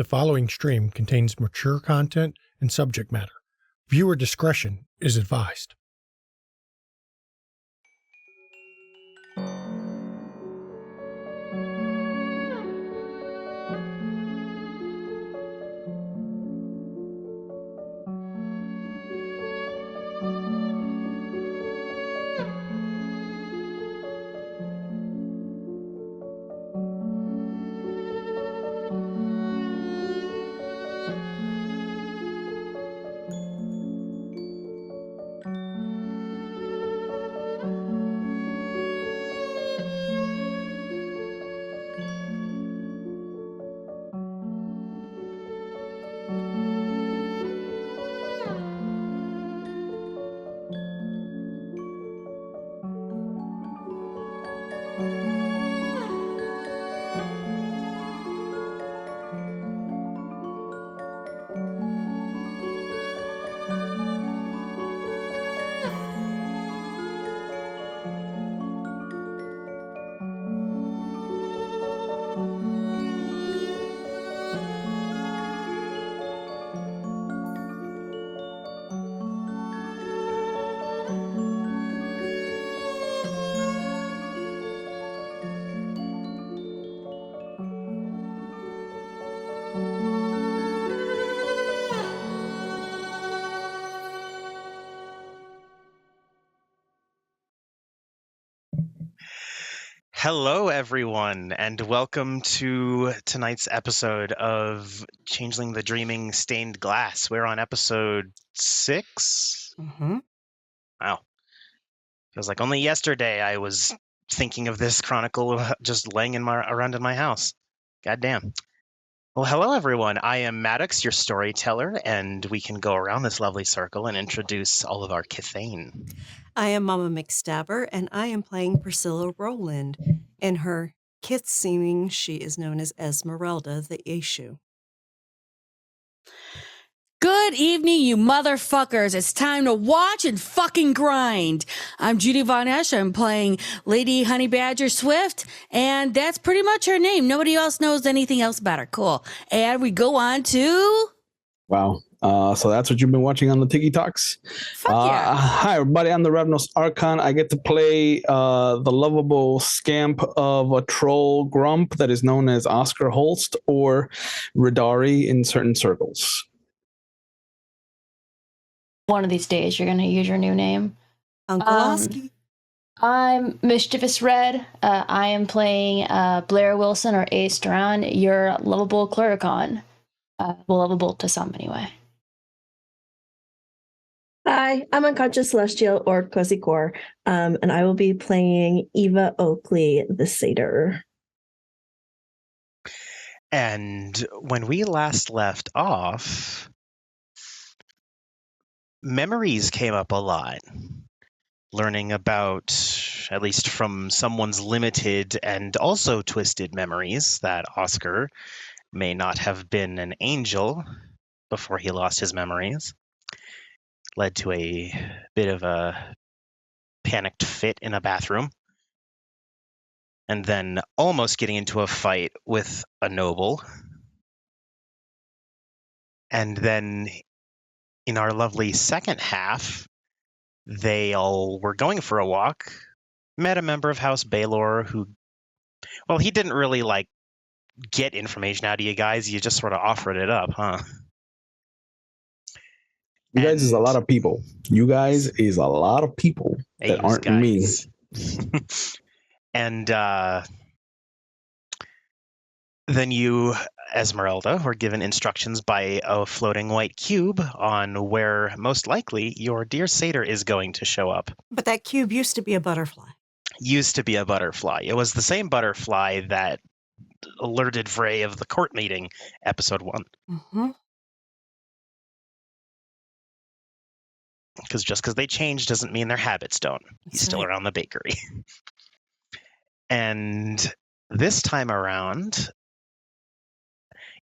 The following stream contains mature content and subject matter. Viewer discretion is advised. Hello, everyone, and welcome to tonight's episode of Changeling the Dreaming Stained Glass. We're on episode 6. Wow. Feels like only yesterday I was thinking of this chronicle just laying around in my house. Goddamn. Well, hello, everyone. I am Maddox, your storyteller, and we can go around this lovely circle and introduce all of our Kithane. I am Mama McStabber, and I am playing Priscilla Rowland. In her Kith seeming, she is known as Esmeralda the Eshu. Good evening, you motherfuckers. It's time to watch and fucking grind. I'm Judy Von Esch. I'm playing Lady Honey Badger Swift, and that's pretty much her name. Nobody else knows anything else about her. Cool. And we go on to... Wow. So that's what you've been watching on the Tiki Talks. Fuck yeah. Hi, everybody. I'm the Ravnos Archon. I get to play the lovable scamp of a troll grump that is known as Oscar Holst or Ridari in certain circles. One of these days, you're going to use your new name. Uncle Oski. I'm Mischievous Red. I am playing Blair Wilson or Ace Duran, your lovable Clericon. Lovable to some, anyway. Hi, I'm Unconscious Celestial or Cozy Core, and I will be playing Eva Oakley, the Satyr. And when we last left off, memories came up a lot. Learning about, at least from someone's limited and also twisted memories, that Oscar may not have been an angel before he lost his memories. Led to a bit of a panicked fit in a bathroom. And then almost getting into a fight with a noble. And then in our lovely second half, they all were going for a walk, met a member of House Baylor who, well, he didn't really, get information out of you guys. You just sort of offered it up, huh? You guys is a lot of people. You guys is a lot of people that aren't me. And then you, Esmeralda, were given instructions by a floating white cube on where most likely your dear satyr is going to show up. But that cube used to be a butterfly. Used to be a butterfly. It was the same butterfly that alerted Frey of the court meeting, episode 1. Mm-hmm. Because just because they change doesn't mean their habits don't. He's still around the bakery. And this time around,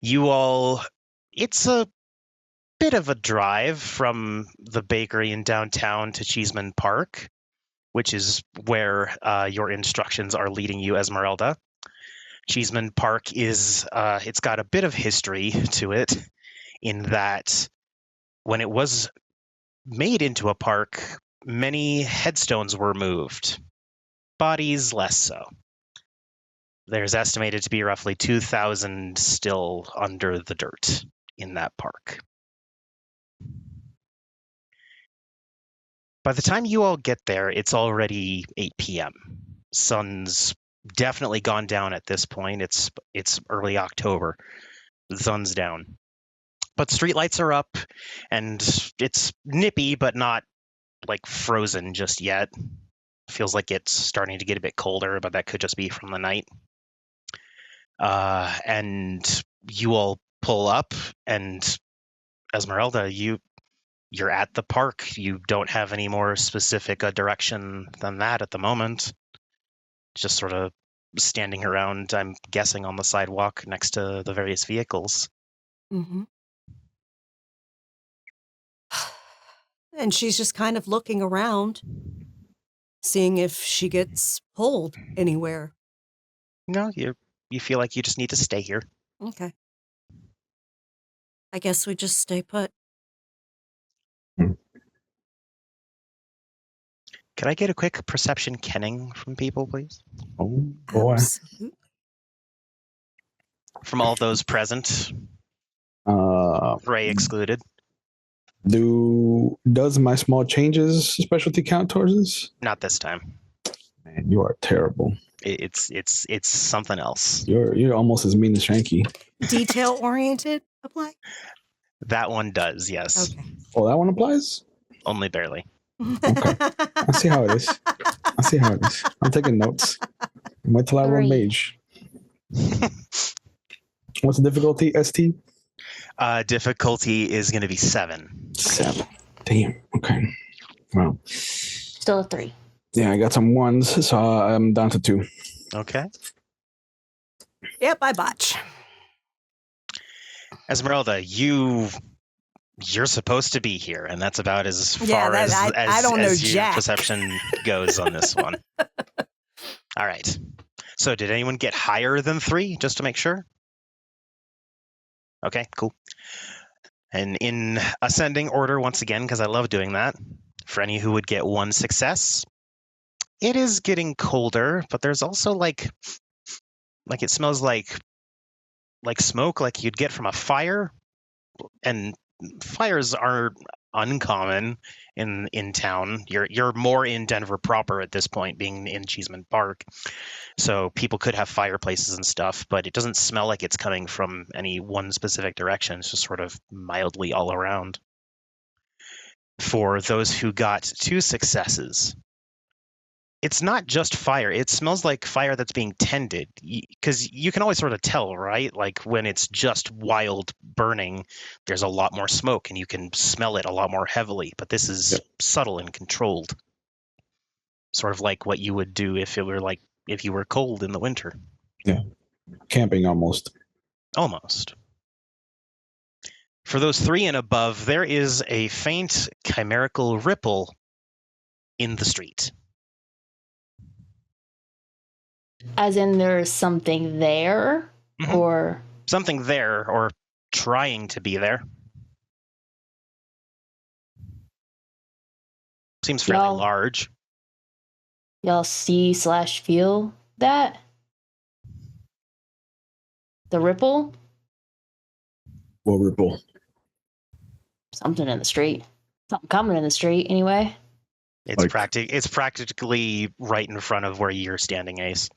you all, it's a bit of a drive from the bakery in downtown to Cheesman Park, which is where your instructions are leading you, Esmeralda. Cheesman Park is, it's got a bit of history to it in that when it was made into a park, many headstones were moved, bodies less so. There's estimated to be roughly 2,000 still under the dirt in that park. By the time you all get there, it's already 8 p.m. Sun's definitely gone down at this point. It's early October. The sun's down. But streetlights are up, and it's nippy, but not like frozen just yet. Feels like it's starting to get a bit colder, but that could just be from the night. And you all pull up, and Esmeralda, you're at the park. You don't have any more specific direction than that at the moment. Just sort of standing around, I'm guessing, on the sidewalk next to the various vehicles. Mm-hmm. And she's just kind of looking around, seeing if she gets pulled anywhere. No, you feel like you just need to stay here. Okay. I guess we just stay put. Could I get a quick perception kenning from people, please? Oh boy. Absolutely. From all those present, Uh, Ray excluded. does my small changes specialty count towards this? Not this time. Man, you are terrible. It's something else. You're almost as mean as Shanky. Detail oriented apply? That one does, yes. Okay. Oh, that one applies? Only barely. Okay. I see how it is. I'm taking notes. Wait till I run 3. mage. What's the difficulty, ST? Difficulty is going to be 7. 7. Damn. Okay. Well. Still a 3. Yeah, I got some 1s, so I'm down to 2. Okay. Yep, I botch. Esmeralda, you're supposed to be here, and that's about as Yeah, far that- I don't know as your jack. perception goes on this one. All right. So did anyone get higher than 3, just to make sure? Okay, cool. And in ascending order, once again, because I love doing that, for any who would get 1 success, it is getting colder, but there's also like it smells like smoke, like you'd get from a fire. And fires are uncommon in town. You're more in Denver proper at this point, being in Cheesman Park. So people could have fireplaces and stuff, but it doesn't smell like it's coming from any one specific direction. It's just sort of mildly all around. For those who got 2 successes, it's not just fire. It smells like fire that's being tended, because you can always sort of tell, right? Like when it's just wild burning, there's a lot more smoke and you can smell it a lot more heavily. But this is subtle and controlled, sort of like what you would do if you were cold in the winter. Yeah, camping almost. Almost. For those 3 and above, there is a faint chimerical ripple in the street. As in there's something there? Mhm. Or Something there, or trying to be there. Seems fairly Y'all- large. y'all see/feel that? The ripple? What ripple? Something in the street. Something coming in the street anyway. It's Like- it's practically right in front of where you're standing, Ace.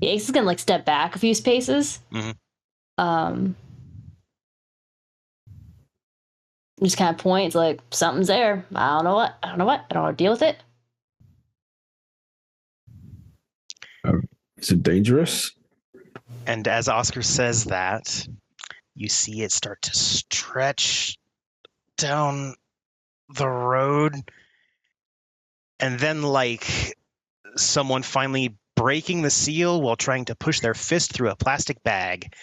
Yeah, Ace is gonna like step back a few spaces. Mhm. Just kind of point. It's like something's there. I don't know what. I don't want to deal with it. Is it dangerous? And as Oscar says that, you see it start to stretch down the road. And then, like someone finally breaking the seal while trying to push their fist through a plastic bag,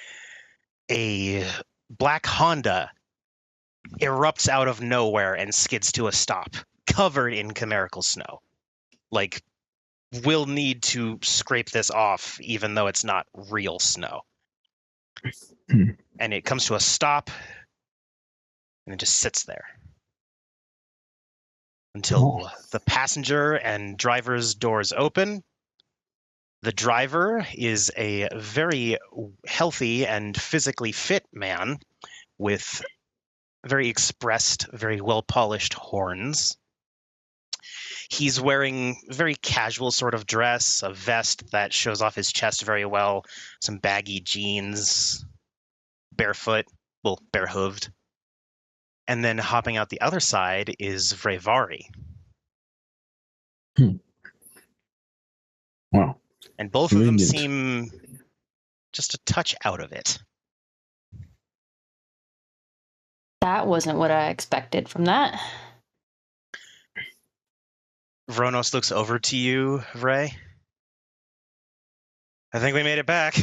a black Honda erupts out of nowhere and skids to a stop, covered in chimerical snow. Like will need to scrape this off, even though it's not real snow. And it comes to a stop, and it just sits there until the passenger and driver's doors open. The driver is a very healthy and physically fit man with very expressed, very well-polished horns. He's wearing very casual sort of dress, a vest that shows off his chest very well, some baggy jeans, barefoot, well, bare-hooved. And then hopping out the other side is Vrevari. Wow. And both of them Brilliant. seem just a touch out of it. That wasn't what I expected from that. Vronos looks over to you, Vray. I think we made it back.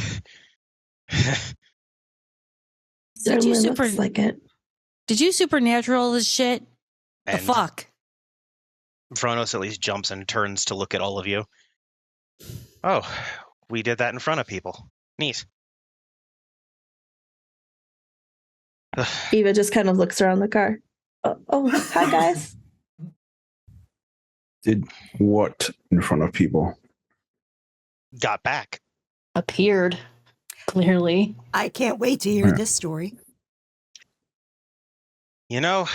Certainly super- looks like it. Did you supernatural this shit? The And fuck? Vronos at least jumps and turns to look at all of you. Oh, we did that in front of people. Neat. Eva just kind of looks around the car. Oh, hi guys. Did what in front of people? Got back. Appeared, clearly. I can't wait to hear Yeah. this story. You know,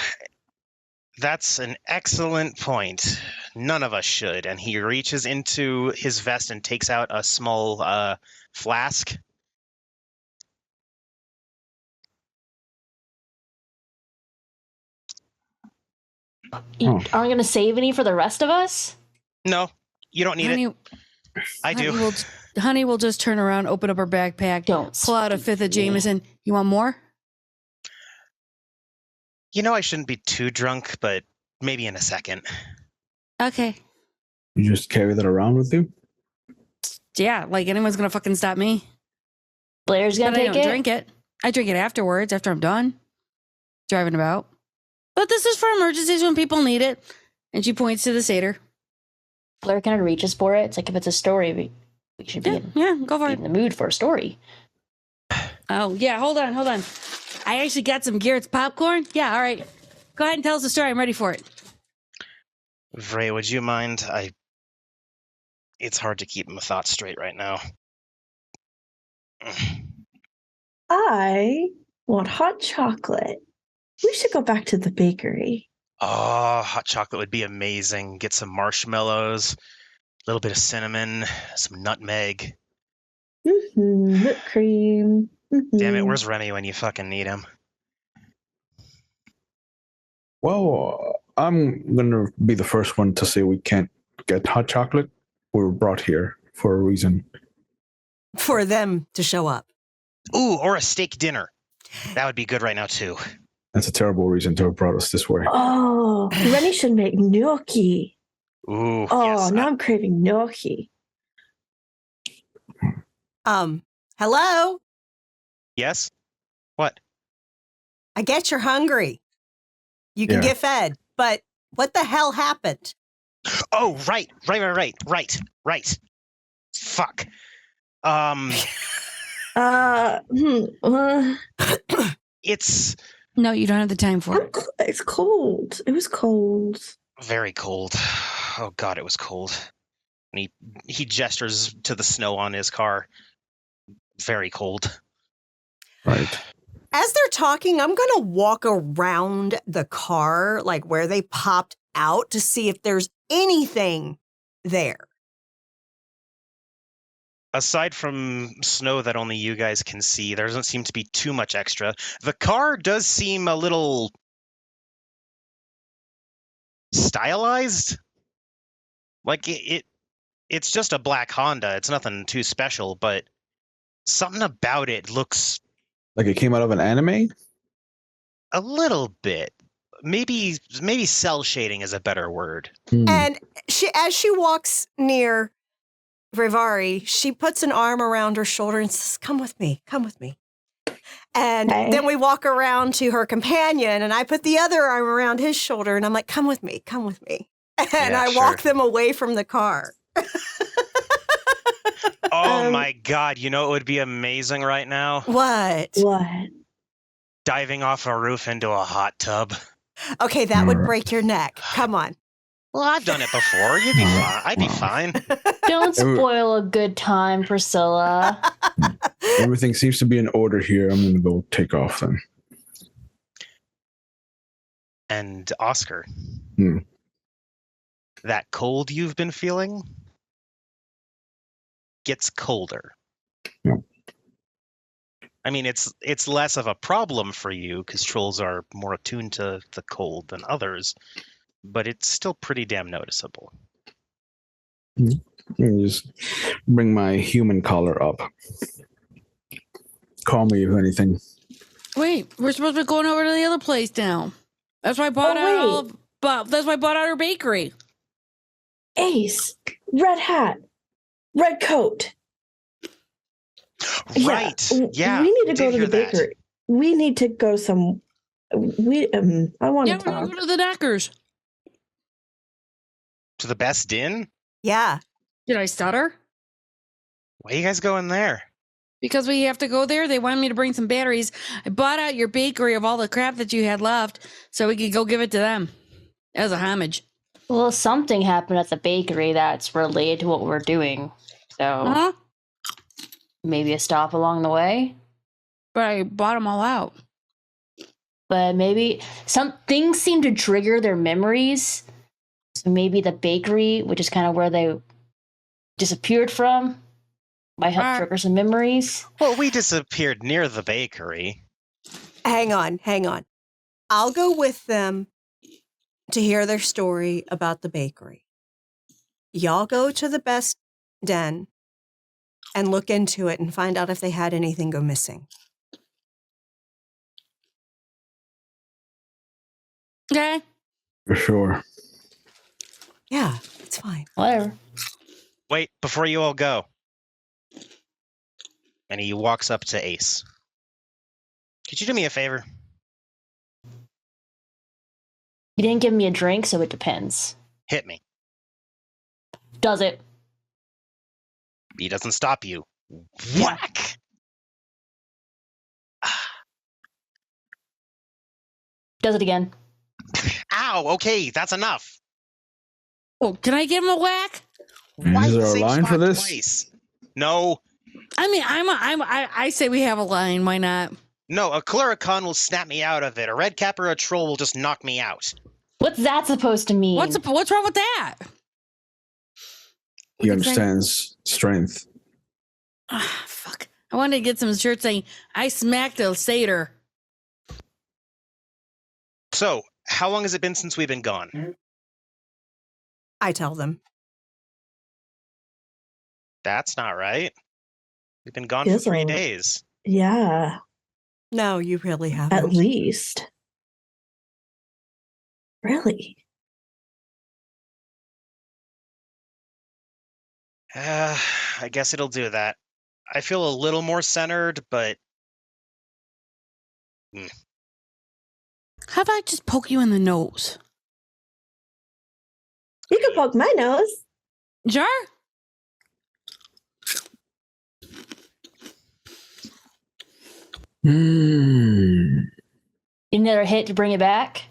that's an excellent point. None of us should. And he reaches into his vest and takes out a small flask. Aren't we going to save any for the rest of us? No, you don't need it. I do. Honey will just turn around, open up her backpack, Don't pull out a fifth of Jameson. You want more? You know I shouldn't be too drunk, but maybe in a second. Okay. You just carry that around with you? Yeah, like anyone's gonna fucking stop me. Blair's going But to I take don't it. drink it. I drink it afterwards, after I'm done driving about. But this is for emergencies when people need it. And she points to the satyr. Blair kind of reaches for it. It's like if it's a story, we should be Yeah, go for in it. the mood for a story. Oh, yeah, hold on. I actually got some Garrett's popcorn. Yeah, all right. Go ahead and tell us the story. I'm ready for it. Vray, would you mind? It's hard to keep my thoughts straight right now. I want hot chocolate. We should go back to the bakery. Oh, hot chocolate would be amazing. Get some marshmallows, a little bit of cinnamon, some nutmeg. Whipped cream. Damn it, where's Remy when you fucking need him? Well, I'm going to be the first one to say we can't get hot chocolate. We were brought here for a reason. For them to show up. Ooh, or a steak dinner. That would be good right now, too. That's a terrible reason to have brought us this way. Oh, Rennie should make gnocchi. Ooh, Oh, yes. now I'm craving gnocchi. Hello? Yes? What? I get you're hungry. You can Yeah. get fed, but what the hell happened? Oh, right. Fuck. It's No, you don't have the time for it. It's cold. It was cold. very cold. Oh God, it was cold. And he gestures to the snow on his car. Very cold. Right. As they're talking, I'm going to walk around the car, like where they popped out, to see if there's anything there. Aside from snow that only you guys can see, there doesn't seem to be too much extra. The car does seem a little stylized. Like it's just a black Honda. It's nothing too special, but something about it looks Like it came out of an anime? a little bit. Maybe cell shading is a better word. And as she walks near Vrevari, she puts an arm around her shoulder and says, come with me. And Okay. then we walk around to her companion, and I put the other arm around his shoulder, and I'm like, come with me. And Yeah, I walk them away from the car. Oh my God! You know it would be amazing right now? What? What? Diving off a roof into a hot tub. Okay, that would break your neck. Come on. Well, I've done it before. You'd be fine. I'd be fine. Don't spoil a good time, Priscilla. Everything seems to be in order here. I'm going to go take off then. And Oscar, Hmm. that cold you've been feeling gets colder. Yeah. I mean, it's less of a problem for you because trolls are more attuned to the cold than others, but it's still pretty damn noticeable. Just bring my human collar up. Call me if anything. Wait, we're supposed to be going over to the other place now. That's why I bought that's why I bought out her bakery. Ace, red hat, red coat. Right. Yeah. We need to go did to the hear that. bakery. We need to go some. I want Yeah, to we're talk. going to the Knackers. To the best din? Yeah. Did I stutter? Why are you guys going there? Because we have to go there. They wanted me to bring some batteries. I bought out your bakery of all the crap that you had left so we could go give it to them as a homage. Well, something happened at the bakery that's related to what we're doing. So Uh-huh. maybe a stop along the way. But I bought them all out. But maybe some things seem to trigger their memories. So maybe the bakery, which is kind of where they disappeared from, might help trigger some memories. Well, we disappeared near the bakery. Hang on. I'll go with them to hear their story about the bakery. Y'all go to the best den and look into it and find out if they had anything go missing. Okay. For sure. Yeah, it's fine. Whatever. Wait, before you all go. And he walks up to Ace. Could you do me a favor? You didn't give me a drink, so it depends. Hit me. Does it? He doesn't stop you. Whack! Does it again? Ow, okay, that's enough. Oh, can I give him a whack? Why Is there the a same line for spot this? twice? No, I mean, I say we have a line. Why not? no, a Cluricon will snap me out of it. A red cap or a troll will just knock me out. What's that supposed to mean? What's wrong with that? He understands strength. Ah, fuck. I wanted to get some shirts saying, I smacked a satyr. So, how long has it been since we've been gone? I tell them. That's not right. We've been gone Yes, for 3 I- days. Yeah, No, you really haven't. at least. Really? I guess it'll do that. I feel a little more centered, but How about I just poke you in the nose? You can poke my nose. Jar? Hmm. Another hit to bring it back?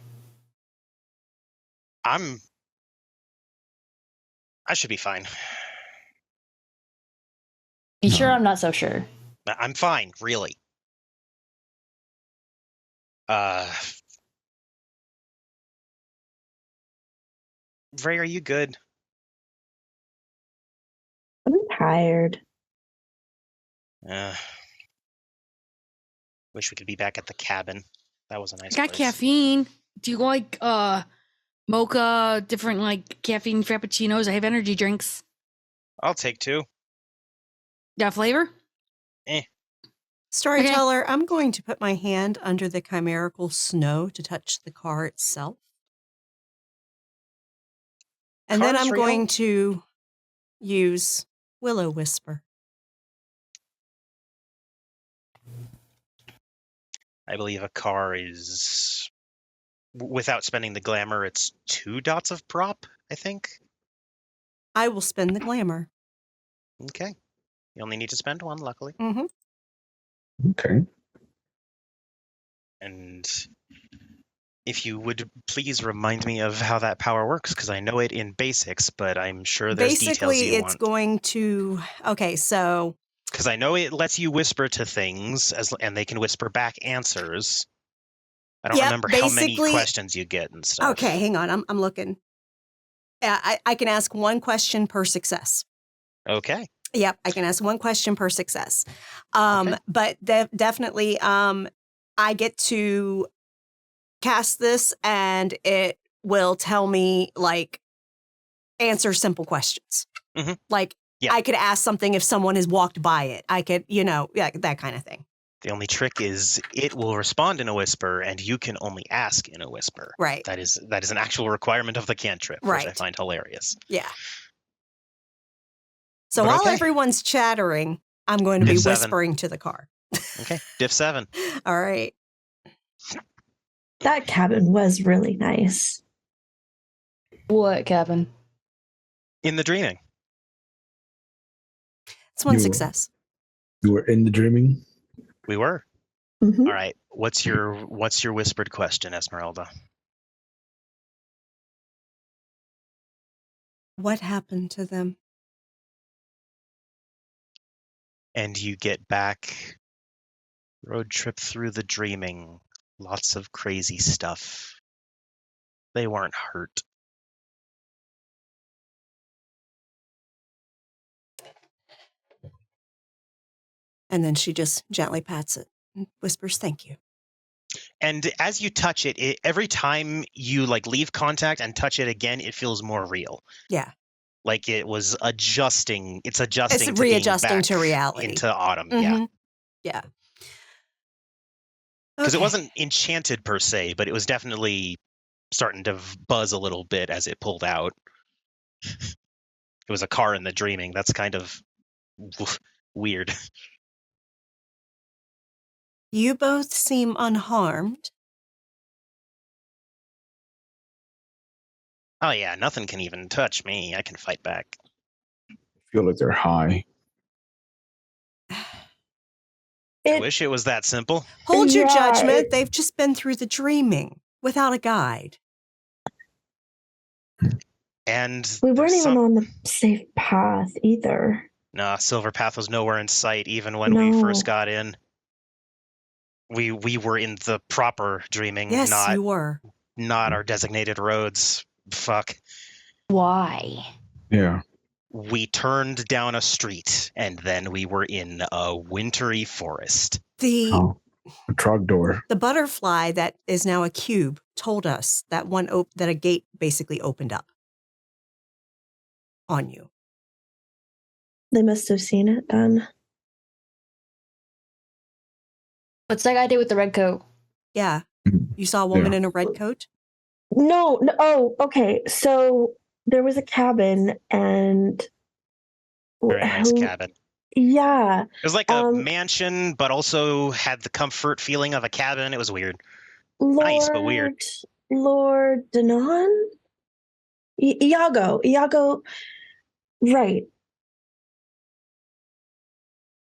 I should be fine. You sure? I'm not so sure. I'm fine, really. Ray, are you good? I'm tired. Wish we could be back at the cabin. That was a nice Got place. caffeine. Do you like mocha, different like caffeine frappuccinos? I have energy drinks. I'll take 2. Got flavor? Storyteller, I'm going to put my hand under the chimerical snow to touch the car itself. And then Car's I'm real? going to use Willow Whisper. I believe a car is, without spending the glamour, it's 2 dots of prop, I think. I will spend the glamour. Okay. You only need to spend one, luckily. Mm-hmm. Okay. And if you would please remind me of how that power works, because I know it in basics, but I'm sure there's details Basically, you it's want. going to... Okay, so... Because I know it lets you whisper to things, and they can whisper back answers. I don't remember how many questions you get and stuff. Okay, hang on. I'm looking. I can ask one question per success. Okay. Yep, I can ask one question per success. Okay. But definitely, I get to cast this, and it will tell me, like, answer simple questions. Mm-hmm. Like, yeah. I could ask something if someone has walked by it. I could, that kind of thing. The only trick is it will respond in a whisper, and you can only ask in a whisper. Right. That is an actual requirement of the cantrip, right. which I find hilarious. Yeah. So but while okay. everyone's chattering, I'm going to be Div 7. whispering to the car. Okay, Div 7. All right. That cabin was really nice. What cabin? In the dreaming. It's one success. You were in the dreaming? We were. Mm-hmm. All right. What's your whispered question, Esmeralda? What happened to them? And you get back. Road trip through the dreaming. Lots of crazy stuff. They weren't hurt. And then she just gently pats it and whispers, "Thank you." And as you touch it, every time you leave contact and touch it again, it feels more real. Yeah. Like it was adjusting. It's adjusting. It's readjusting to reality. Into autumn. Mm-hmm. Yeah. Yeah. Because it wasn't enchanted per se, but it was definitely starting to buzz a little bit as it pulled out. It was a car in the dreaming. That's kind of weird. You both seem unharmed. Oh yeah, nothing can even touch me. I can fight back. I feel like they're high. I wish it was that simple. Hold your judgment. They've just been through the dreaming without a guide. And we weren't even on the safe path either. No, Silver Path was nowhere in sight even when we first got in. We were in the proper dreaming. Yes, you were. Not our designated roads. Fuck. Why? Yeah. We turned down a street, and then we were in a wintry forest. A Trogdor. The butterfly that is now a cube told us that that a gate basically opened up on you. They must have seen it then. What's that guy did with the red coat? Yeah. You saw a woman in a red coat? No. Oh, okay. So there was a cabin and... Very nice cabin. Yeah. It was like a mansion, but also had the comfort feeling of a cabin. It was weird. Nice, but weird. Lord Denan? Iago. Right.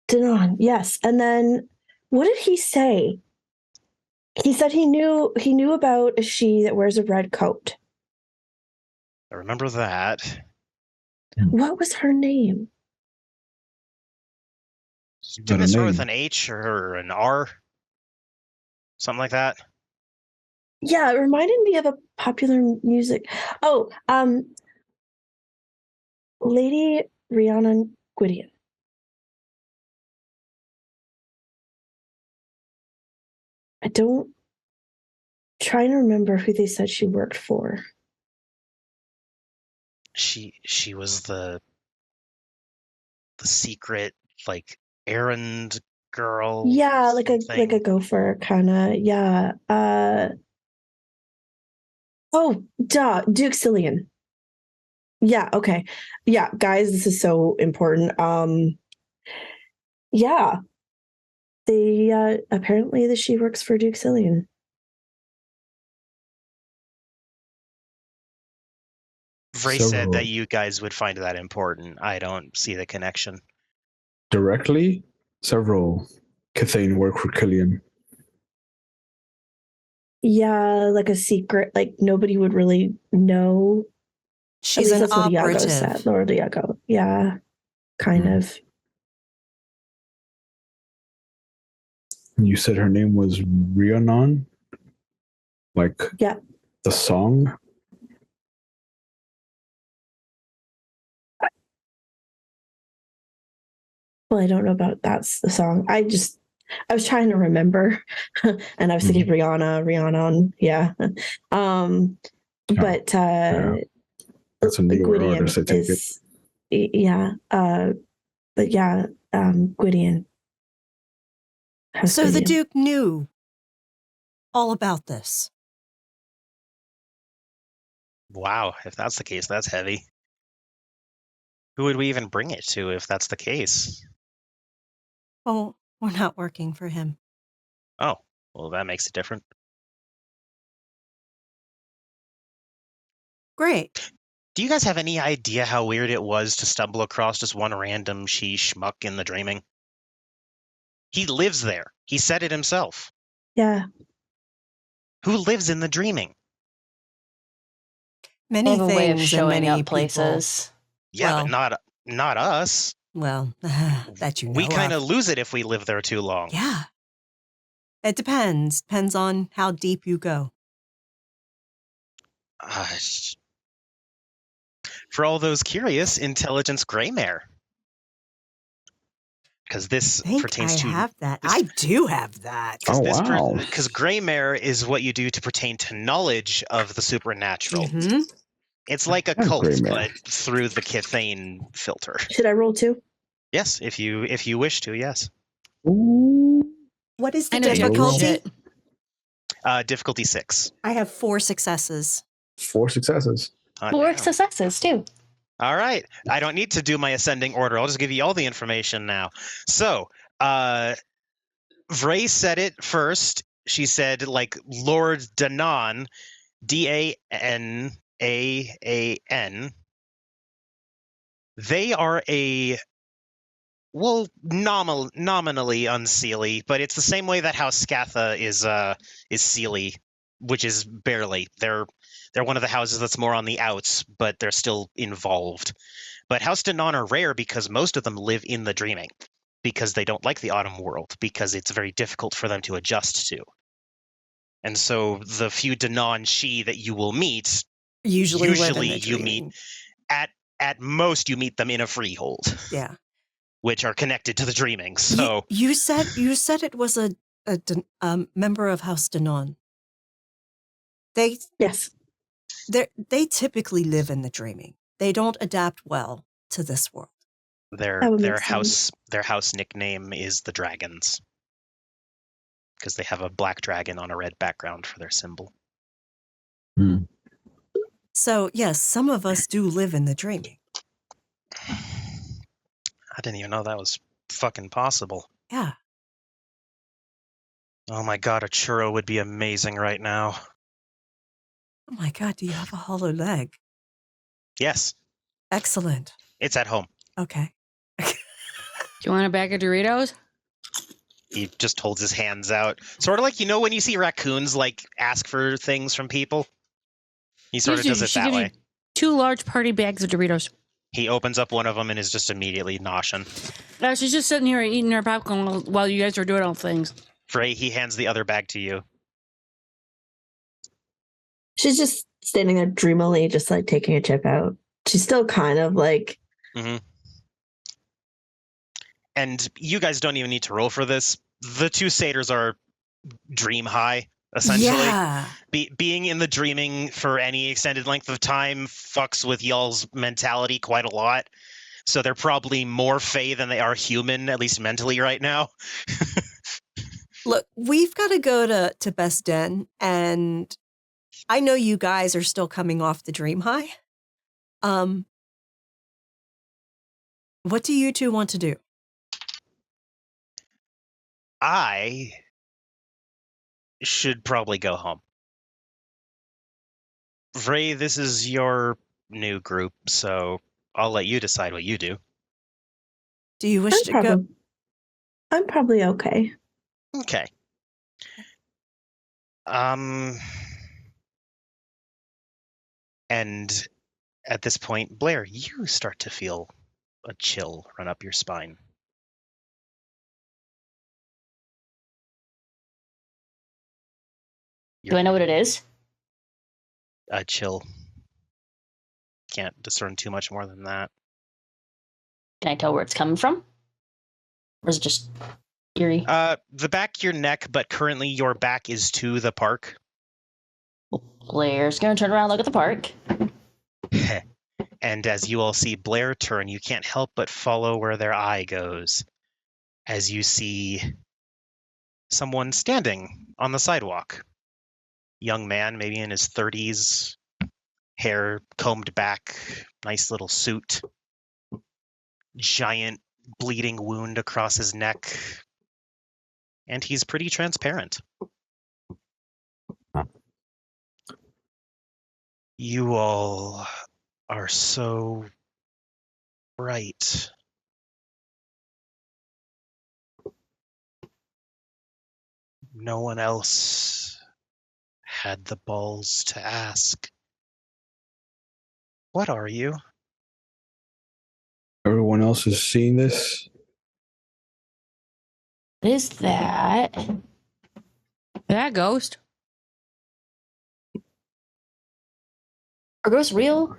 Denan, yes. And then what did he say? He said he knew about a she that wears a red coat. I remember that. What was her name? Didn't it start with an H or an R? Something like that? Yeah, it reminded me of a popular music. Oh, Lady Rihanna Gwydion. Trying to remember who they said she worked for. She was the secret errand girl. Yeah, like a gopher kind of. Yeah. Duke Cillian. Yeah, okay. Yeah, guys, this is so important. Yeah. They apparently she works for Duke Cillian. Vray said Several. that you guys would find that important. I don't see the connection. Directly, several Cathane work for Killian. Yeah, like a secret, like nobody would really know. She's At least an that's what Iago operative. said, Lord Iago. Yeah, kind of. You said her name was Rhiannon? Like Yeah. the song? Well, I don't know about that's the song. I was trying to remember, and I was thinking Rihanna, yeah. But that's a newer Gwydion artist, I take it. yeah. But yeah, Gwydion. So the Gwydion. Duke knew all about this. Wow, if that's the case, that's heavy. Who would we even bring it to if that's the case? Well, we're not working for him. Oh, well, that makes it different. Great. Do you guys have any idea how weird it was to stumble across just one random schmuck in the Dreaming? He lives there. He said it himself. Yeah. Who lives in the Dreaming? They Many have a way of things and showing many up people. places. Yeah, Well- but not us. Well, that you know We kind of of. lose it if we live there too long. Yeah. It depends. Depends on how deep you go. For all those curious, intelligence gray mare. Because this I think pertains I to have that. this- I do have that. Oh, wow. Because gray mare is what you do to pertain to knowledge of the supernatural. Mhm. It's like a I have cult, gray mare. but through the Cathane filter. Should I roll 2? Yes, if you wish to, yes. Ooh. What is the I know you're difficulty? shit. Difficulty 6. I have 4 successes. 4 successes. Hot 4 damn. successes, too. All right. I don't need to do my ascending order. I'll just give you all the information now. So, Vray said it first. She said, like, Lord Denan, Danaan. They are nominally unseelie, but it's the same way that House Scatha is seelie, which is barely. They're one of the houses that's more on the outs, but they're still involved. But House Denan are rare because most of them live in the Dreaming, because they don't like the Autumn world, because it's very difficult for them to adjust to. And so the few Denan Shi that you will meet, Usually live in the you dreaming. meet at most you meet them in a freehold, Yeah. which are connected to the Dreaming. So You said it was a member of House Denan. Yes. They typically live in the dreaming. They don't adapt well to this world. their That would make their house nickname is the Dragons, because they have a black dragon on a red background for their symbol. So yes, some of us do live in the dreaming. I didn't even know that was fucking possible. Yeah. Oh my god, a churro would be amazing right now. Oh my God, do you have a hollow leg? Yes, Excellent. it's at home. Okay. Do you want a bag of Doritos? He just holds his hands out. Sort of like, when you see raccoons, like, ask for things from people? He sort of does it She that gives you way. 2 large party bags of Doritos. He opens up one of them and is just immediately noshing. No, she's just sitting here eating her popcorn while you guys are doing all things. Frey, he hands the other bag to you. She's just standing there dreamily, just like taking a chip out. She's still kind of like. And you guys don't even need to roll for this. The 2 satyrs are dream high, essentially. Yeah. Being in the dreaming for any extended length of time fucks with y'all's mentality quite a lot. So they're probably more Fae than they are human, at least mentally right now. Look, we've got to go to Best Den, and I know you guys are still coming off the dream high. What do you 2 want to do? I should probably go home. Vray, this is your new group, so I'll let you decide what you do. Do you wish to go? I'm probably okay. Okay. And at this point, Blair, you start to feel a chill run up your spine. Do I know what it is? A chill. Can't discern too much more than that. Can I tell where it's coming from? Or is it just eerie? The back of your neck, but currently your back is to the park. Blair's gonna turn around and look at the park. And as you all see Blair turn, you can't help but follow where their eye goes. As you see someone standing on the sidewalk. Young man, maybe in his 30s, hair combed back, nice little suit, giant bleeding wound across his neck, and he's pretty transparent. You all are so bright. No one else had the balls to ask. What are you? Everyone else is seeing this. What is that? That ghost. Are ghosts real?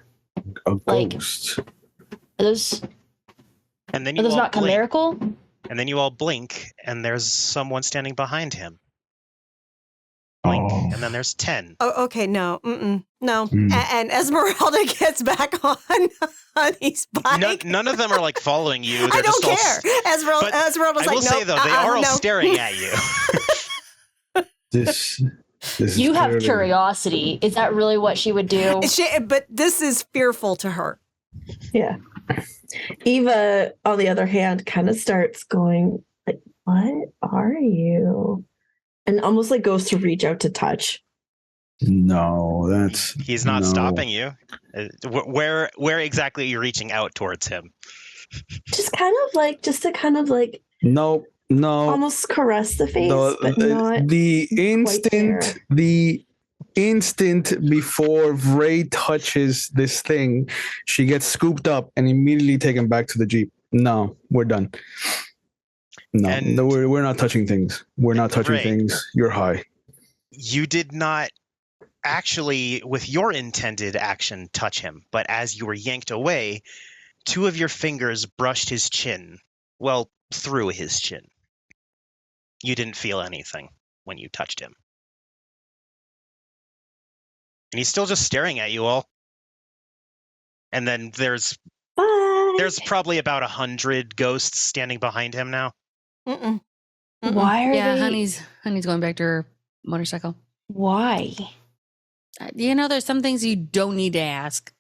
A Like- ghost. Are those, And then are you those all not blink. chimerical? And then you all blink, and there's someone standing behind him. Blink, Oh. and then there's 10. Oh, okay, no, no. Mm. And Esmeralda gets back on Honey's bike. None of them are like following you. They're I don't just all care. Esmeralda's I like, will say nope, though, they are all no. staring at you. This is You have clearly- curiosity. Is that really what she would do? But this is fearful to her. Yeah. Eva, on the other hand, kind of starts going like, "What are you?" And almost like goes to reach out to touch. No, that's He's not no. stopping you. Where exactly are you reaching out towards him? Just to kind of like No, almost caress the face, but not the quite instant before Ray touches this thing, she gets scooped up and immediately taken back to the Jeep. No, we're done. No, we're not touching things. We're not touching Ray, things. You're high. You did not actually, with your intended action, touch him, but as you were yanked away, 2 of your fingers brushed his chin. Well, through his chin. You didn't feel anything when you touched him. And he's still just staring at you all. And then there's probably about 100 ghosts standing behind him now. Mm-mm. Why are Yeah, they? honey's going back to her motorcycle. Why? There's some things you don't need to ask.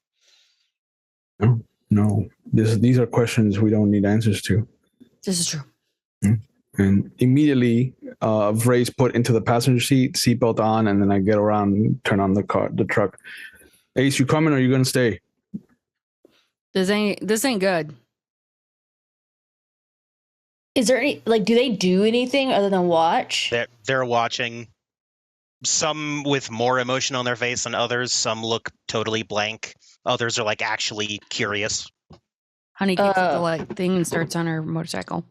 No, these are questions we don't need answers to. This is true. And immediately, Ray's put into the passenger seat, seatbelt on, and then I get around and turn on the truck. Ace, you coming or are you going to stay? This ain't good. Is there any do they do anything other than watch? They're watching. Some with more emotion on their face than others. Some look totally blank. Others are like actually curious. Honey kicks the thing and starts on her motorcycle.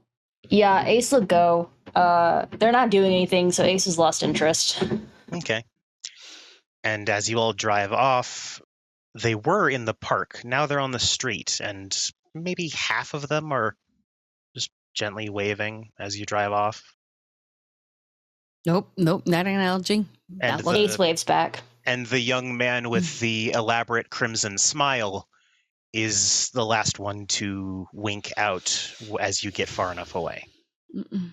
Yeah, Ace will go. They're not doing anything, so Ace has lost interest. Okay. And as you all drive off, they were in the park. Now they're on the street, and maybe half of them are just gently waving as you drive off. Nope, not an analogy. And Ace waves back. And the young man with the elaborate crimson smile is the last one to wink out as you get far enough away. Mm-mm.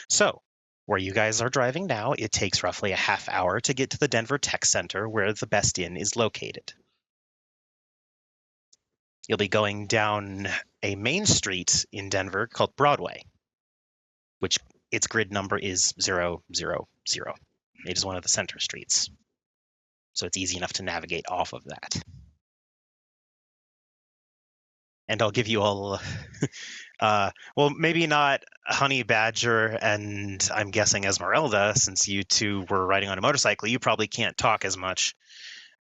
So, where you guys are driving now, it takes roughly a half hour to get to the Denver Tech Center, where the Best Inn is located. You'll be going down a main street in Denver called Broadway, which its grid number is 000. It is one of the center streets. So it's easy enough to navigate off of that. And I'll give you all, well, maybe not Honey Badger and I'm guessing Esmeralda, since you two were riding on a motorcycle, you probably can't talk as much.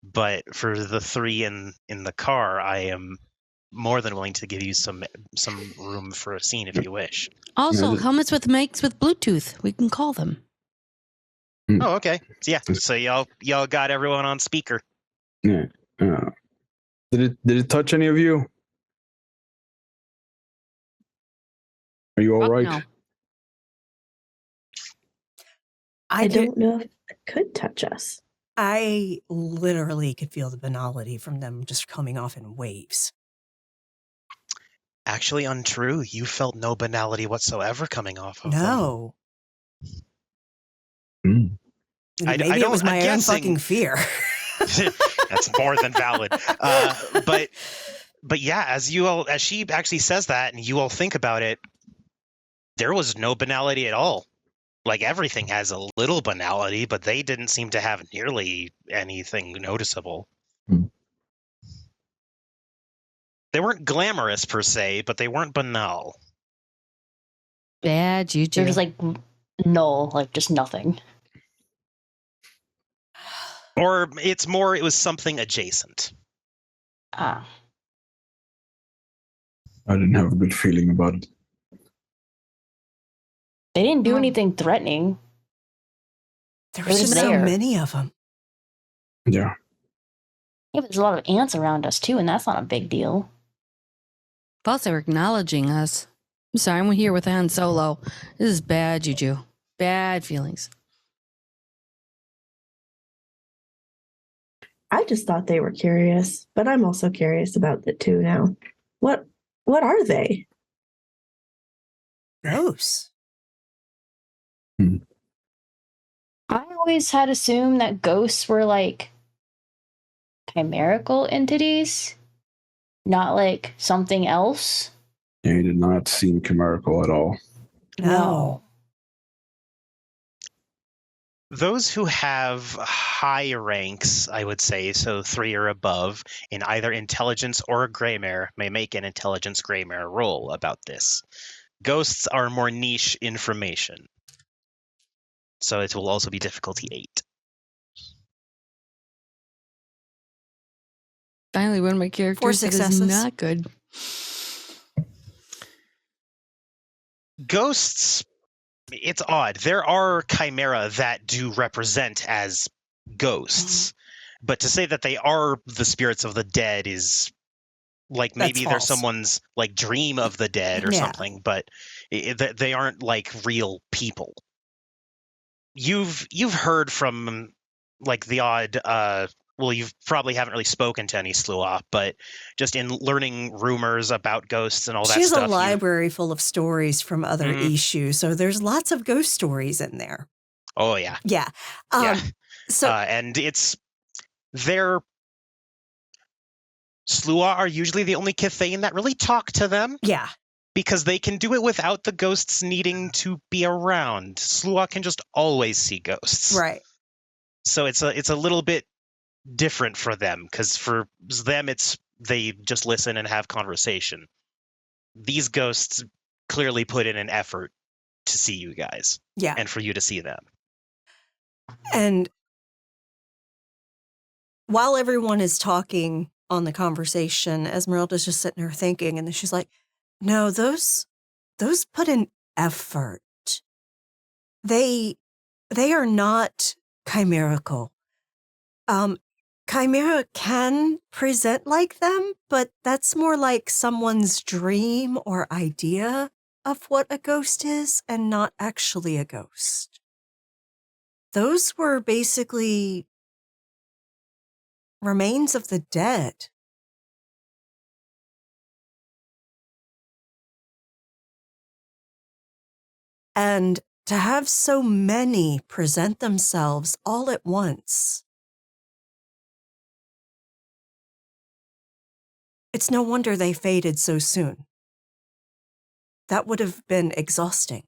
But for the three in the car, I am more than willing to give you some room for a scene if you wish. Also, helmets with mics with Bluetooth. We can call them. Oh, okay. So, yeah. So y'all got everyone on speaker. Yeah. Did it touch any of you? Are you all right? No. I don't know if it could touch us. I literally could feel the banality from them just coming off in waves. Actually untrue. You felt no banality whatsoever coming off of No. Mm. Maybe it was my own fucking fear. That's more than valid. But yeah, as she actually says that and you all think about it, there was no banality at all. Like everything has a little banality, but they didn't seem to have nearly anything noticeable. Hmm. They weren't glamorous per se, but they weren't banal. Bad juju. They're just like null, like just nothing. Or it was something adjacent. Ah. I didn't have a good feeling about it. They didn't do anything threatening. There They're was just just so there. many of them. Yeah. Yeah, but there's a lot of ants around us too, and that's not a big deal. Plus, they were acknowledging us. I'm sorry, I'm here with Han Solo. This is bad juju. Bad feelings. I just thought they were curious, but I'm also curious about the two now. What are they? Ghosts. I always had assumed that ghosts were like chimerical entities, not like something else. Yeah, he did not seem chimerical at all. No. Those who have high ranks, I would say, so 3 or above, in either intelligence or graymare, may make an intelligence graymare roll about this. Ghosts are more niche information. So it will also be difficulty 8. Finally, one of my characters 4 that is successes. not good. Ghosts, it's odd. There are chimera that do represent as ghosts. But to say that they are the spirits of the dead is like maybe That's they're false. someone's like dream of the dead or Yeah. something, but they aren't like real people. You've heard from like the odd well, you probably haven't really spoken to any Slua, but just in learning rumors about ghosts and all that She has stuff. a library full of stories from other Mhm. issues, so there's lots of ghost stories in there. Oh yeah. Yeah. Yeah. So And their Slua are usually the only Kithane that really talk to them. yeah, Because they can do it without the ghosts needing to be around. Slua can just always see ghosts. right. So it's a little bit different for them, because for them they just listen and have conversation. These ghosts clearly put in an effort to see you guys. Yeah. And for you to see them. And while everyone is talking on the conversation, Esmeralda's just sitting there thinking, and then she's like, no, those put in effort. They are not chimerical. Chimera can present like them, but that's more like someone's dream or idea of what a ghost is and not actually a ghost. Those were basically remains of the dead. And to have so many present themselves all at once, it's no wonder they faded so soon. That would have been exhausting.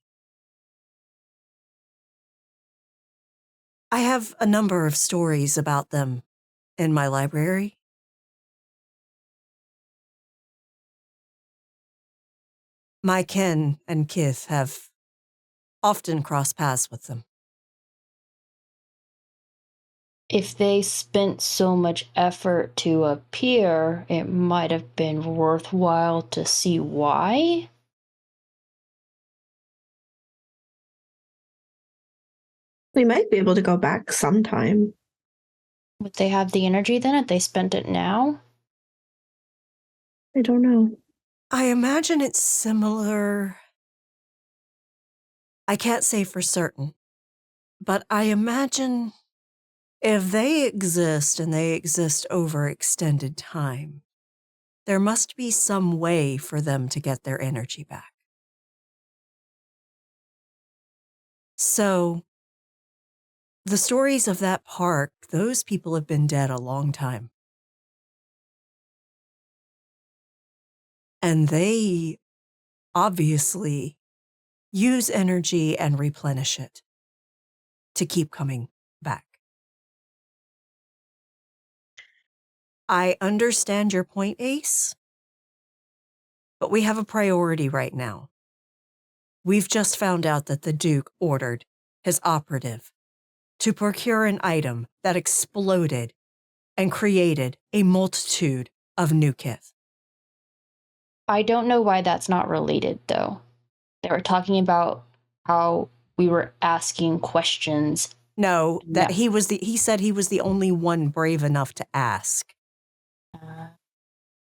I have a number of stories about them in my library. My kin and kith have often crossed paths with them. If they spent so much effort to appear, it might have been worthwhile to see why. We might be able to go back sometime. Would they have the energy then if they spent it now? I don't know. I imagine it's similar. I can't say for certain, but I imagine if they exist and they exist over extended time, there must be some way for them to get their energy back. So, the stories of that park, those people have been dead a long time. And they obviously use energy and replenish it to keep coming back. I understand your point, Ace, but we have a priority right now. We've just found out that the Duke ordered his operative to procure an item that exploded and created a multitude of new kith. I don't know why that's not related, though. They were talking about how we were asking questions. No, that he said he was the only one brave enough to ask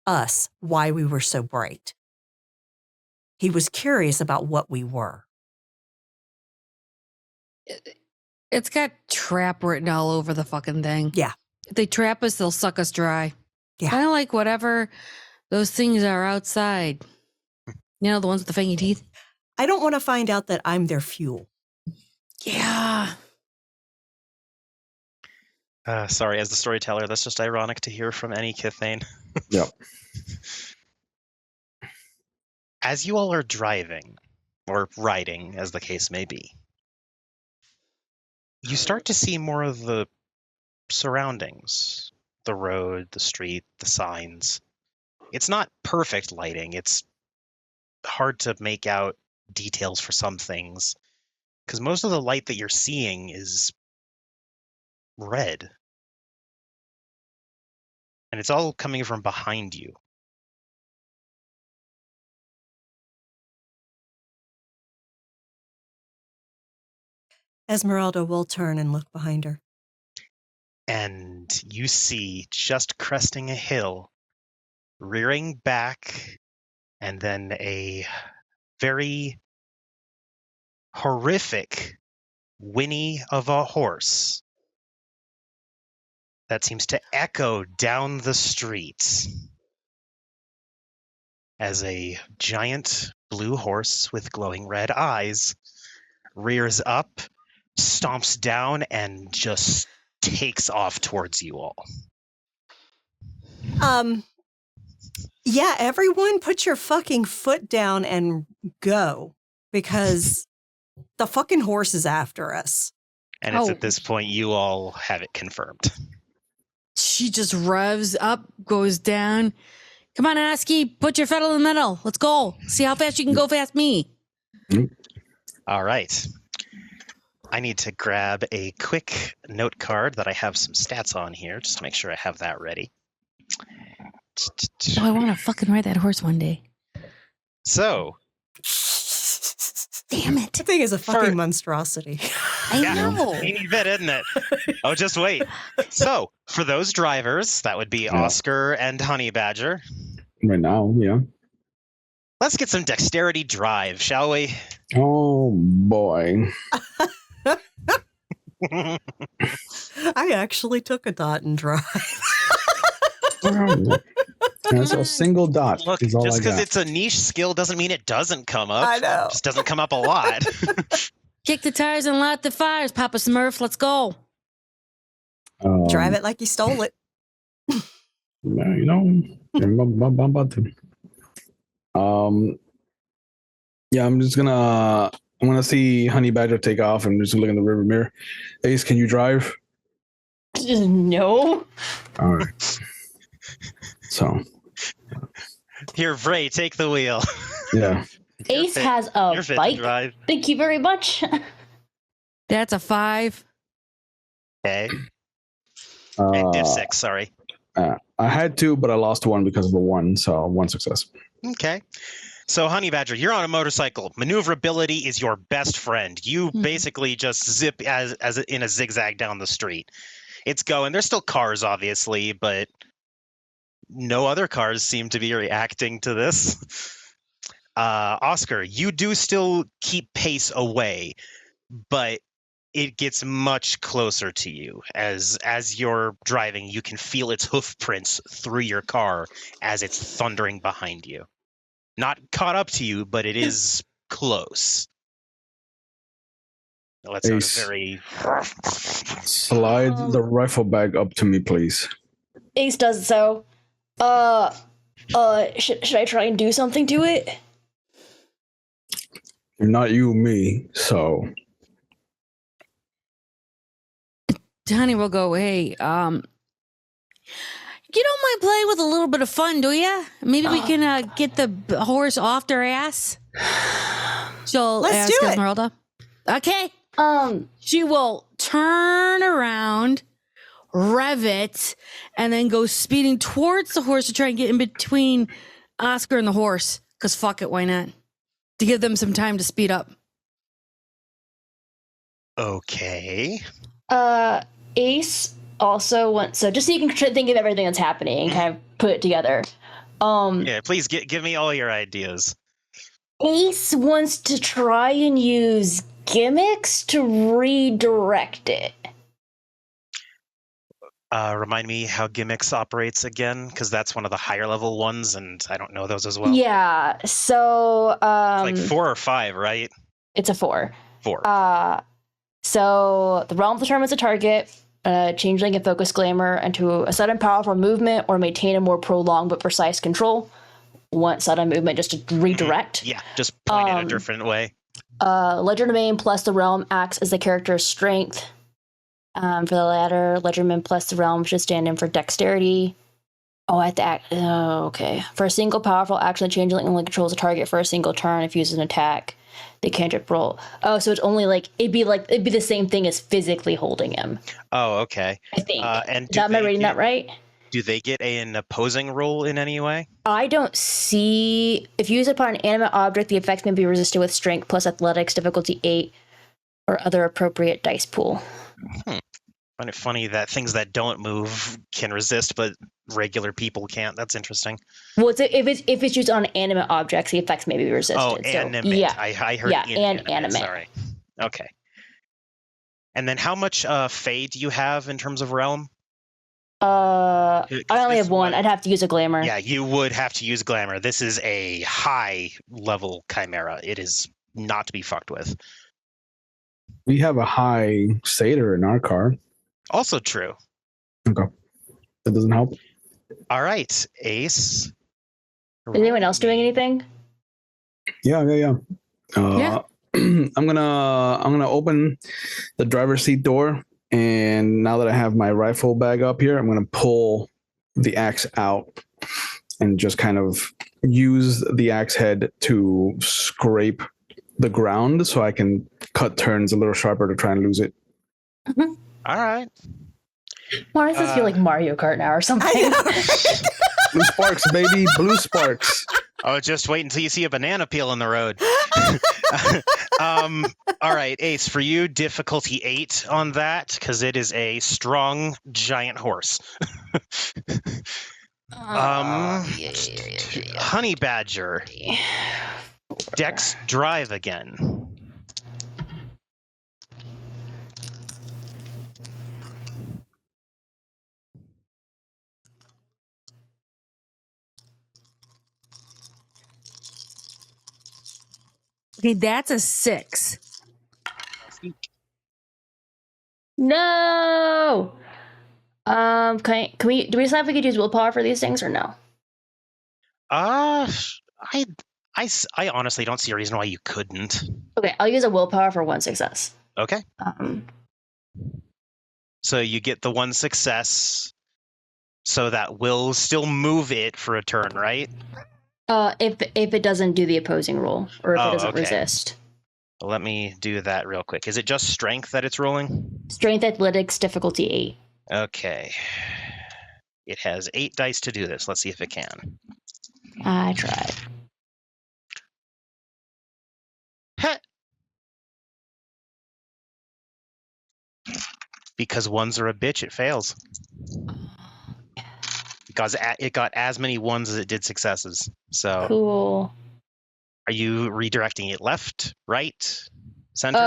us why we were so bright. He was curious about what we were. It's got trap written all over the fucking thing. Yeah. If they trap us, they'll suck us dry. Yeah. Kind of like whatever those things are outside. You know, the ones with the fangy teeth? I don't want to find out that I'm their fuel. Yeah. Sorry, as the storyteller, that's just ironic to hear from any Kithane. Yep. As you all are driving, or riding, as the case may be, you start to see more of the surroundings. The road, the street, the signs. It's not perfect lighting. It's hard to make out details for some things, because most of the light that you're seeing is red. And it's all coming from behind you. Esmeralda will turn and look behind her. And you see, just cresting a hill, rearing back, and then a very horrific whinny of a horse that seems to echo down the street as a giant blue horse with glowing red eyes rears up, stomps down, and just takes off towards you all. Yeah, everyone put your fucking foot down and go, because the fucking horse is after us. And it's at this point you all have it confirmed. She just revs up, goes down. Come on, Asky, put your pedal in the middle. Let's go. See how fast you can go past me. All right. I need to grab a quick note card that I have some stats on here, just to make sure I have that ready. Oh, I want to fucking ride that horse one day. So. Damn it. The thing is a fucking monstrosity. I know. Teeny bit, isn't it? Oh, just wait. So, for those drivers, that would be Oscar and Honey Badger. Right now, yeah. Let's get some dexterity drive, shall we? Oh, boy. I actually took a dot and drive. That's a single dot. Look, is all just I because got. it's a niche skill doesn't mean it doesn't come up. I know. It just doesn't come up a lot. Kick the tires and light the fires, Papa Smurf. Let's go. Drive it like you stole it. You know, I'm about to. Yeah, I'm gonna see Honey Badger take off. I'm just gonna look in the rearview mirror. Ace, can you drive? No. All right. So, Here, Vray, take the wheel. yeah. Ace has a You're fit to bike. drive. Thank you very much. That's a 5. Okay. And diff Uh, 6, sorry. I had 2, but I lost 1 because of a 1, so 1 success. Okay. So, Honey Badger, you're on a motorcycle. Maneuverability is your best friend. You basically just zip as in a zigzag down the street. It's going. There's still cars, obviously, but no other cars seem to be reacting to this. Oscar, you do still keep pace away, but it gets much closer to you. As you're driving, you can feel its hoof prints through your car as it's thundering behind you. Not caught up to you, but it is close. Let's out a Ace. very... Slide the rifle bag up to me, please. Ace does so. Should I try and do something to it? You're not you, me, so... Honey will go, hey, you don't mind playing with a little bit of fun, do ya? Maybe we can get the horse off their ass. She'll Let's ask do it. Esmeralda. Okay. She will turn around, rev it, and then go speeding towards the horse to try and get in between Oscar and the horse. Because fuck it, why not? To give them some time to speed up. Okay. Ace also wants, so just so you can think of everything that's happening and kind of put it together. Yeah, please give me all your ideas. Ace wants to try and use gimmicks to redirect it. Remind me how gimmicks operates again, because that's one of the higher level ones, and I don't know those as well. Yeah, so It's like 4 or 5, right? it's a 4. 4. So the realm determines a target, changeling and focus glamour into a sudden powerful movement or maintain a more prolonged but precise control. One sudden movement just to redirect. Yeah, just point it a different way. Legerdemain plus the realm acts as the character's strength. For the latter, Legerdemain plus the realm should stand in for dexterity. Oh, I have to act. Oh, okay. For a single powerful action, the changeling only controls a target for a single turn. If uses an attack, they cantrip roll. Oh, so it's only it'd be the same thing as physically holding him. Oh, okay. I think. And Am I reading that right? Do they get an opposing roll in any way? I don't see. If used upon an animate object, the effects may be resisted with strength plus athletics, difficulty 8, or other appropriate dice pool. I find it funny that things that don't move can resist, but regular people can't. That's interesting. Well, if it's used on animate objects, the effects may be resisted. Oh, animate. Yeah, I heard and animate. Sorry. Okay. And then how much Fey do you have in terms of realm? I only have 1. I'd have to use a glamour. Yeah, you would have to use glamour. This is a high level chimera. It is not to be fucked with. We have a high satyr in our car. Also true. Okay. That doesn't help. All right, Ace. Is anyone else doing anything? Yeah. Yeah. I'm gonna open the driver's seat door, and now that I have my rifle bag up here, I'm gonna pull the axe out and just kind of use the axe head to scrape the ground so I can cut turns a little sharper to try and lose it. Mm-hmm. All right. Why does this feel like Mario Kart now or something? I know, right? Blue sparks, baby, blue sparks. Oh, just wait until you see a banana peel in the road. All right, Ace, for you, difficulty 8 on that, because it is a strong giant horse. Honey Badger. Dex drive again. Okay, that's a 6. No. Do we decide if we could use willpower for these things or no? I honestly don't see a reason why you couldn't. Okay, I'll use a willpower for 1 success. Okay. So you get the 1 success. So that will still move it for a turn, right? If it doesn't do the opposing roll, or if it doesn't okay. resist. Well, let me do that real quick. Is it just strength that it's rolling? Strength athletics difficulty 8. Okay. It has 8 dice to do this. Let's see if it can. I tried. Heh. Because 1s are a bitch, it fails. Because it got as many 1s as it did successes. So, Cool. Are you redirecting it left, right, center?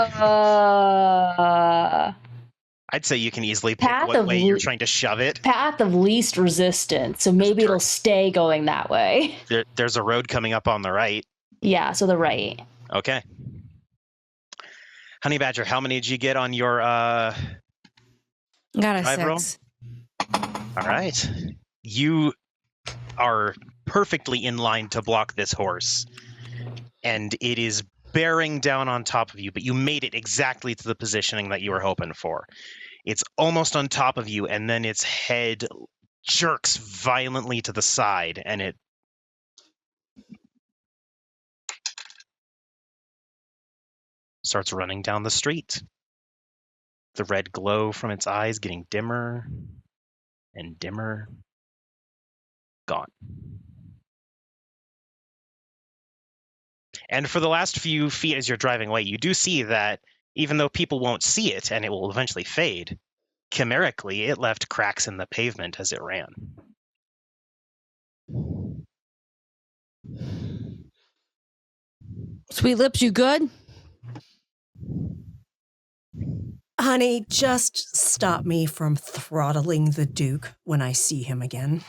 I'd say you can easily pick what way you're trying to shove it. Path of least resistance, so maybe it'll stay going that way. There's a road coming up on the right. Yeah, so the right. Okay. Honey Badger, how many did you get on your Got a drive 6. roll? All right. You are perfectly in line to block this horse. And it is bearing down on top of you, but you made it exactly to the positioning that you were hoping for. It's almost on top of you, and then its head jerks violently to the side, and it starts running down the street. The red glow from its eyes getting dimmer and dimmer. Gone. And for the last few feet as you're driving away, you do see that even though people won't see it and it will eventually fade, chimerically, it left cracks in the pavement as it ran. Sweet Lips, you good? Honey, just stop me from throttling the Duke when I see him again.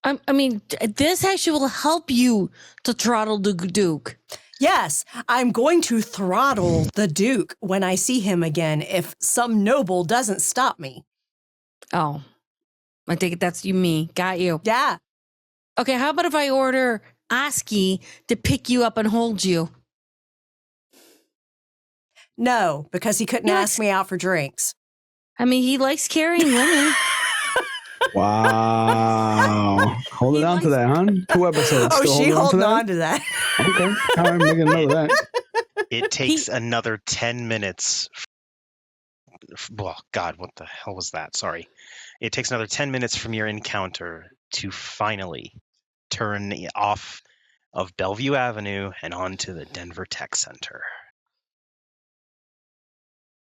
I mean, this actually will help you to throttle the Duke. Yes, I'm going to throttle the Duke when I see him again if some noble doesn't stop me. Oh, I think that's me. Got you. Yeah. Okay, how about if I order Oski to pick you up and hold you? No, because he couldn't ask me out for drinks. I mean, he likes carrying women. Wow. Holding on to that, huh? 2 episodes. Oh, Still she holding on to to that. Okay. All right, making a note of that. It takes another 10 minutes. Well, God, what the hell was that? Sorry. It takes another 10 minutes from your encounter to finally turn off of Bellevue Avenue and onto the Denver Tech Center,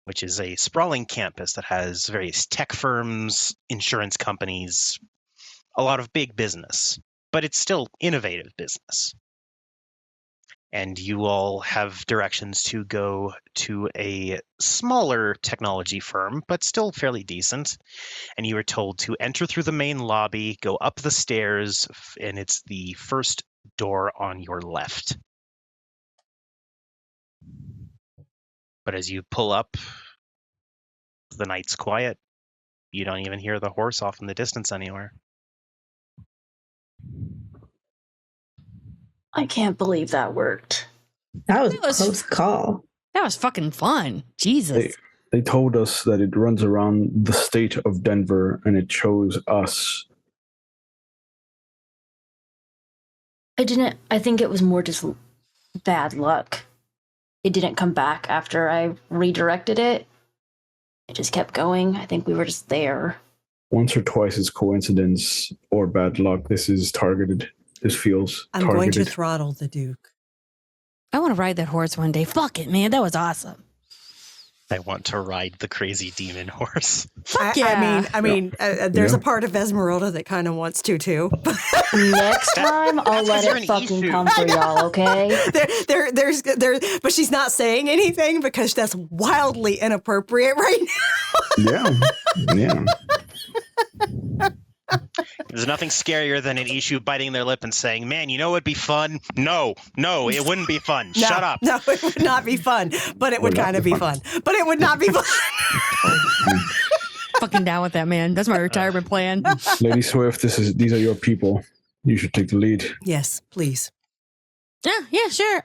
which is a sprawling campus that has various tech firms, insurance companies, a lot of big business, but it's still innovative business. And you all have directions to go to a smaller technology firm, but still fairly decent. And you were told to enter through the main lobby, go up the stairs, and it's the first door on your left. But as you pull up, the night's quiet. You don't even hear the horse off in the distance anywhere. I can't believe that worked. That was That a was- close call. That was fucking fun. Jesus. They told us that it runs around the state of Denver and it chose us. I think it was more just bad luck. It didn't come back after I redirected it. It just kept going. I think we were just there. Once or twice is coincidence or bad luck. This is targeted. This feels I'm targeted. going to throttle the Duke. I want to ride that horse one day. Fuck it, man. That was awesome. I want to ride the crazy demon horse. Fuck yeah. I mean, there's Yeah. a part of Esmeralda that kind of wants to too. Next time, I'll let you're it an fucking issue. come for y'all, okay? there's, but she's not saying anything because that's wildly inappropriate right now. Yeah. There's nothing scarier than an issue biting their lip and saying, man, you know what'd be fun? No, it wouldn't be fun. No, Shut up. No, it would not be fun, but it would kind of be fun. But it would not be fun. Fucking down with that, man. That's my retirement plan. Lady Swift, these are your people. You should take the lead. Yes, please. Yeah, sure.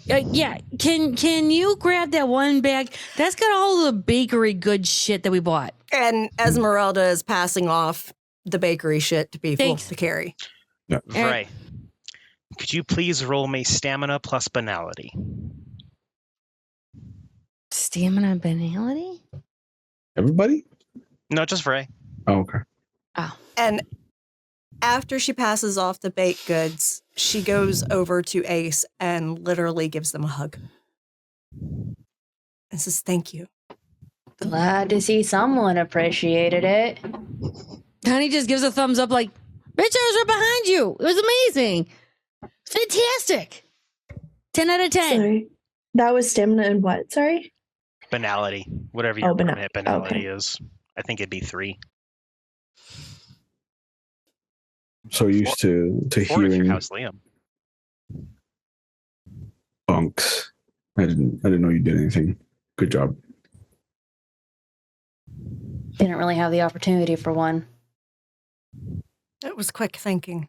Yeah, can you grab that one bag? That's got all the bakery good shit that we bought. And Esmeralda is passing off the bakery shit to people Thanks. to carry. Yeah. Vray, could you please roll me stamina plus banality? Stamina banality? Everybody? No, just Vray. Oh, okay. Oh. And after she passes off the baked goods, she goes over to Ace and literally gives them a hug. And says, thank you. Glad to see someone appreciated it. Honey just gives a thumbs up like, bitch, I was right behind you. It was amazing. Fantastic. 10 out of 10. Sorry. That was stamina and what? Sorry? Banality. Whatever your permanent banality okay. is. I think it'd be 3. So used to 4 if your hearing house Liam. bunks. I didn't know you did anything. Good job. Didn't really have the opportunity for one. It was quick thinking.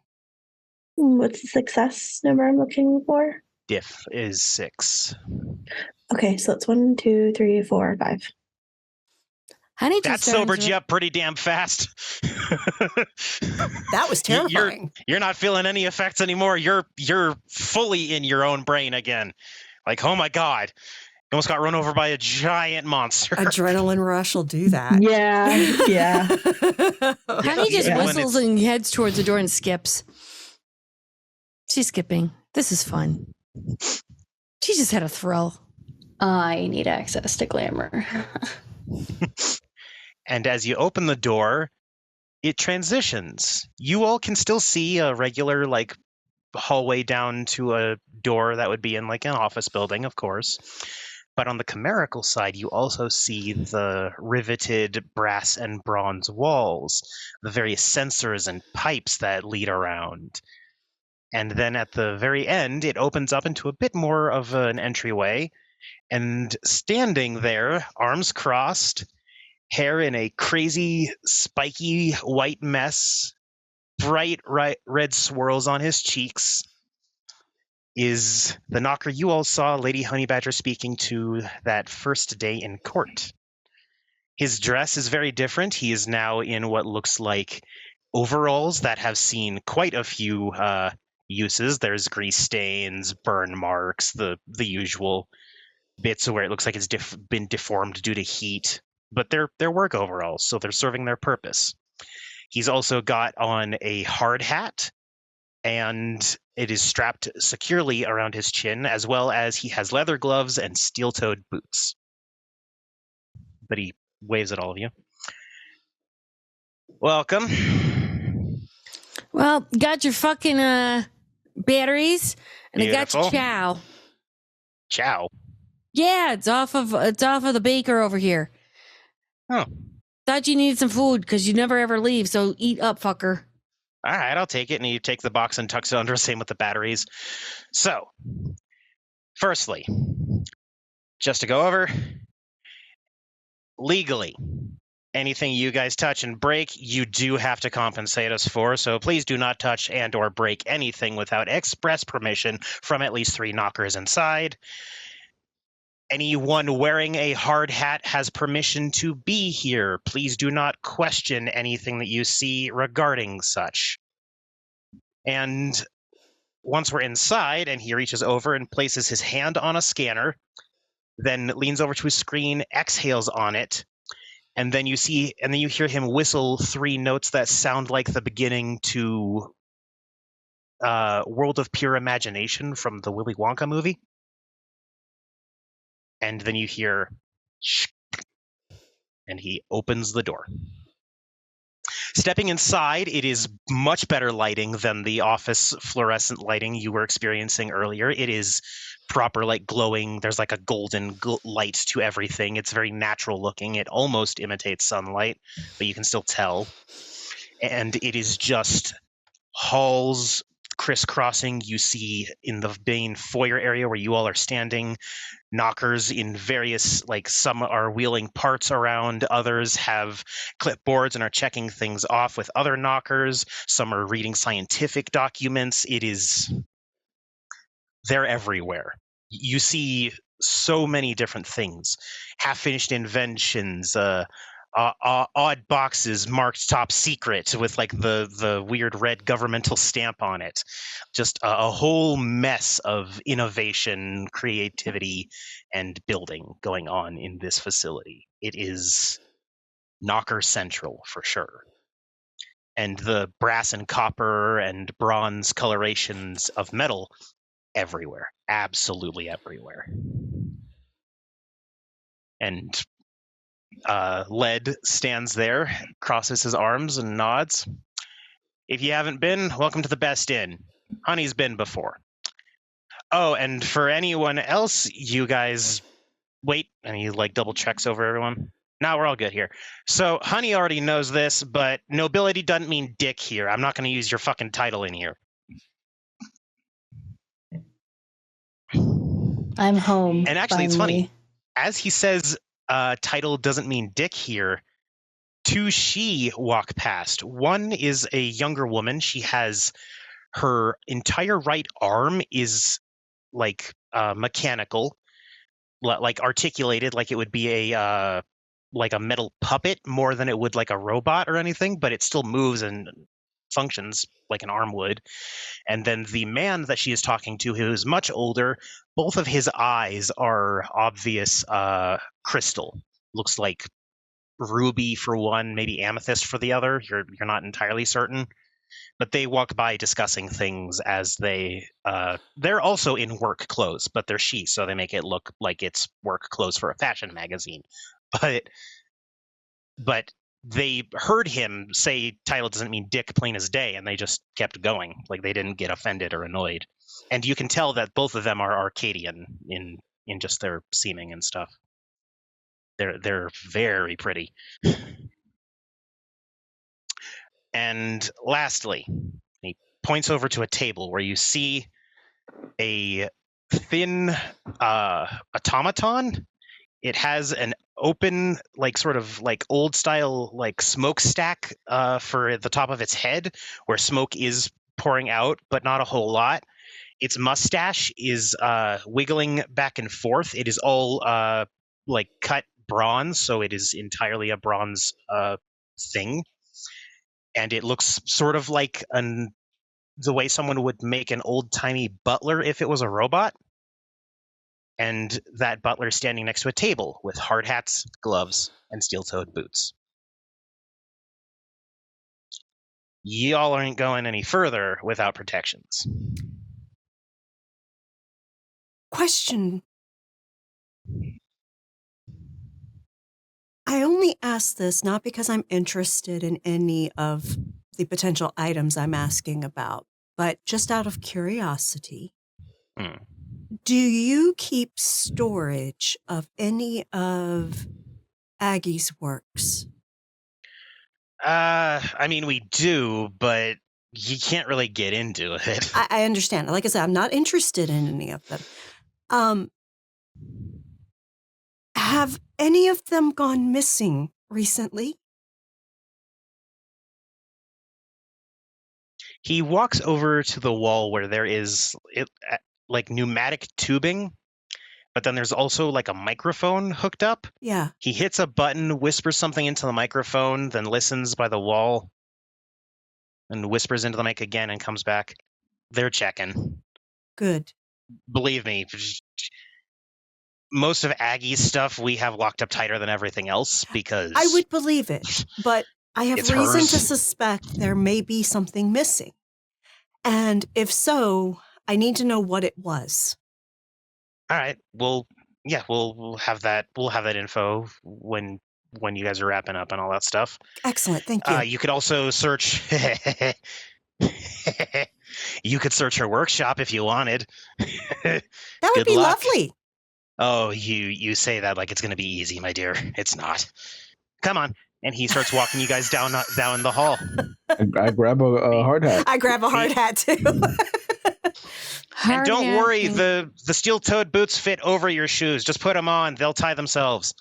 What's the success number I'm looking for? Diff is 6. Okay, so it's 1, 2, 3, 4, 5. Honey That just sobered you up pretty damn fast. That was terrifying. You're not feeling any effects anymore. You're fully in your own brain again. Like, oh my god, you almost got run over by a giant monster. Adrenaline rush will do that. Yeah, yeah. Honey just Yeah. whistles and heads towards the door and skips. She's skipping. This is fun. She just had a thrill. I need access to glamour. And as you open the door, it transitions. You all can still see a regular, like, hallway down to a door that would be in, like, an office building, of course. But on the chimerical side, you also see the riveted brass and bronze walls, the various sensors and pipes that lead around. And then at the very end, it opens up into a bit more of an entryway. And standing there, arms crossed, hair in a crazy, spiky white mess, bright red swirls on his cheeks, is the knocker you all saw Lady Honeybadger speaking to that first day in court. His dress is very different. He is now in what looks like overalls that have seen quite a few uses. There's grease stains, burn marks, the usual bits where it looks like it's been deformed due to heat. But they're work overalls, so they're serving their purpose. He's also got on a hard hat, and it is strapped securely around his chin, as well as he has leather gloves and steel-toed boots. But he waves at all of you. Welcome. Well, got your fucking batteries, and I got your Beautiful. chow. Ciao. Yeah, it's off of the baker over here. Oh. Thought you needed some food because you never ever leave, so eat up, fucker. All right, I'll take it. And you take the box and tucks it under, same with the batteries. So, firstly, just to go over, legally, anything you guys touch and break, you do have to compensate us for. So please do not touch and or break anything without express permission from at least 3 knockers inside. Anyone wearing a hard hat has permission to be here. Please do not question anything that you see regarding such. And once we're inside, and he reaches over and places his hand on a scanner, then leans over to his screen, exhales on it, and then you hear him whistle 3 notes that sound like the beginning to World of Pure Imagination from the Willy Wonka movie. And then you hear, shh, and he opens the door. Stepping inside, it is much better lighting than the office fluorescent lighting you were experiencing earlier. It is proper, like, glowing. There's like a golden light to everything. It's very natural looking. It almost imitates sunlight, but you can still tell. And it is just halls crisscrossing. You see in the main foyer area where you all are standing, knockers in various, like, some are wheeling parts around, others have clipboards and are checking things off with other knockers, some are reading scientific documents. They're everywhere. You see so many different things, half-finished inventions, odd boxes marked top secret with like the weird red governmental stamp on it. Just a whole mess of innovation, creativity, and building going on in this facility. It is Knocker Central for sure. And the brass and copper and bronze colorations of metal everywhere, absolutely everywhere. And Led stands there, crosses his arms and nods. If you haven't been, welcome to the best inn. Honey's been before. Oh, and for anyone else, you guys wait, and he like double checks over everyone. No, we're all good here. So Honey already knows this, but nobility doesn't mean dick here. I'm not going to use your fucking title in here. I'm home. And actually, it's finally. funny. As he says, title doesn't mean dick here, two she walk past. One is a younger woman. She has her entire right arm is like mechanical, like articulated, like it would be a metal puppet more than it would like a robot or anything, but it still moves and functions like an arm would. And then the man that she is talking to, who is much older, both of his eyes are obvious crystal. Looks like ruby for one, maybe amethyst for the other. You're not entirely certain. But they walk by discussing things as they're also in work clothes, but they're she, so they make it look like it's work clothes for a fashion magazine. But they heard him say title doesn't mean dick plain as day, and they just kept going. Like they didn't get offended or annoyed. And you can tell that both of them are Arcadian in just their seeming and stuff. They're very pretty. And lastly, he points over to a table where you see a thin automaton. It has an open, like sort of like old style, like smokestack for the top of its head, where smoke is pouring out, but not a whole lot. Its mustache is wiggling back and forth. It is all like cut bronze, so it is entirely a bronze thing. And it looks sort of like the way someone would make an old-timey butler if it was a robot. And that butler standing next to a table with hard hats, gloves, and steel-toed boots. Y'all aren't going any further without protections. Question. I only ask this not because I'm interested in any of the potential items I'm asking about, but just out of curiosity. Do you keep storage of any of Aggie's works? I mean, we do, but you can't really get into it. I understand. Like I said, I'm not interested in any of them. Have any of them gone missing recently? He walks over to the wall where there is like pneumatic tubing, but then there's also like a microphone hooked up. Yeah. He hits a button, whispers something into the microphone, then listens by the wall and whispers into the mic again and comes back. They're checking. Good. Believe me, most of Aggie's stuff we have locked up tighter than everything else because... I would believe it, but I have reason to suspect there may be something missing. And if so, I need to know what it was. All right. Well, yeah, we'll have that. We'll have that info when you guys are wrapping up and all that stuff. Excellent. Thank you. You could also search. You could search her workshop if you wanted. That would be lovely. Oh, you say that like it's going to be easy, my dear. It's not. Come on. And he starts walking you guys down the hall. I grab a hard hat. I grab a hard hat too. And don't worry, the steel-toed boots fit over your shoes. Just put them on. They'll tie themselves.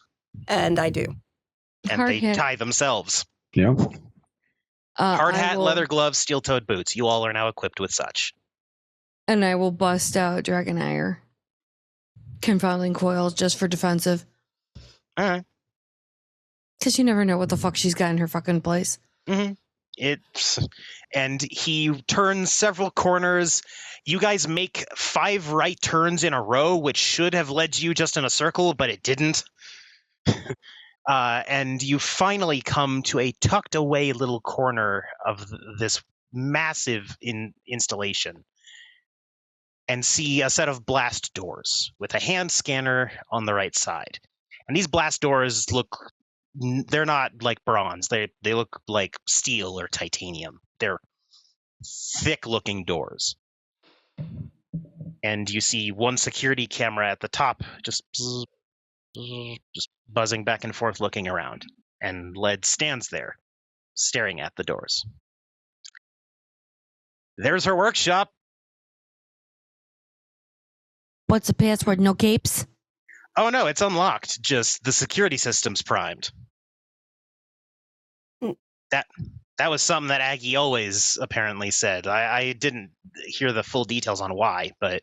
And I do. And they tie themselves. Yeah. Hard hat, leather gloves, steel-toed boots. You all are now equipped with such. And I will bust out Dragon Ire. confounding coil just for defensive. All right. Because you never know what the fuck she's got in her fucking place. Mm-hmm. And he turns several corners. You guys make 5 right turns in a row, which should have led you just in a circle, but it didn't. And you finally come to a tucked away little corner of this massive installation and see a set of blast doors with a hand scanner on the right side. And these blast doors they're not like bronze. They look like steel or titanium. They're thick looking doors. And you see one security camera at the top just buzzing back and forth looking around. And Led stands there staring at the doors. There's her workshop. What's the password? No capes? Oh no, it's unlocked. Just the security system's primed. That was something that Aggie always apparently said. I didn't hear the full details on why, but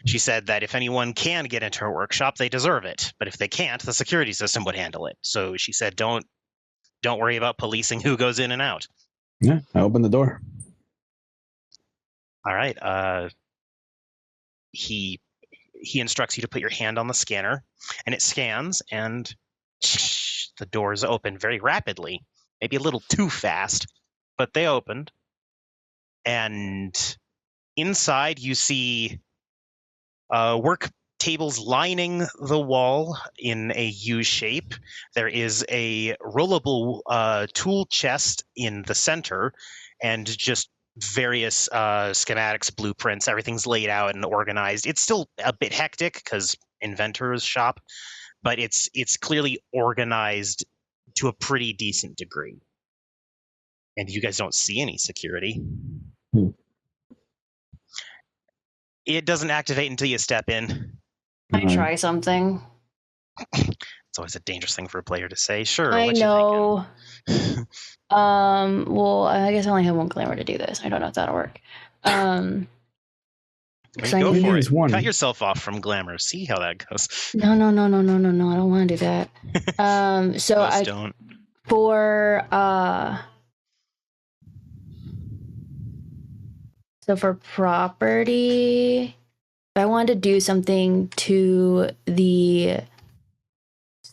she said that if anyone can get into her workshop, they deserve it. But if they can't, the security system would handle it. So she said, don't worry about policing who goes in and out. Yeah, I opened the door. All right. He instructs you to put your hand on the scanner, and it scans, and the doors open very rapidly. Maybe a little too fast, but they opened. And inside you see work tables lining the wall in a U shape. There is a rollable tool chest in the center, and just various schematics, blueprints. Everything's laid out and organized. It's still a bit hectic because inventor's shop, but it's clearly organized to a pretty decent degree. And you guys don't see any security. It doesn't activate until you step in. Can I try something? It's always a dangerous thing for a player to say. Sure. I what you know. thinking? Well, I guess I only have one glamour to do this. I don't know if that'll work. Go for it. Cut yourself off from glamour. See how that goes. No. I don't want to do that. So Most don't. So for property, if I wanted to do something to the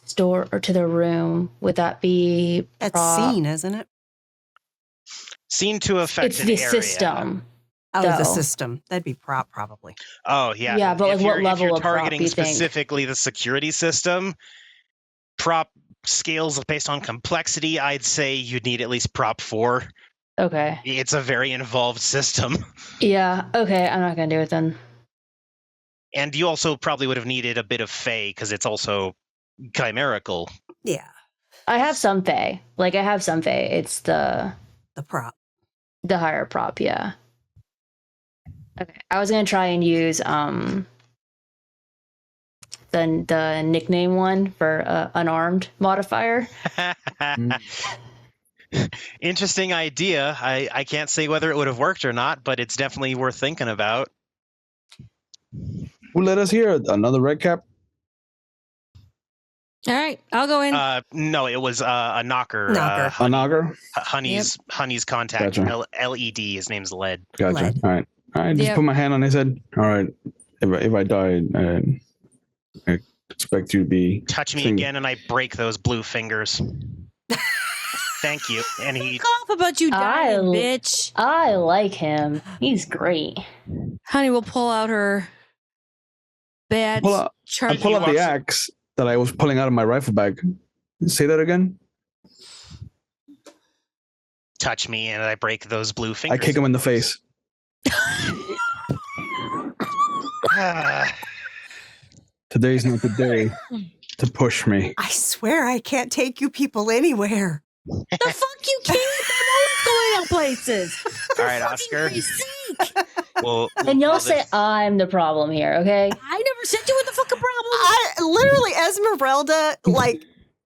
store or to the room, would that be That's scene, isn't it? Scene to affect It's an the area. system. Oh, though. the system. That'd be prop, probably. Oh, yeah. Yeah, but If like what you're level of prop targeting do you think? specifically the security system, prop scales based on complexity, I'd say you'd need at least prop 4. Okay. It's a very involved system. Yeah. Okay. I'm not gonna do it then. And you also probably would have needed a bit of Fey because it's also chimerical. Yeah. I have some Fey. It's the prop. The higher prop. Yeah. Okay. I was gonna try and use the nickname one for unarmed modifier. Interesting idea. I can't say whether it would have worked or not, but it's definitely worth thinking about. Who let us hear another red cap? All right, I'll go in. No, it was a knocker. A knocker? Honey's contact. Gotcha. LED. His name's Led. Gotcha. Led. All right. Just put my hand on his head. All right. If I die, I expect you to be... Touch me again and I break those blue fingers. Thank you. And he... Cough about you dying, bitch. I like him. He's great. Honey will pull out her badge. I pull out the axe that I was pulling out of my rifle bag. Say that again? Touch me and I break those blue fingers. I kick him in the face. Today's not the day to push me. I swear I can't take you people anywhere. The fuck you can't? I'm always going out places. All right, Oscar. We'll And y'all call say this- I'm the problem here, okay? I never said you were the fucking problem. I literally, Esmeralda, like,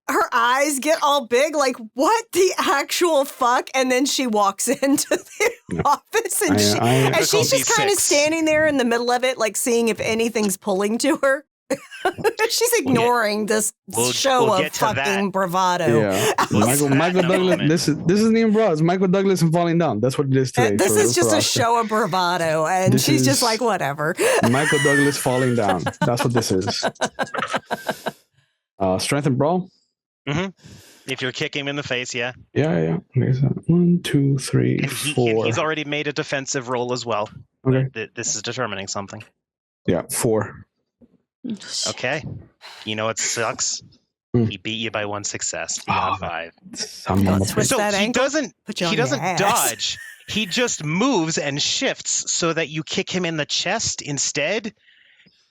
her eyes get all big, like, what the actual fuck? And then she walks into the office and she's just kind of Difficulty 6. standing there in the middle of it, like, seeing if anything's pulling to her. She's ignoring this show of get to that. fucking bravado. Yeah, We'll get to that Michael in a Douglas. moment. This isn't even bra. It's Michael Douglas and falling down. That's what it is today. This is just for a Oscar. show of bravado, and This she's just is- like, whatever. Michael Douglas falling down. That's what this is. Strength and brawl. If you're kicking him in the face, yeah. Yeah. Okay, so 1, 2, 3, And 4. he's already made a defensive roll as well. Okay. This is determining something. Yeah, 4. Okay. You know what sucks? Hmm. He beat you by 1 success. You got 5. Son of a Twist So that he ankle, doesn't put you he on your doesn't ass. dodge. He just moves and shifts so that you kick him in the chest instead.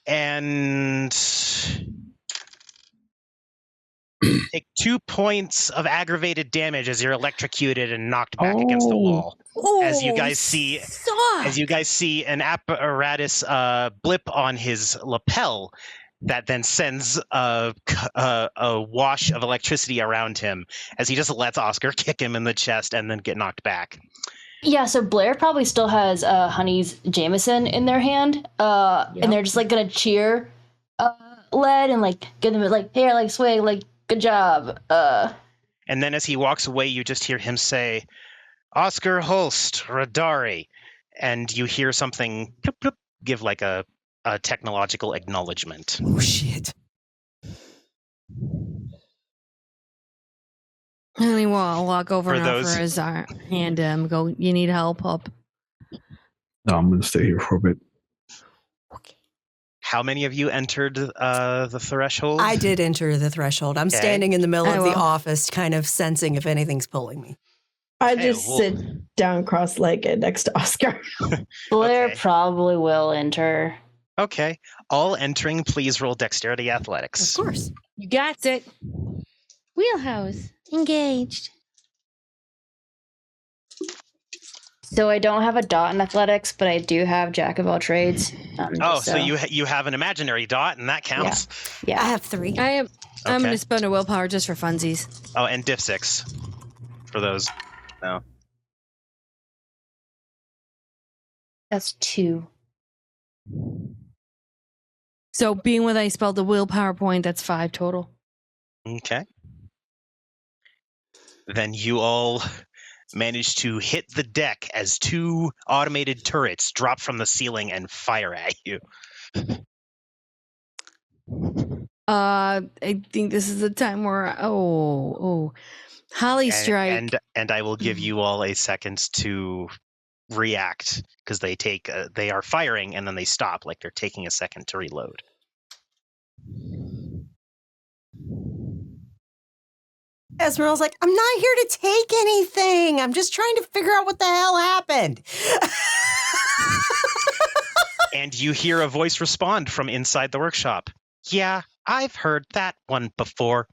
And take 2 points of aggravated damage as you're electrocuted and knocked back against the Oh. wall. As you Oh, guys see, suck. as you guys see an apparatus blip on his lapel that then sends a wash of electricity around him as he just lets Oscar kick him in the chest and then get knocked back. Yeah, so Blair probably still has Honey's Jameson in their hand, and they're just like gonna cheer Led and like give them like, hey, like swing, like good job. And then as he walks away, you just hear him say, Oscar Holst, Radari. And you hear something plop, plop, give like a technological acknowledgement. Oh, shit. Honey, well, I'll walk over For and those- offer his hand to him. Go, you need help, up. No, I'm going to stay here for a bit. How many of you entered the threshold? I did enter the threshold. I'm Okay. standing in the middle I of the will. office, kind of sensing if anything's pulling me. I Okay, just well- sit down cross-legged next to Oscar. Blair Okay. probably will enter. Okay. All entering, please roll dexterity athletics. Of course. You got it. Wheelhouse. Engaged. So I don't have a dot in athletics, but I do have Jack of all trades. Oh, so you have an imaginary dot, and that counts. I yeah. have 3. I'm Okay. going to spend a willpower just for funsies. Oh, and diff 6 for those. No. That's 2. So being what I spelled the willpower point, that's 5 total. Okay. Then you all manage to hit the deck as 2 automated turrets drop from the ceiling and fire at you. I think this is the time where Holly strike. And I will give you all a second to react because they are firing and then they stop, like they're taking a second to reload. Esmeralda's like, I'm not here to take anything. I'm just trying to figure out what the hell happened. And you hear a voice respond from inside the workshop. Yeah, I've heard that one before.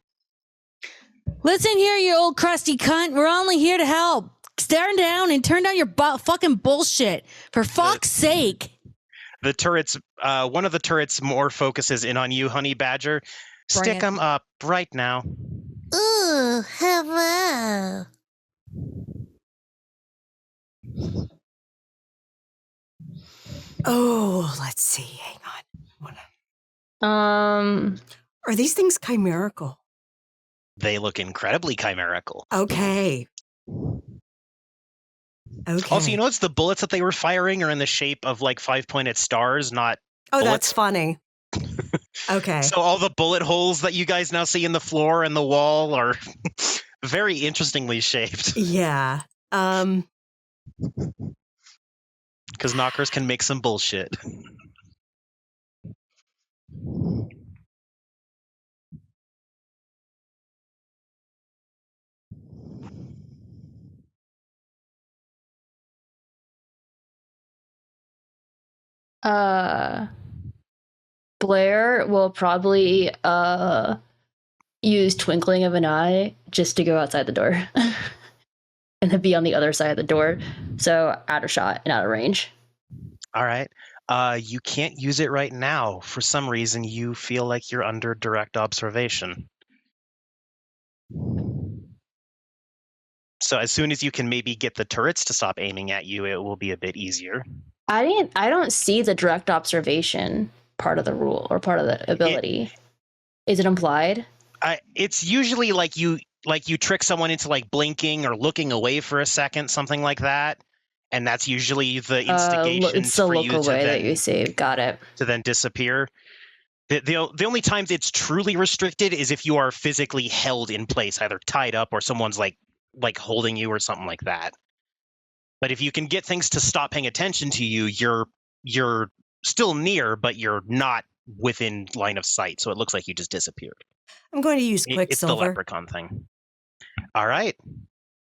Listen here, you old crusty cunt. We're only here to help. Stand down and turn down your fucking bullshit. For fuck's sake. The turrets, one of the turrets more focuses in on you, Honey Badger. Bring Stick it. them up right now. Ooh, hello. Oh, let's see. Hang on. Are these things chimerical? They look incredibly chimerical. Okay. Okay. Also, you notice the bullets that they were firing are in the shape of like 5-pointed stars, not oh, bullets. that's funny. Okay. So all the bullet holes that you guys now see in the floor and the wall are very interestingly shaped. Yeah. Because knockers can make some bullshit. Blair will probably use twinkling of an eye just to go outside the door. And then be on the other side of the door. So out of shot and out of range. All right. You can't use it right now. For some reason, you feel like you're under direct observation. So as soon as you can maybe get the turrets to stop aiming at you, it will be a bit easier. I don't see the direct observation. part of the rule or part of the ability? Is it implied? It's usually like you trick someone into like blinking or looking away for a second, something like that, and that's usually the instigation it's the for you local to way then, that you see. Got it. to then disappear. The only times it's truly restricted is if you are physically held in place, either tied up or someone's like holding you or something like that. But if you can get things to stop paying attention to you, you're still near, but you're not within line of sight. So it looks like you just disappeared. I'm going to use It's the Quicksilver. leprechaun thing. All right.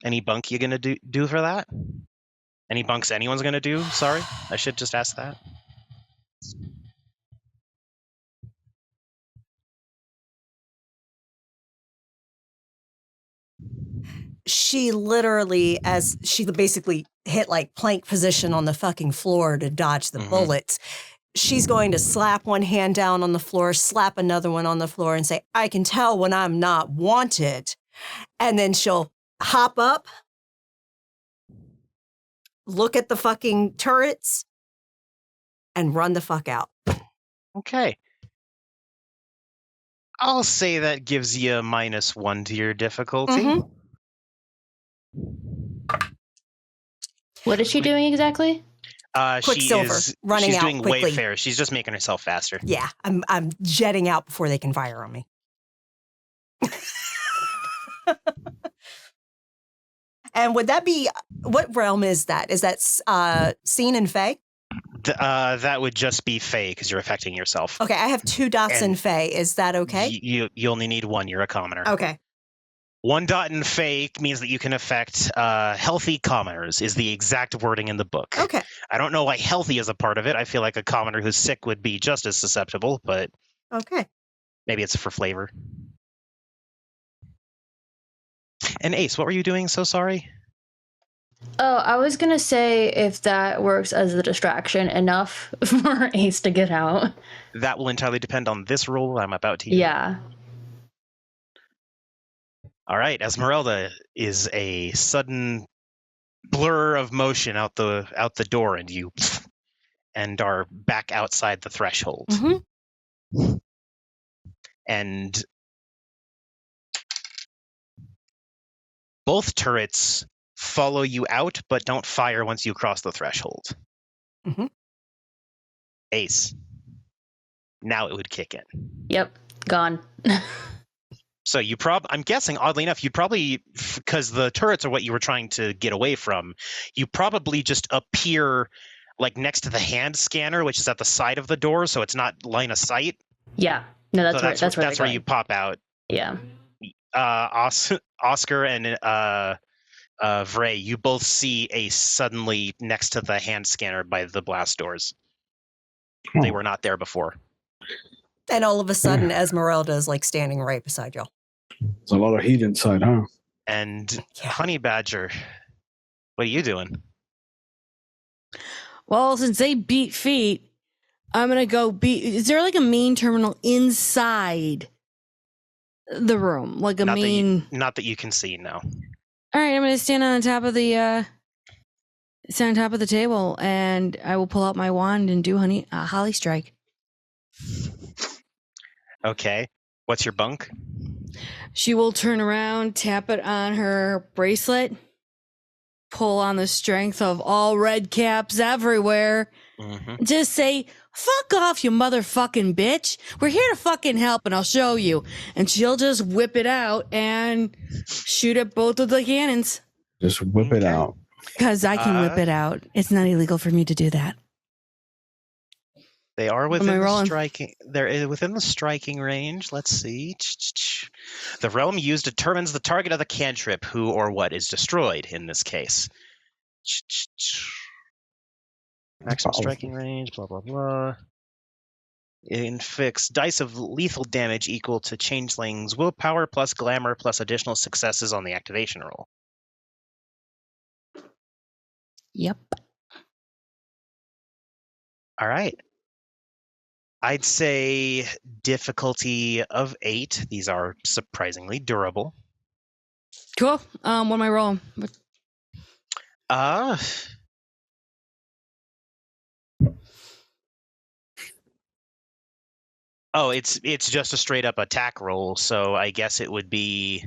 Any bunk you gonna do for that? Any bunks anyone's gonna do? Sorry, I should just ask that. She literally, as she basically hit like plank position on the fucking floor to dodge the bullets, she's going to slap one hand down on the floor, slap another one on the floor, and say, I can tell when I'm not wanted. And then she'll hop up, look at the fucking turrets, and run the fuck out. Okay. I'll say that gives you a -1 to your difficulty. Mhm. What is she doing exactly? Quicksilver, running she's out doing quickly. Wayfair. She's just making herself faster. Yeah, I'm jetting out before they can fire on me. And would that be, what realm is that? Is that seen in Fae? That would just be Fae because you're affecting yourself. Okay, I have 2 dots in And Fae. Is that okay? You only need 1. You're a commoner. Okay. 1 dot in Fae means that you can affect healthy commoners, is the exact wording in the book. Okay. I don't know why healthy is a part of it. I feel like a commoner who's sick would be just as susceptible, but Okay. maybe it's for flavor. And Ace, what were you doing? So sorry. Oh, I was gonna say if that works as a distraction enough for Ace to get out. That will entirely depend on this rule I'm about to use. Yeah. All right, Esmeralda is a sudden blur of motion out the door, and you are back outside the threshold. Mhm. And both turrets follow you out, but don't fire once you cross the threshold. Mhm. Ace. Now it would kick in. Yep. Gone. So I'm guessing, oddly enough, you'd probably, because the turrets are what you were trying to get away from, you probably just appear like next to the hand scanner, which is at the side of the door, so it's not line of sight. Yeah. No, that's So right. that's where you pop out. Yeah. Oscar and Vray, you both see Ace suddenly next to the hand scanner by the blast doors. They were not there before. And all of a sudden, Esmeralda is like standing right beside y'all. There's a lot of heat inside, huh? And Yeah. Honey Badger, what are you doing? Well, since they beat feet, I'm going to go is there like a main terminal inside the room? Like Not that you can see, no. All right, I'm going to stand on top of the table, and I will pull out my wand and do Holly Strike. Okay. What's your bunk? She will turn around, tap it on her bracelet, pull on the strength of all red caps everywhere, just say, fuck off, you motherfucking bitch. We're here to fucking help, and I'll show you. And she'll just whip it out and shoot at both of the cannons. Just whip it out. Because I can whip it out. It's not illegal for me to do that. They are within the striking. They're within the striking range. Let's see. The realm used determines the target of the cantrip, who or what is destroyed. In this case, maximum striking range. Blah blah blah. Inflicts dice of lethal damage equal to Changeling's willpower plus glamour plus additional successes on the activation roll. Yep. All right. I'd say difficulty of 8. These are surprisingly durable. Cool. What am I rolling? Oh, it's just a straight up attack roll, so I guess it would be...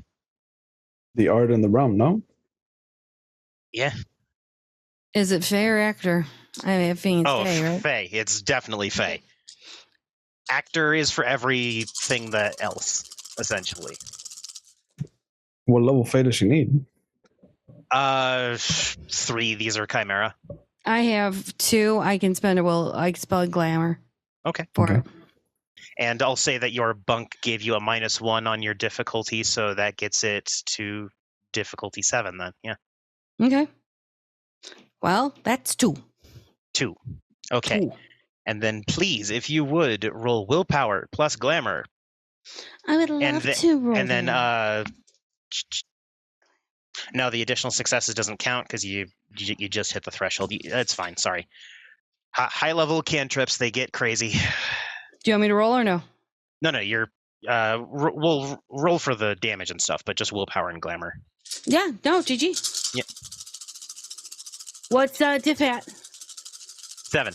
The art and the rum, no? Yeah. Is it Fae or actor? I have a feeling it's Oh, Fae, right? Fae. It's definitely Fae. Actor is for everything that else, essentially. What level Fae does she need? 3. These are Chimera. I have 2. I can spend a will. I can spell glamour. Okay. For it. And I'll say that your bunk gave you a -1 on your difficulty, so that gets it to difficulty 7 then. Yeah. Okay. Well, that's 2. 2. Okay. 2. And then please, if you would, roll willpower plus glamour. I would love to roll. And then that. no, the additional successes doesn't count because you just hit the threshold. That's fine. Sorry. High level cantrips, they get crazy. Do you want me to roll or no? No, you're we'll roll for the damage and stuff, but just willpower and glamour. Yeah, no, GG. Yeah. What's diff at? 7.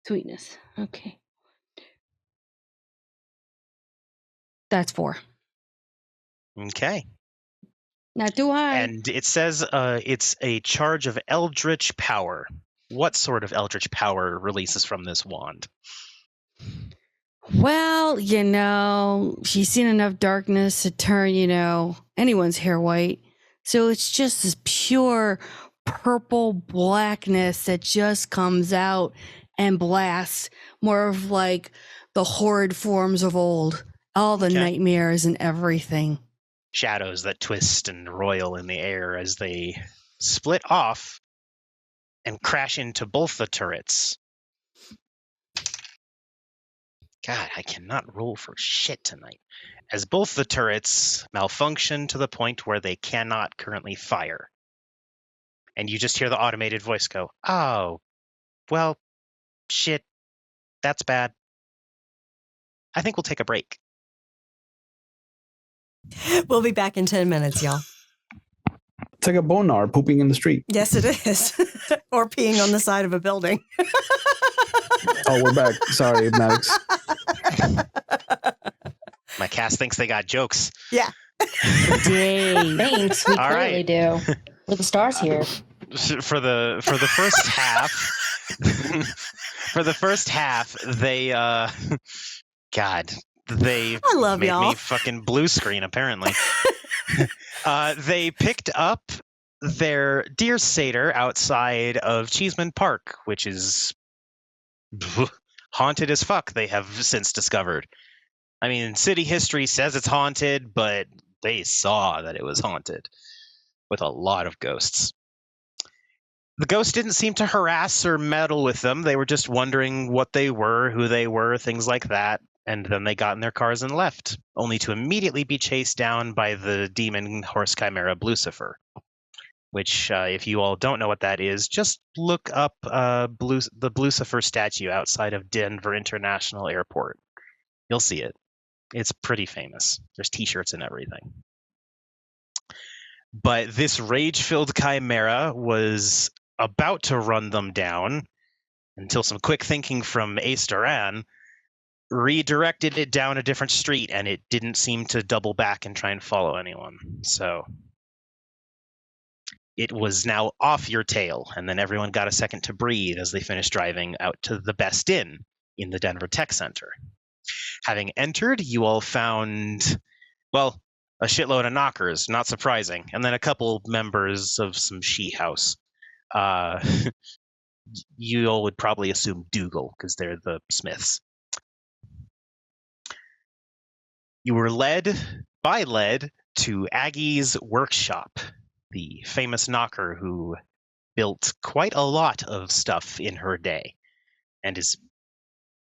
Sweetness. Okay. That's 4. Okay. Not too high. And it says it's a charge of eldritch power. What sort of eldritch power releases from this wand? Well, she's seen enough darkness to turn, anyone's hair white. So it's just this pure purple blackness that just comes out and blasts, more of like the horrid forms of old, all the nightmares and everything. Shadows that twist and roil in the air as they split off and crash into both the turrets. God, I cannot roll for shit tonight. As both the turrets malfunction to the point where they cannot currently fire. And you just hear the automated voice go, "Oh, well, shit, that's bad. I think we'll take a break." We'll be back in 10 minutes, y'all. It's like a bonar pooping in the street. Yes, it is. Or peeing on the side of a building. Oh, we're back. Sorry, Maddox. My cast thinks they got jokes. Yeah. Dang. Thanks. We All clearly right. do. Look at the stars here. For the first half, for the first half, they they I love made y'all. me fucking blue screen. Apparently, they picked up their deer satyr outside of Cheesman Park, which is haunted as fuck. They have since discovered. I mean, city history says it's haunted, but they saw that it was haunted with a lot of ghosts. The ghost didn't seem to harass or meddle with them. They were just wondering what they were, who they were, things like that. And then they got in their cars and left, only to immediately be chased down by the demon horse chimera Blucifer. Which, if you all don't know what that is, just look up the Blucifer statue outside of Denver International Airport. You'll see it. It's pretty famous. There's t-shirts and everything. But this rage-filled chimera was about to run them down until some quick thinking from Ace Duran redirected it down a different street, and it didn't seem to double back and try and follow anyone. So it was now off your tail, and then everyone got a second to breathe as they finished driving out to the Best Inn in the Denver Tech Center. Having entered, you all found, well, a shitload of knockers, not surprising, and then a couple members of some she house. You all would probably assume Dougal, because they're the Smiths. You were led to Aggie's workshop, the famous knocker who built quite a lot of stuff in her day and is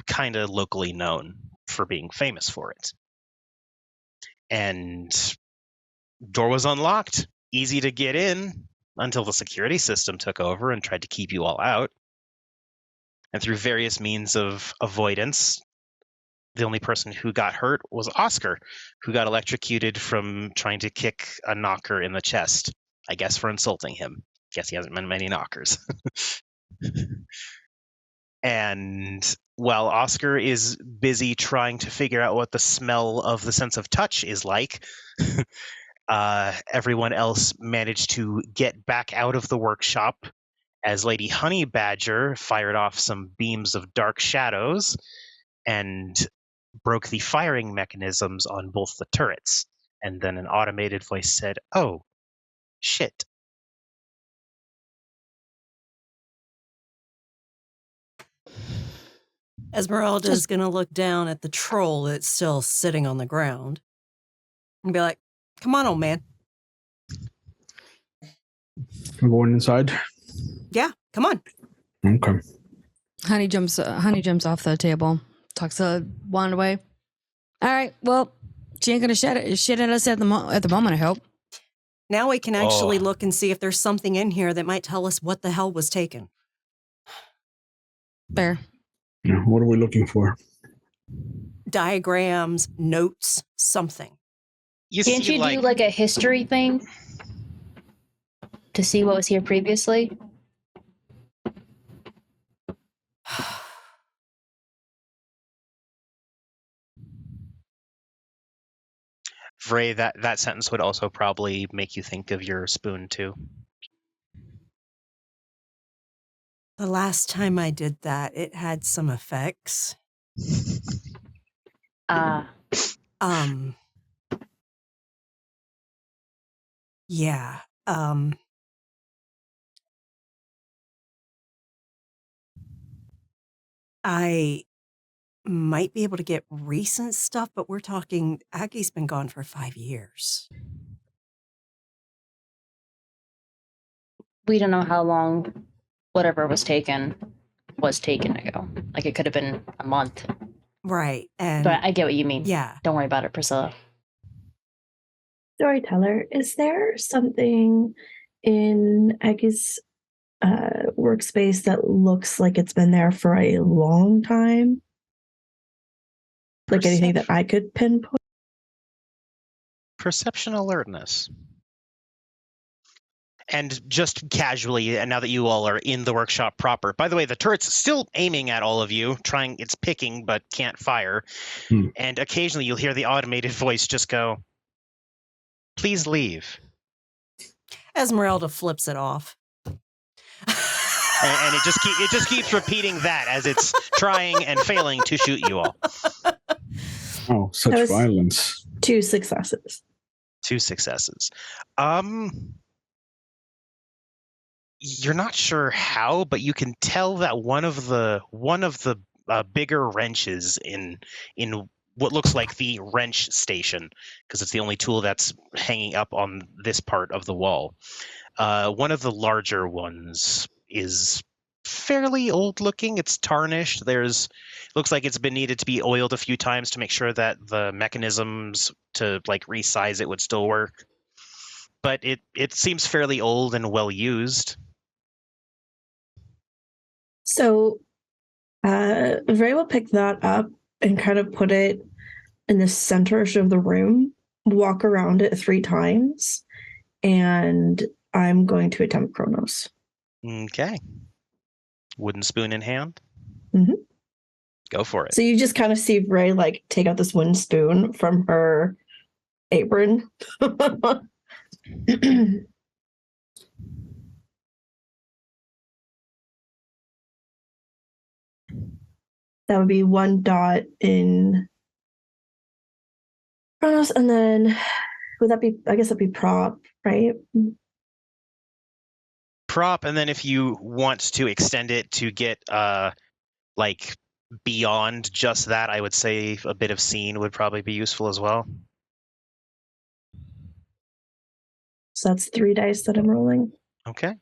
kind of locally known for being famous for it. And door was unlocked, easy to get in until the security system took over and tried to keep you all out. And through various means of avoidance, the only person who got hurt was Oscar, who got electrocuted from trying to kick a knocker in the chest, I guess for insulting him. Guess he hasn't been many knockers. And while Oscar is busy trying to figure out what the smell of the sense of touch is like, everyone else managed to get back out of the workshop as Lady Honey Badger fired off some beams of dark shadows and broke the firing mechanisms on both the turrets. And then an automated voice said, "Oh, shit." Esmeralda is going to look down at the troll that's still sitting on the ground and be like, "Come on, old man." I'm going inside. Yeah, come on. Okay. Honey jumps off the table, tucks the wand away. All right, well, she ain't gonna shit at us at the moment, I hope. Now we can actually look and see if there's something in here that might tell us what the hell was taken. Fair. Yeah, what are we looking for? Diagrams, notes, something. Can't you do like a history thing to see what was here previously? Vray, that sentence would also probably make you think of your spoon, too. The last time I did that, it had some effects. Yeah. I might be able to get recent stuff, but we're talking Aggie's been gone for 5 years. We don't know how long whatever was taken ago. Like it could have been a month. Right. And but I get what you mean. Yeah. Don't worry about it, Priscilla. Storyteller, is there something in Aggie's workspace that looks like it's been there for a long time? Like anything that I could pinpoint? Perception alertness. And just casually, and now that you all are in the workshop proper, by the way, the turret's still aiming at all of you, it's picking but can't fire. And occasionally you'll hear the automated voice just go, "Please leave." Esmeralda flips it off. and it just keeps repeating that as it's trying and failing to shoot you all. Oh, such violence. 2 successes. 2 successes. You're not sure how, but you can tell that one of the bigger wrenches in what looks like the wrench station, because it's the only tool that's hanging up on this part of the wall. One of the larger ones is fairly old looking. It's tarnished. Looks like it's been needed to be oiled a few times to make sure that the mechanisms to like resize it would still work. But it seems fairly old and well used. So Vray will pick that up and kind of put it in the center of the room, walk around it 3 times, and I'm going to attempt Chronos. Okay. Wooden spoon in hand? Mm-hmm. Go for it. So you just kind of see Vray like take out this wooden spoon from her apron. That would be 1 dot in Chronos, and then would that be? I guess that'd be prop, right? Prop, and then if you want to extend it to get like beyond just that, I would say a bit of scene would probably be useful as well. So that's 3 dice that I'm rolling. Okay.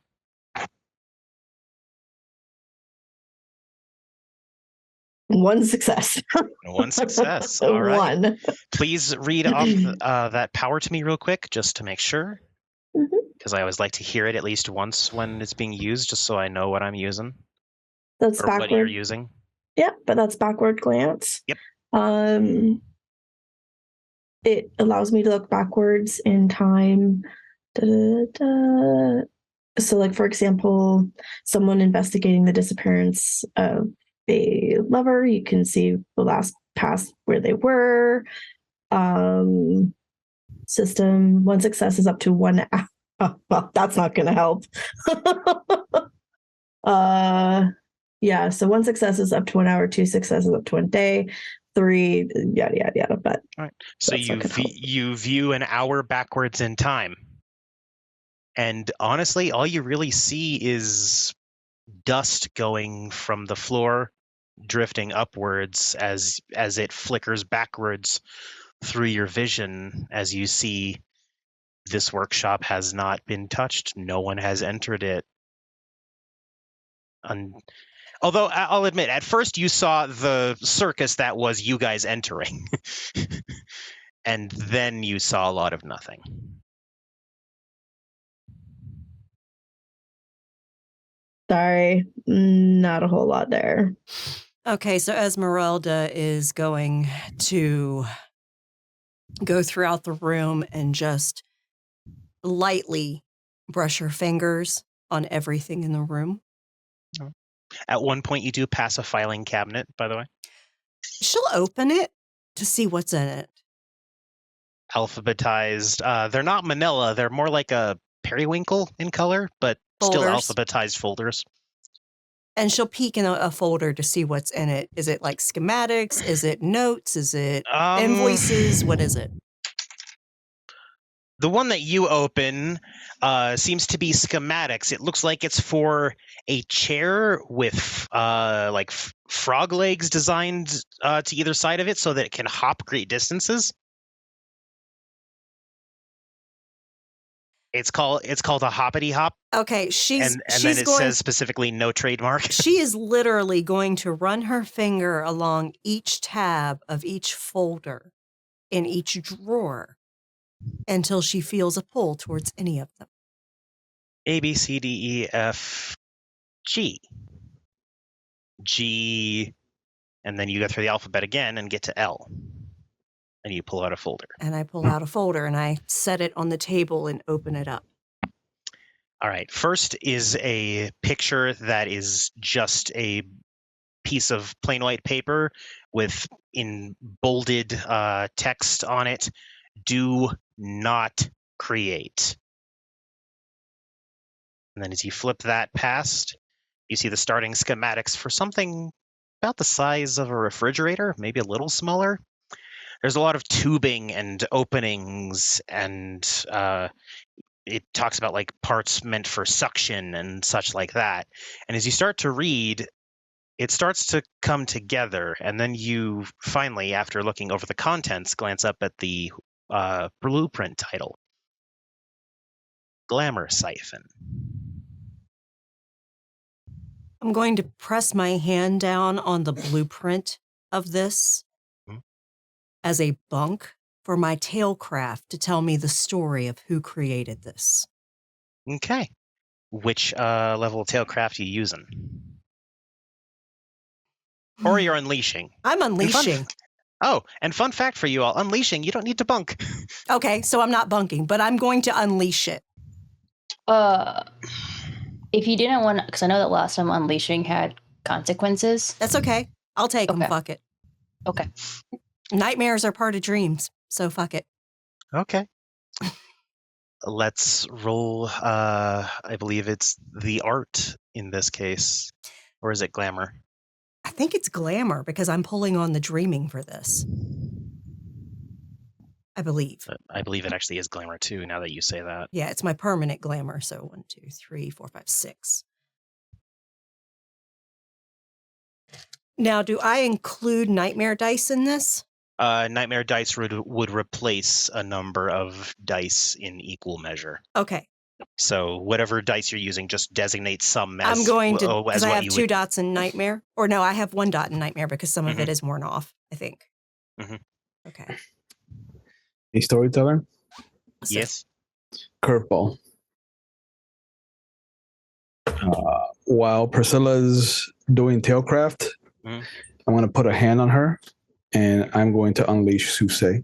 One success. 1 success. All right. 1. Please read off that power to me real quick, just to make sure. Because I always like to hear it at least once when it's being used, just so I know what I'm using. That's or backward. what you're using. Yep, but that's backward glance. Yep. It allows me to look backwards in time. So, like, for example, someone investigating the disappearance of a lever. You can see the last pass where they were. System, 1 success is up to 1 hour. Well, that's not going to help. Yeah, so 1 success is up to 1 hour, 2 successes up to 1 day, 3 yada yada yada. But all right. So you view an hour backwards in time, and honestly, all you really see is dust going from the floor, drifting upwards as it flickers backwards through your vision. As you see, this workshop has not been touched. No one has entered it. Although I'll admit, at first you saw the circus that was you guys entering, and then you saw a lot of nothing. sorry, not a whole lot there. Okay, so Esmeralda is going to go throughout the room and just lightly brush her fingers on everything in the room. At one point, you do pass a filing cabinet, by the way. She'll open it to see what's in it. Alphabetized. They're not manila. They're more like a periwinkle in color, but still Folders. alphabetized folders. And she'll peek in a folder to see what's in it. Is it like schematics? Is it notes? Is it invoices? What is it? The one that you open seems to be schematics. It looks like it's for a chair with frog legs designed to either side of it so that it can hop great distances. It's called a hoppity hop. Okay, and then it says specifically no trademark. She is literally going to run her finger along each tab of each folder in each drawer until she feels a pull towards any of them. A, B, C, D, E, F, G. G, and then you go through the alphabet again and get to L. And you pull out a folder. And I pull out a folder and I set it on the table and open it up. All right. First is a picture that is just a piece of plain white paper with in bolded text on it. Do not create. And then as you flip that past, you see the starting schematics for something about the size of a refrigerator, maybe a little smaller. There's a lot of tubing and openings, and it talks about like parts meant for suction and such like that. And as you start to read, it starts to come together. And then you finally, after looking over the contents, glance up at the blueprint title. Glamour Siphon. I'm going to press my hand down on the blueprint of this as a bunk for my tailcraft to tell me the story of who created this. Okay. Which level of tailcraft are you using? Or you're unleashing? I'm unleashing. And fun fact for you all, unleashing, you don't need to bunk. Okay, so I'm not bunking, but I'm going to unleash it. If you didn't want, because I know that last time unleashing had consequences. That's okay. I'll take them. Fuck it. Okay. Nightmares are part of dreams, so fuck it. Okay. Let's roll, I believe it's the art in this case. Or is it glamour? I think it's glamour because I'm pulling on the dreaming for this. I believe. I believe it actually is glamour too, now that you say that. Yeah, it's my permanent glamour. So 1, 2, 3, 4, 5, 6. Now, do I include nightmare dice in this? Nightmare dice would replace a number of dice in equal measure. Okay. So whatever dice you're using, just designate some as I'm going to, because I have 2 would... dots in nightmare. Or no, I have 1 dot in nightmare because some of it is worn off, I think. Okay. A storyteller? So, yes. Curveball. While Priscilla's doing tailcraft, I'm going to put a hand on her and I'm going to unleash Susei.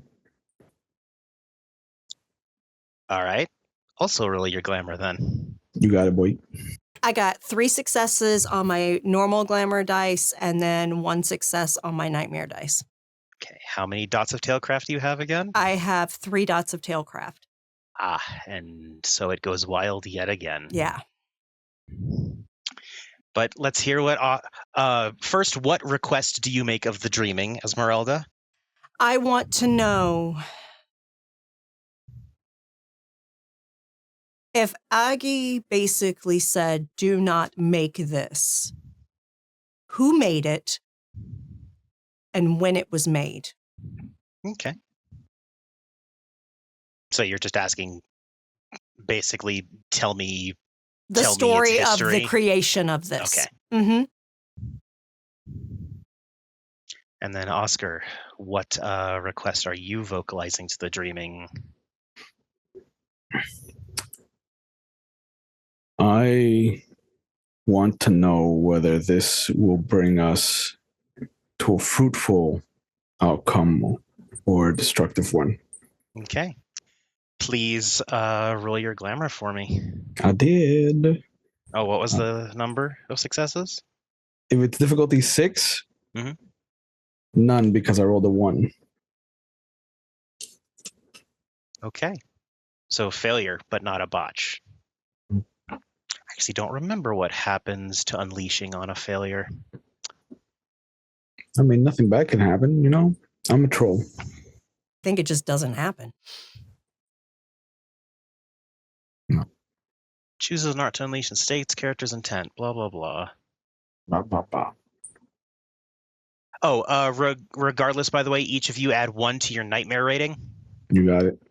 All right. Also roll your glamour then. You got it, boy. I got 3 successes on my normal glamour dice and then 1 success on my nightmare dice. Okay, how many dots of tailcraft do you have again? I have 3 dots of tailcraft. And so it goes wild yet again. Yeah. But let's hear what. First, what request do you make of the dreaming, Esmeralda? I want to know if Aggie basically said, do not make this, who made it and when it was made. Okay. So you're just asking, basically, tell me The Tell me its story of history. the creation of this. Okay. Mm-hmm. And then Oscar, what request are you vocalizing to the dreaming? I want to know whether this will bring us to a fruitful outcome or a destructive one. Okay. Please roll your glamour for me. I did. Oh, what was the number of successes? If it's difficulty 6, Mhm. none because I rolled a 1. Okay. So failure, but not a botch. I actually don't remember what happens to unleashing on a failure. I mean, nothing bad can happen, you know? I'm a troll. I think it just doesn't happen. Chooses not to unleash and states character's intent, blah, blah, blah. Bah, bah, bah. Oh, regardless, by the way, each of you add 1 to your nightmare rating. You got it.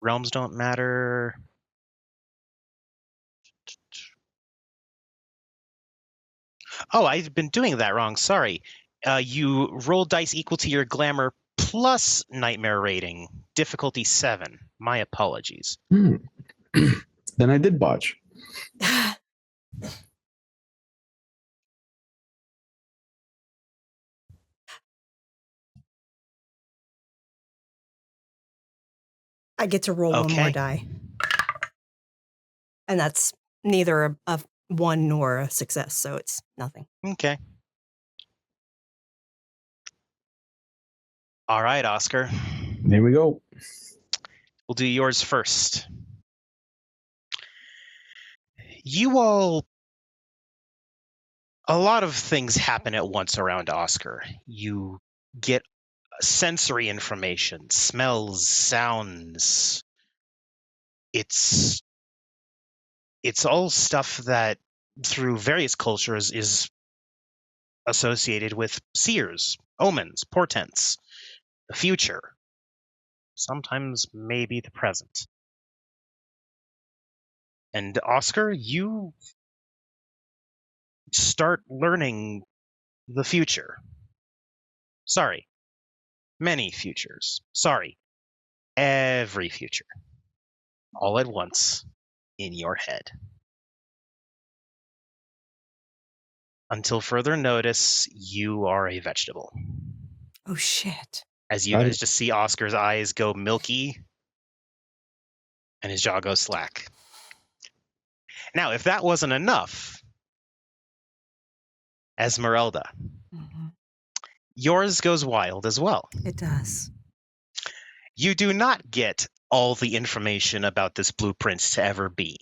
Realms don't matter. Oh, I've been doing that wrong. Sorry. You roll dice equal to your glamour plus nightmare rating. Difficulty 7. My apologies. Then I did botch. I get to roll one more Okay. die. And that's neither a 1 nor a success, so it's nothing. Okay. All right, Oscar. Here we go. We'll do yours first. You all... A lot of things happen at once around Oscar. You get sensory information, smells, sounds. It's all stuff that through various cultures is associated with seers, omens, portents, the future, sometimes maybe the present. And Oscar, you start learning the future. Sorry, many futures. Sorry, every future. All at once in your head. Until further notice, you are a vegetable. Oh, shit. As you guys just see Oscar's eyes go milky and his jaw goes slack. Now, if that wasn't enough, Esmeralda, yours goes wild as well. It does. You do not get all the information about this blueprint to ever be.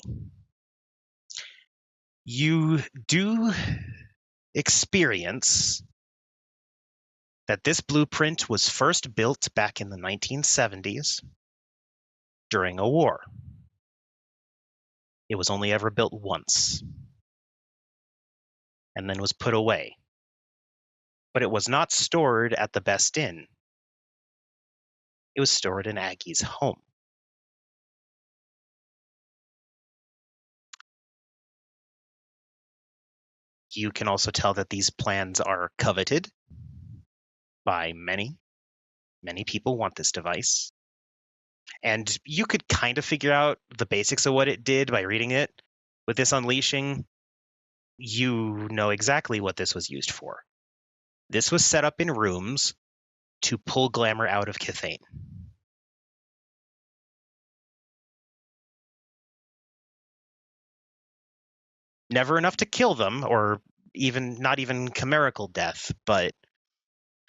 You do experience that this blueprint was first built back in the 1970s during a war. It was only ever built once and then was put away. But it was not stored at the Best Inn. It was stored in Aggie's home. You can also tell that these plans are coveted by many. Many people want this device. And you could kind of figure out the basics of what it did by reading it. With this unleashing, you know exactly what this was used for. This was set up in rooms to pull glamour out of Cathane. Never enough to kill them, or not even chimerical death, but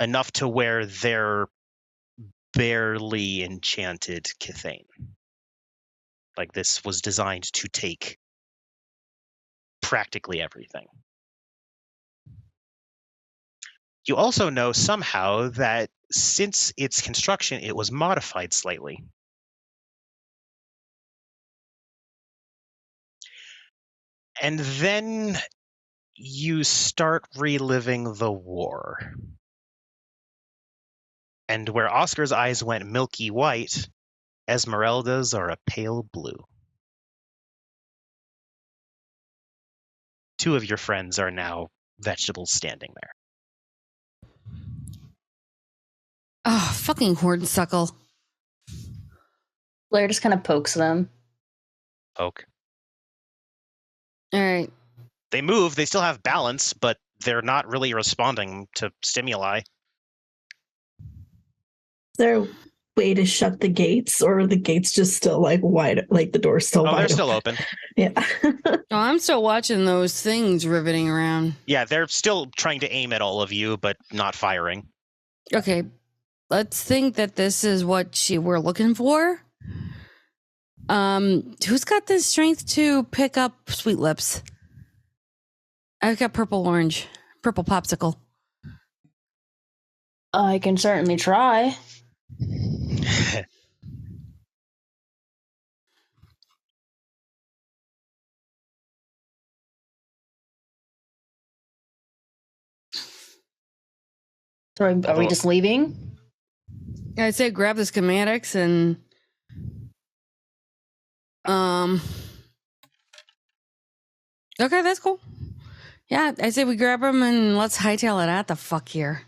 enough to where they're barely enchanted Kithane. Like, this was designed to take practically everything. You also know somehow that since its construction, it was modified slightly. And then you start reliving the war. And where Oscar's eyes went milky white, Esmeralda's are a pale blue. Two of your friends are now vegetables standing there. Oh, fucking hornsuckle. Blair just kind of pokes them. Poke. All right. They move, they still have balance, but they're not really responding to stimuli. Is there a way to shut the gates, or are the gates just still like wide, like the door's still wide? Oh, they're still open. Yeah. Oh, I'm still watching those things riveting around. Yeah, they're still trying to aim at all of you, but not firing. Okay. Let's think that this is what we're looking for. Who's got the strength to pick up Sweet Lips? I've got purple popsicle. I can certainly try. So are we just leaving? I'd say grab the schematics and okay, that's cool. Yeah, I say we grab them and let's hightail it out the fuck here.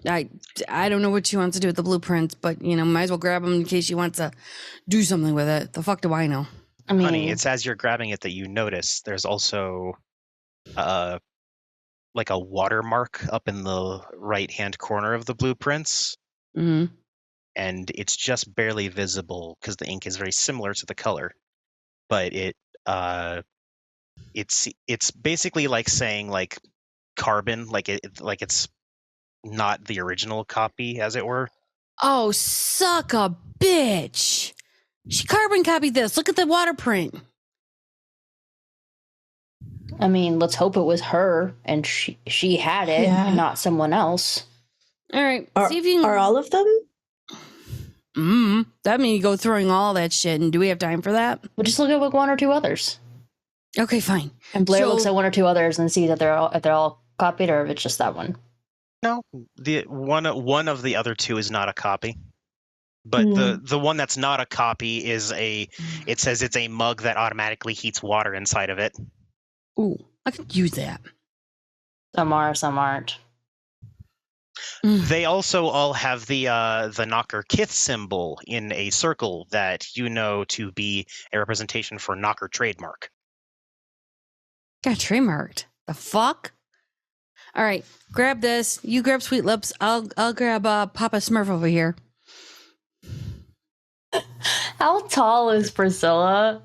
I don't know what she wants to do with the blueprints, but might as well grab them in case she wants to do something with it. The fuck do I know? I mean, Honey, it's as you're grabbing it that you notice there's also like a watermark up in the right-hand corner of the blueprints. Mm-hmm. And it's just barely visible because the ink is very similar to the color. But it's basically like saying like carbon, like it's not the original copy, as it were. Oh, suck a bitch! She carbon copied this. Look at the water print. I mean, let's hope it was her and she had it, and not someone else. All right, see if you can... Are all of them? That means you go throwing all that shit, and do we have time for that? We'll just look at like one or two others. Okay, fine. And Blair looks at one or two others and sees that they're all copied, or if it's just that one. No, the one of the other two is not a copy. But the one that's not a copy is it says it's a mug that automatically heats water inside of it. Ooh, I could use that. Some are, some aren't. They also all have the Knocker Kith symbol in a circle that you know to be a representation for Knocker trademark. Got trademarked. The fuck? All right, grab this. You grab Sweet Lips. I'll grab Papa Smurf over here. How tall is Priscilla?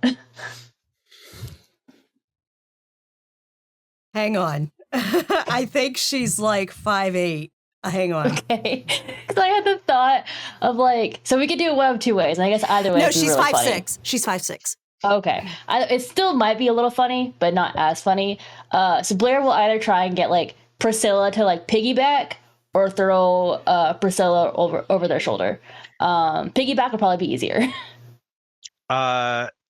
Hang on. I think she's like 5'8". Hang on. Okay. Because I had the thought of like, so we could do it one of two ways. And I guess either way. No, she's really 5'6". Funny. She's 5'6". Okay. It still might be a little funny, but not as funny. So Blair will either try and get like Priscilla to like piggyback or throw Priscilla over their shoulder. Piggyback would probably be easier.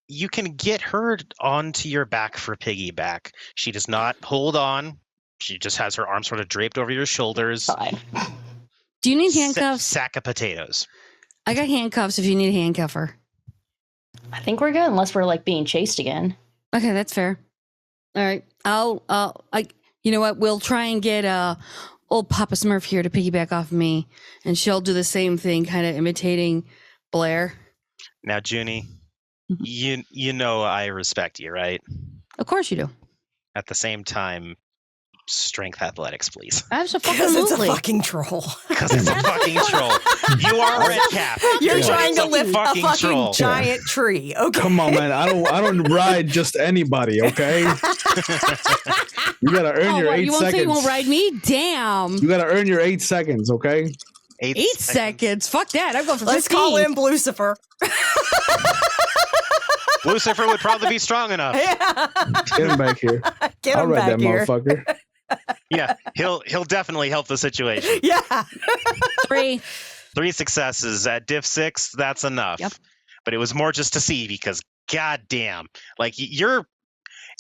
You can get her onto your back for piggyback. She does not hold on. She just has her arms sort of draped over your shoulders. Fine. Do you need handcuffs? Sack of potatoes. I got handcuffs if you need a handcuffer. I think we're good unless we're like being chased again. Okay, that's fair. All right. You know what? We'll try and get old Papa Smurf here to piggyback off of me, and she'll do the same thing, kind of imitating Blair. Now, Junie, you know I respect you, right? Of course you do. At the same time, strength athletics, please. Absolutely. Because it's a fucking troll. Because it's a fucking troll. You You are Red Cap. You're But trying it's to lift a fucking troll. giant tree. Okay. Come on, man. I don't ride just anybody, okay? You gotta earn your what, 8 you won't seconds. say you won't ride me? Damn. You gotta earn your 8 seconds, okay? 8 seconds. Fuck that. I'm going for Let's 15. call him Blucifer. Blucifer would probably be strong enough. Yeah. Get him back here. Get I'll him ride back that here. motherfucker. Yeah, he'll definitely help the situation. Yeah. 3. 3 successes at Div 6. That's enough. Yep. But it was more just to see because, goddamn, like you're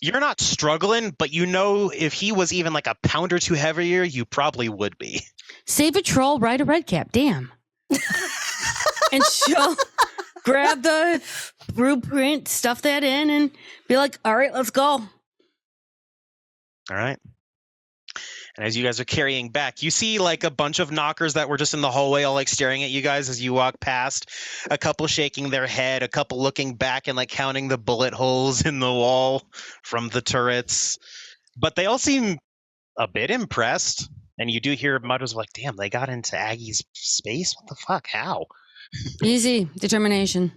not struggling, but you know if he was even like a pound or two heavier, you probably would be. Save a troll, ride a red cap. Damn. And she'll grab the blueprint, stuff that in, and be like, all right, let's go. All right. And as you guys are carrying back, you see like a bunch of knockers that were just in the hallway all like staring at you guys as you walk past. A couple shaking their head, a couple looking back and like counting the bullet holes in the wall from the turrets. But they all seem a bit impressed. And you do hear mutters like, damn, they got into Aggie's space? What the fuck? How? Easy. Determination.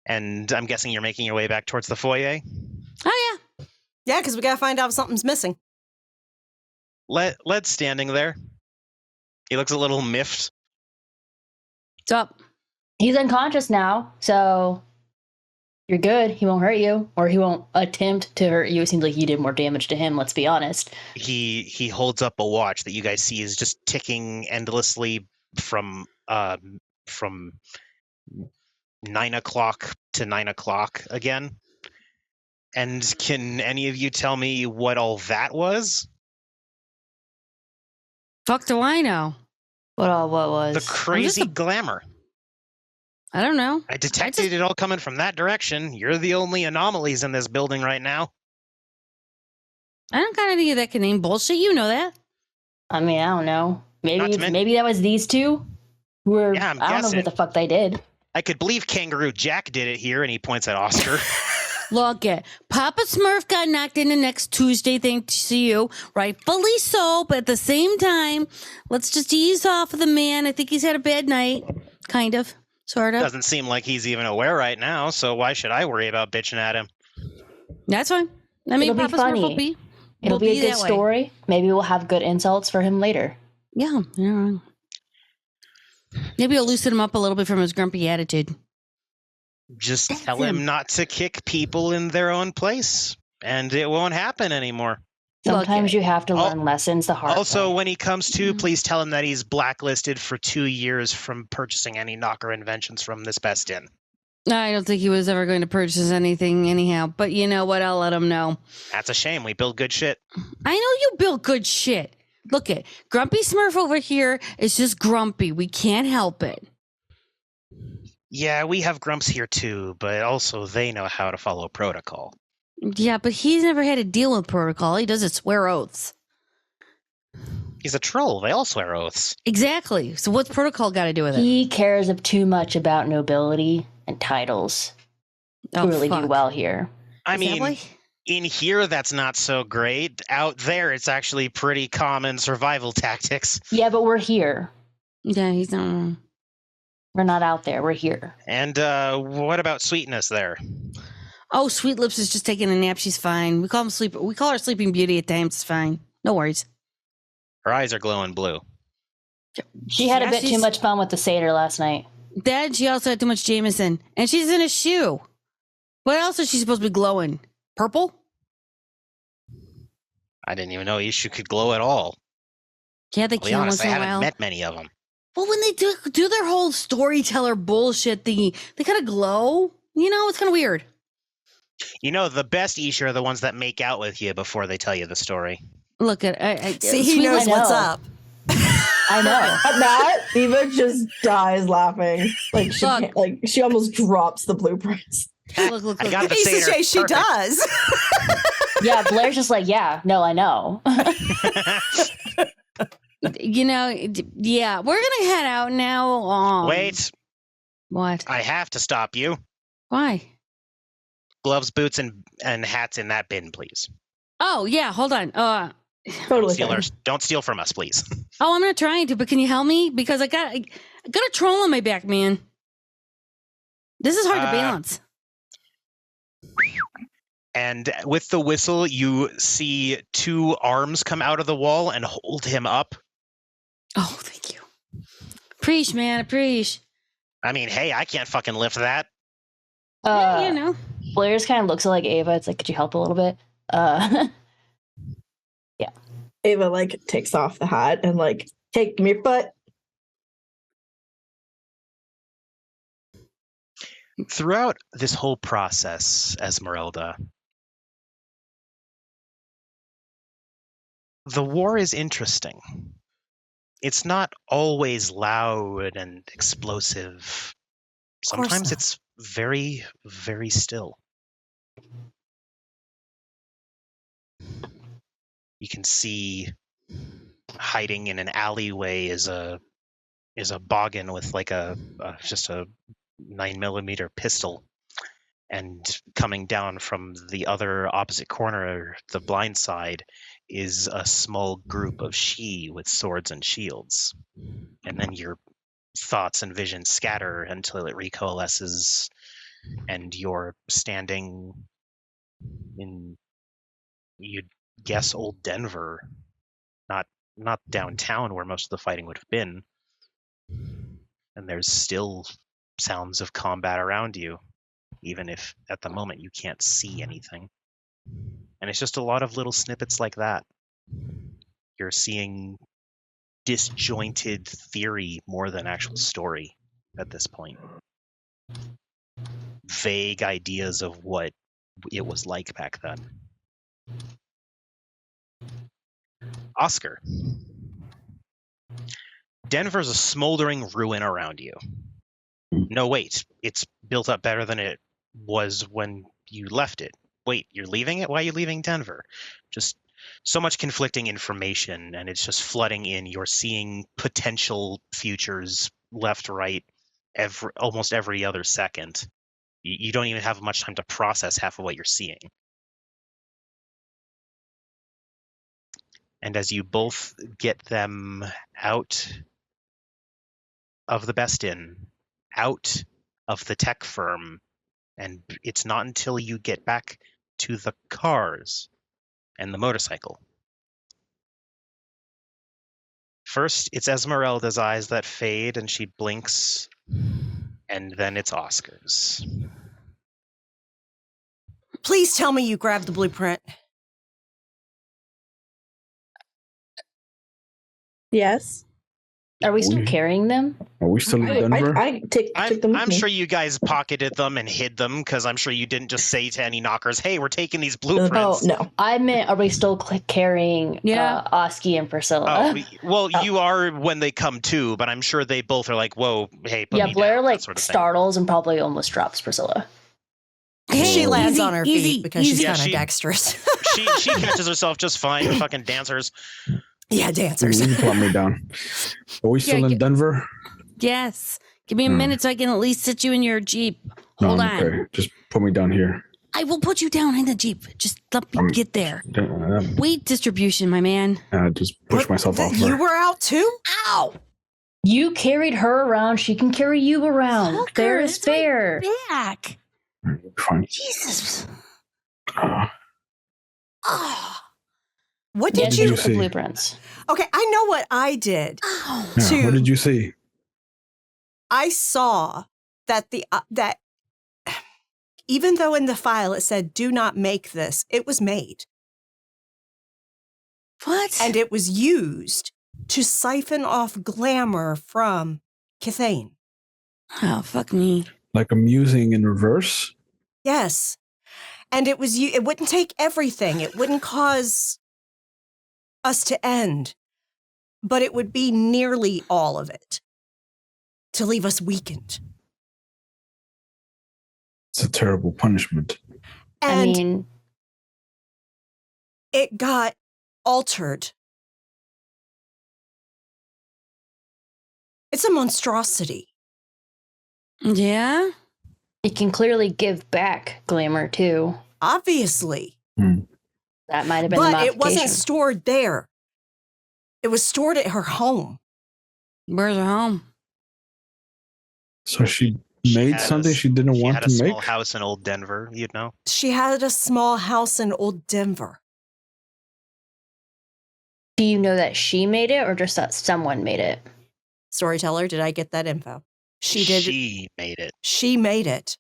And I'm guessing you're making your way back towards the foyer? Oh, yeah. Yeah, because we got to find out if something's missing. Led's standing there. He looks a little miffed. What's up? He's unconscious now, so you're good. He won't hurt you, or he won't attempt to hurt you. It seems like you did more damage to him, let's be honest. He holds up a watch that you guys see is just ticking endlessly from 9 o'clock to 9 o'clock again. And can any of you tell me what all that was? Fuck do I know? What was? The crazy glamour. I don't know. I detected it all coming from that direction. You're the only anomalies in this building right now. I don't got any of that can name bullshit. You know that. I mean, I don't know. Not to Maybe that was these two. Who were, Yeah, I'm I don't know guessing. what the fuck they did. I could believe Kangaroo Jack did it here, and he points at Oscar. Look it. Papa Smurf got knocked in the next Tuesday, thanks to you. Rightfully so, but at the same time, let's just ease off of the man. I think he's had a bad night. Kind of. Sort of. Doesn't seem like he's even aware right now, so why should I worry about bitching at him? That's fine. I mean, It'll be Papa Smurf will funny. be. It'll be a good that way. story. Maybe we'll have good insults for him later. Yeah. Maybe I'll loosen him up a little bit from his grumpy attitude. Just That's tell him him. not to kick people in their own place, and it won't happen anymore. Sometimes you have to Al- learn lessons the hard Also, way. when he comes to, please tell him that he's blacklisted for 2 years from purchasing any knocker inventions from this best inn. I don't think he was ever going to purchase anything anyhow, but you know what? I'll let him know. That's a shame. We build good shit. I know you built good shit. Look at Grumpy Smurf over here is just grumpy. We can't help it. Yeah, we have grumps here too, but also they know how to follow protocol. Yeah, but he's never had to deal with protocol. He doesn't swear oaths. He's a troll. They all swear oaths. Exactly. So what's protocol got to do with it? He cares too much about nobility and titles to really do well here. I Is that mean, why? in here, that's not so great. Out there, it's actually pretty common survival tactics. Yeah, but we're here. Yeah, he's not wrong. We're not out there. We're here. And what about Sweetness there? Oh, Sweet Lips is just taking a nap. She's fine. We call her Sleeping Beauty at times. It's fine. No worries. Her eyes are glowing blue. She had a Yeah, bit too she's- much fun with the satyr last night. Dad, she also had too much Jameson. And she's in a shoe. What else is she supposed to be glowing? Purple? I didn't even know Ishu could glow at all. Yeah, they To be can honest, once I in a haven't while. met many of them. Well, when they do their whole storyteller bullshit thingy, they kind of glow. You know, it's kind of weird. You know, the best Ishu are the ones that make out with you before they tell you the story. Look at See, he Sweet knows Lips- what's know. up. I know. At that, Eva just dies laughing. Like she Look. can't, like she almost drops the blueprints. Look. I got the He's to satyr. say she Perfect. does. Yeah, Blair's just like, yeah, no, I know. You know, yeah, we're gonna head out now. Wait, What? I have to stop you. Why? Gloves, boots, and hats in that bin, please. Oh yeah, hold on. Totally Don't steal from us, please. Oh, I'm not trying to, but can you help me? Because I got a troll on my back, man. This is hard to balance. And with the whistle, you see 2 arms come out of the wall and hold him up. Oh, thank you. Preach, man. Preach. I mean, hey, I can't fucking lift that. Yeah, you know. Blair's kind of looks like Ava. It's like, could you help a little bit? Yeah. Ava like takes off the hat and like, hey, give me your foot. Throughout this whole process, Esmeralda, the war is interesting. It's not always loud and explosive. Sometimes it's very, very still. You can see hiding in an alleyway is a boggin with like just a 9mm pistol, and coming down from the other opposite corner, the blind side, is a small group of Shi with swords and shields. And then your thoughts and visions scatter until it recoalesces, and you're standing in, you'd guess, old Denver, not downtown where most of the fighting would have been. And there's still sounds of combat around you, even if at the moment you can't see anything. And it's just a lot of little snippets like that. You're seeing disjointed theory more than actual story at this point. Vague ideas of what it was like back then. Oscar. Denver's a smoldering ruin around you. No, wait. It's built up better than it was when you left it. Wait, you're leaving it? Why are you leaving Denver? Just so much conflicting information, and it's just flooding in. You're seeing potential futures left, right, almost every other second. You don't even have much time to process half of what you're seeing. And as you both get them out of the Best Inn, out of the tech firm, and it's not until you get back to the cars and the motorcycle. First, it's Esmeralda's eyes that fade, and she blinks, and then it's Oscar's. Please tell me you grabbed the blueprint. Yes. Are we still carrying them? Are we still in Denver? I took them with I'm me. sure you guys pocketed them and hid them, because I'm sure you didn't just say to any knockers, hey, we're taking these blueprints. Oh, no. I meant, are we still carrying Oski and Priscilla? You are when they come to, but I'm sure they both are like, whoa, hey, put me Blair down, like sort of startles and probably almost drops Priscilla. She lands Easy, on her easy, feet because easy. she's kind of dexterous. She catches herself just fine. Fucking dancers. Yeah, dancers. You plumb me down. Are we still in Denver? Yes. Give me a minute so I can at least sit you in your Jeep. Hold on. Okay. Just put me down here. I will put you down in the Jeep. Just let me get there. Weight distribution, my man. Just push myself off. You were out too? Ow! You carried her around. She can carry you around. Fuck Fair her, is it's my fair. Back. Fine. Jesus. Oh. What Yeah, did she you took the blueprints. Okay, I know what I did. Oh. Yeah, what did you see? I saw that that even though in the file it said do not make this, it was made. What? And it was used to siphon off glamour from Kithane. Oh, fuck me. Like a musing in reverse? Yes. And it wouldn't take everything. It wouldn't cause us to end, but it would be nearly all of it to leave us weakened. It's a terrible punishment. And it got altered. It's a monstrosity. Yeah? It can clearly give back glamour too. Obviously. That might have been the But modification. it wasn't stored there. It was stored at her home. Where's her home? So she made something she didn't want to She had a make? small house in Old Denver, you'd know. She had a small house in Old Denver. Do you know that she made it or just that someone made it? Storyteller, did I get that info? She did. She made it. She made it.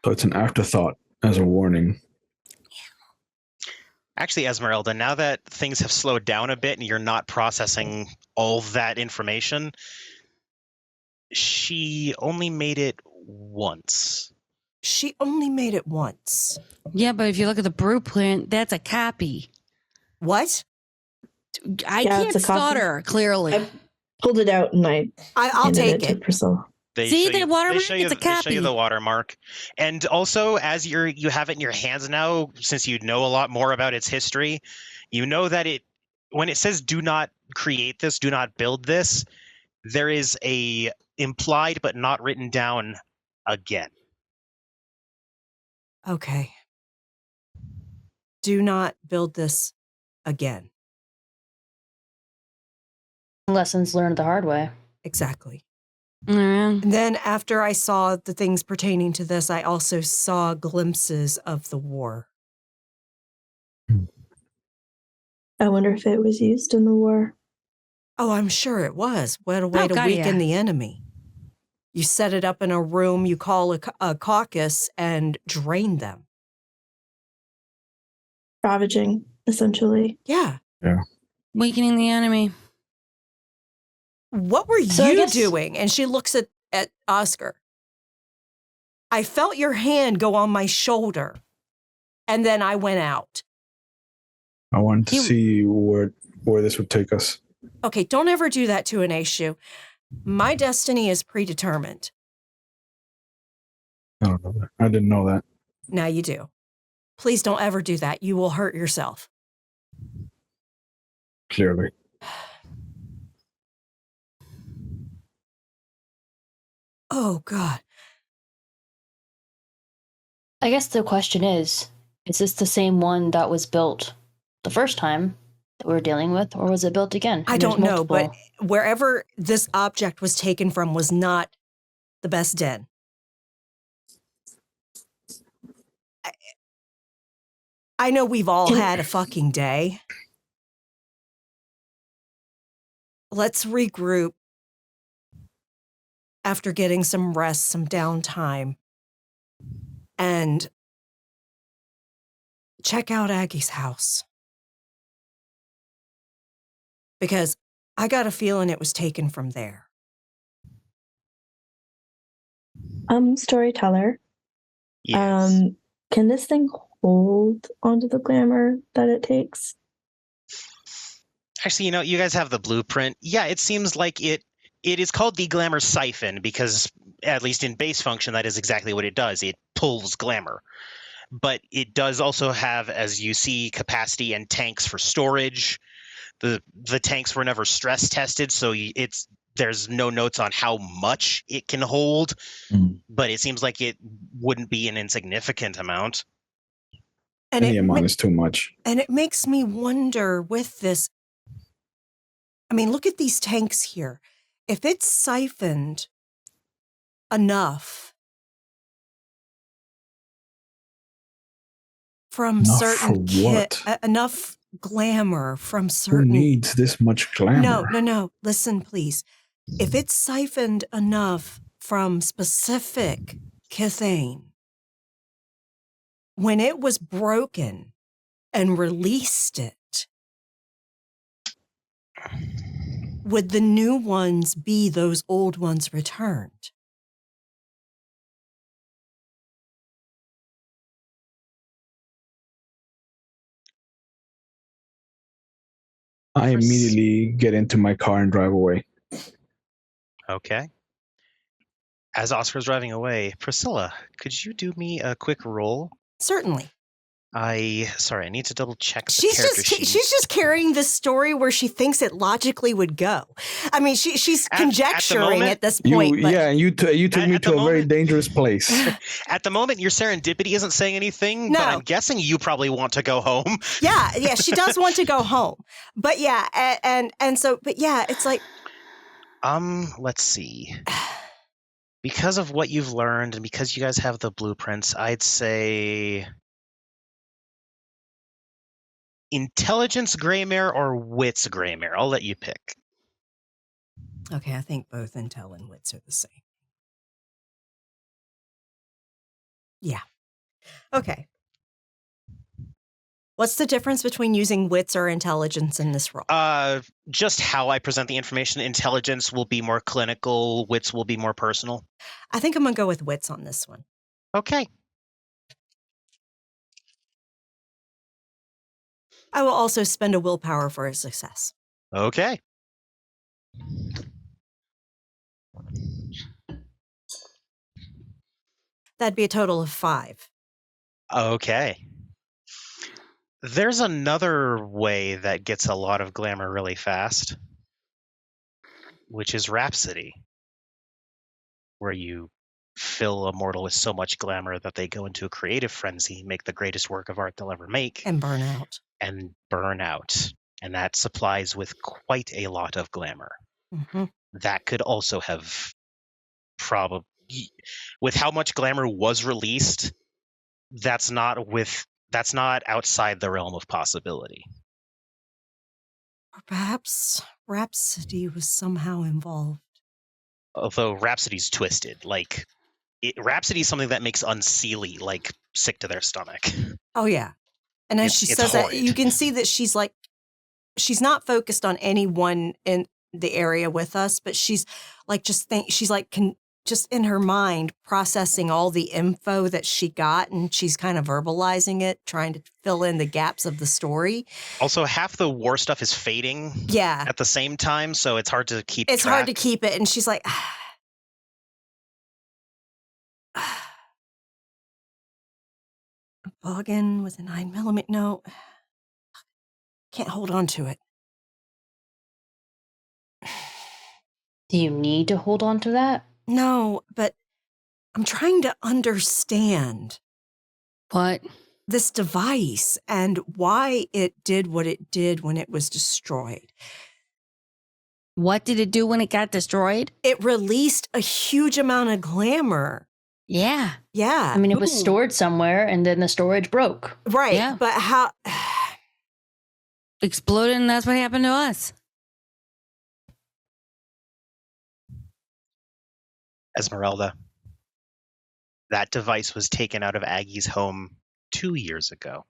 So it's an afterthought as a warning. Actually, Esmeralda, now that things have slowed down a bit and you're not processing all that information, she only made it once. She only made it once. Yeah, but if you look at the blueprint, that's a copy. What? I Yeah, can't it's a copy. start her, clearly. I pulled it out and I'll handed take to it. Priscilla. See the watermark? It's a They show copy. you the watermark, and also as you have it in your hands now, since you know a lot more about its history, you know that when it says "do not create this," "do not build this," there is a implied but not written down again. Okay. Do not build this again. Lessons learned the hard way. Exactly. Mm. And then after I saw the things pertaining to this, I also saw glimpses of the war. I wonder if it was used in the war. Oh, I'm sure it was. What a way Oh, to God, weaken yeah. the enemy. You set it up in a room, you call a caucus, and drain them. Ravaging, essentially. Yeah. Weakening the enemy. What were So I you guess- doing? And she looks at Oscar. I felt your hand go on my shoulder, and then I went out. I wanted to You- see where this would take us. Okay, don't ever do that to an Aishu. My destiny is predetermined. I don't know that. I didn't know that. Now you do. Please don't ever do that. You will hurt yourself. Clearly. Oh, God. I guess the question is this the same one that was built the first time that we were dealing with, or was it built again? I And there's don't know, but multiple. wherever this object was taken from was not the best den. I know we've all had a fucking day. Let's regroup after getting some rest, some downtime, and check out Aggie's house. Because I got a feeling it was taken from there. Storyteller. Yes. Can this thing hold onto the glamour that it takes? Actually, you guys have the blueprint. Yeah, it seems like it is called the glamour siphon because, at least in base function, that is exactly what it does. It pulls glamour. But it does also have, as you see, capacity and tanks for storage. The tanks were never stress tested, so there's no notes on how much it can hold. But it seems like it wouldn't be an insignificant amount. And Any amount is too much. And it makes me wonder with this. I mean, look at these tanks here. If it's siphoned enough from Enough certain for what? enough glamour from Who certain. needs this much glamour? No. Listen, please. If it's siphoned enough from specific Kithane, when it was broken and released it, would the new ones be those old ones returned? I immediately get into my car and drive away. Okay. As Oscar's driving away, Priscilla, could you do me a quick roll? Certainly. I need to double check the She's character sheet. she's just carrying this story where she thinks it logically would go. I mean, she's conjecturing at this point. You took me to a very dangerous place. At the moment, your serendipity isn't saying anything, No. but I'm guessing you probably want to go home. Yeah, she does want to go home. But yeah, it's like let's see. Because of what you've learned and because you guys have the blueprints, I'd say intelligence Greymare or wits Greymare. I'll let you pick. okay, I think both intel and wits are the same. Yeah. Okay. What's the difference between using wits or intelligence in this role? Just how I present the information. Intelligence will be more clinical. Wits will be more personal. I think I'm going to go with wits on this one. Okay. I will also spend a willpower for a success. Okay. That'd be a total of 5. Okay. There's another way that gets a lot of glamour really fast, which is Rhapsody, where you fill a mortal with so much glamour that they go into a creative frenzy, make the greatest work of art they'll ever make, And burn out. and burn out. And that supplies with quite a lot of glamour. Mm-hmm. That could also have probably, with how much glamour was released, that's not outside the realm of possibility. Or perhaps Rhapsody was somehow involved. Although Rhapsody's twisted, Rhapsody's something that makes Unseelie sick to their stomach. Oh, yeah. And as she says that, you can see that she's not focused on anyone in the area with us, but she's just in her mind processing all the info that she got, and she's kind of verbalizing it, trying to fill in the gaps of the story. Also, half the war stuff is fading at the same time, so it's hard to keep track. Hard to keep it, and she's like... Boggin with a 9mm. No, can't hold on to it. Do you need to hold on to that? No, but I'm trying to understand What? this device and why it did what it did when it was destroyed. What did it do when it got destroyed? It released a huge amount of glamour. Yeah. Yeah. I mean, it was Ooh. stored somewhere and then the storage broke. Right. Yeah. But how... Exploded, and that's what happened to us. Esmeralda, that device was taken out of Aggie's home 2 years ago.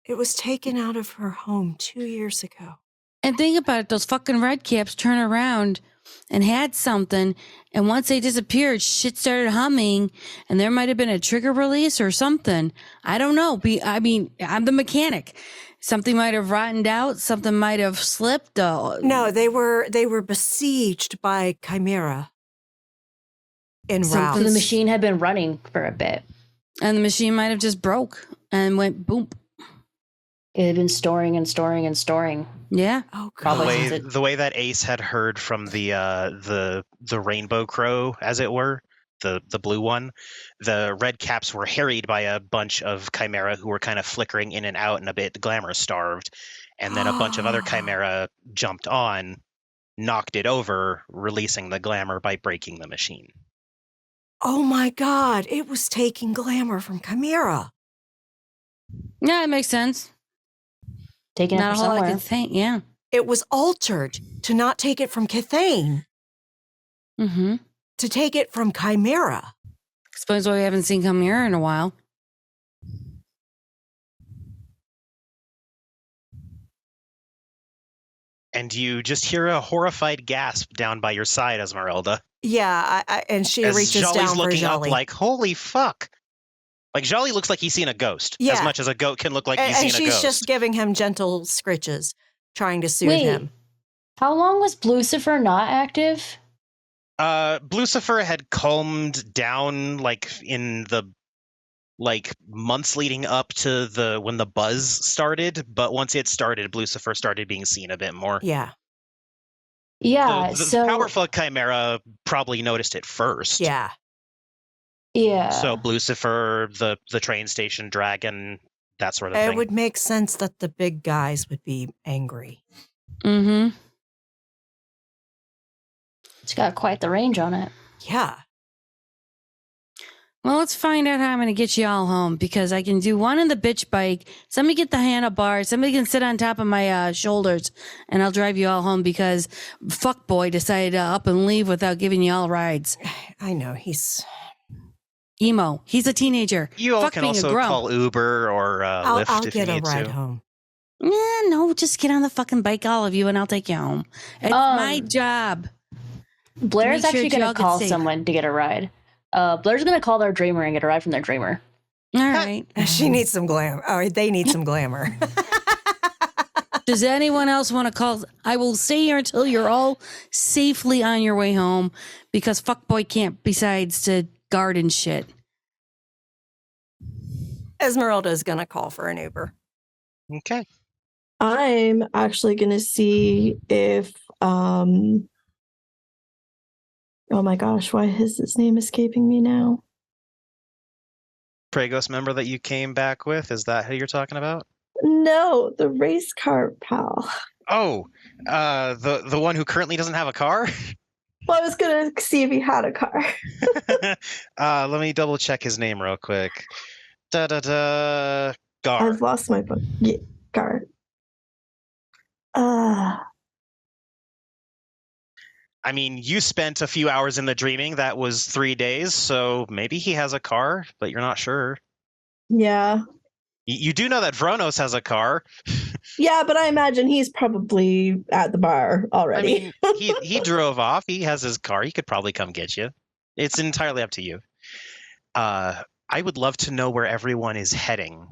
It was taken out of her home 2 years ago. And think about it, those fucking red caps turned around and had something, and once they disappeared, shit started humming, and there might have been a trigger release or something. I don't know. I'm the mechanic. Something might have rotted out. Something might have slipped. No, they were besieged by Chimera in So routes. the machine had been running for a bit. And the machine might have just broke and went boom. It had been storing and storing and storing. Yeah. Oh, The God. Probably. way, the way that Ace had heard from the rainbow crow, as it were, the blue one, the red caps were harried by a bunch of Chimera who were kind of flickering in and out and a bit glamour starved. And then a bunch of other Chimera jumped on, knocked it over, releasing the glamour by breaking the machine. Oh, my God. It was taking glamour from Chimera. Yeah, it makes sense. Taking it Not a from whole lot somewhere. I could think. Yeah. It was altered to not take it from Cathane, Mm-hmm. to take it from Chimera. Explains why we haven't seen Chimera in a while. And you just hear a horrified gasp down by your side, Esmeralda. Yeah, and she As reaches Jolly's down for looking Jolly. up like, holy fuck. Like, Jolly looks like he's seen a ghost. Yeah. As much as a goat can look like and he's seen a she's ghost. just giving him gentle scritches, trying to soothe Wait. him. How long was Blucifer not active? Blucifer had calmed down, like months leading up to when the buzz started, but once it started, Blucifer started being seen a bit more. Yeah. Yeah. The powerful Chimera probably noticed it first. Yeah. Yeah. So Blucifer, the train station dragon, that sort of It thing. would make sense that the big guys would be angry. Mm-hmm. It's got quite the range on it. Yeah. Well, let's find out how I'm going to get you all home, because I can do one in the bitch bike. Somebody get the handlebars. Somebody can sit on top of my shoulders, and I'll drive you all home, because fuckboy decided to up and leave without giving you all rides. I know. He's Emo. He's a teenager. You all Fuck can being a also grump. call Uber or Lyft I'll if get you a need ride to. home. No, just get on the fucking bike, all of you, and I'll take you home. It's my job. Blair's Make sure actually going y'all to get call safe. someone to get a ride. Blair's going to call their dreamer and get a ride from their dreamer. All right. She needs some glamour. Or they need some glamour. Does anyone else want to call? I will stay here until you're all safely on your way home, because fuckboy can't besides to guard and shit. Esmeralda is going to call for an Uber. Okay. I'm actually going to see if, oh my gosh, why is his name escaping me now? Pragos member that you came back with, is that who you're talking about? No, the race car pal. Oh, the one who currently doesn't have a car? Well, I was going to see if he had a car. Let me double check his name real quick. Gar. I've lost my book. Yeah, Gar. I mean, you spent a few hours in the dreaming. That was 3 days, so maybe he has a car, but you're not sure. Yeah. You do know that Vronos has a car. Yeah, but I imagine he's probably at the bar already. I mean, he drove off. He has his car. He could probably come get you. It's entirely up to you. I would love to know where everyone is heading.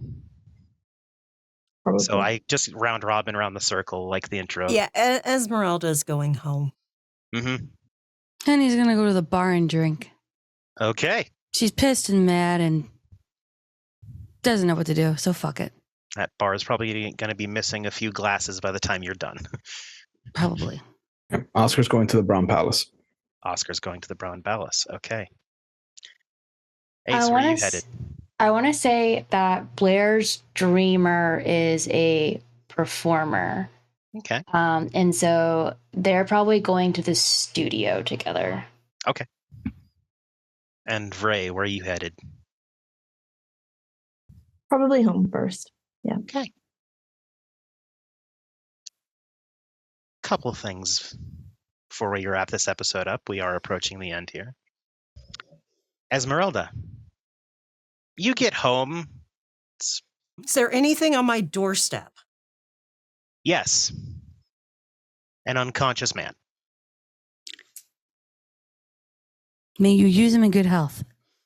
Probably. So I just round robin around the circle, like the intro. Yeah, Esmeralda's going home. Mm-hmm. And he's going to go to the bar and drink. Okay. She's pissed and mad and doesn't know what to do, so fuck it. That bar is probably going to be missing a few glasses by the time you're done. Probably. Oscar's going to the Brown Palace. Oscar's going to the Brown Palace. Okay. Ace, where are you headed? I want to say that Blair's dreamer is a performer. Okay. And so they're probably going to the studio together. Okay. And Ray, where are you headed? Probably home first. Yeah. Okay. Couple of things before we wrap this episode up. We are approaching the end here. Esmeralda, you get home. Is there anything on my doorstep? Yes. An unconscious man. May you use him in good health.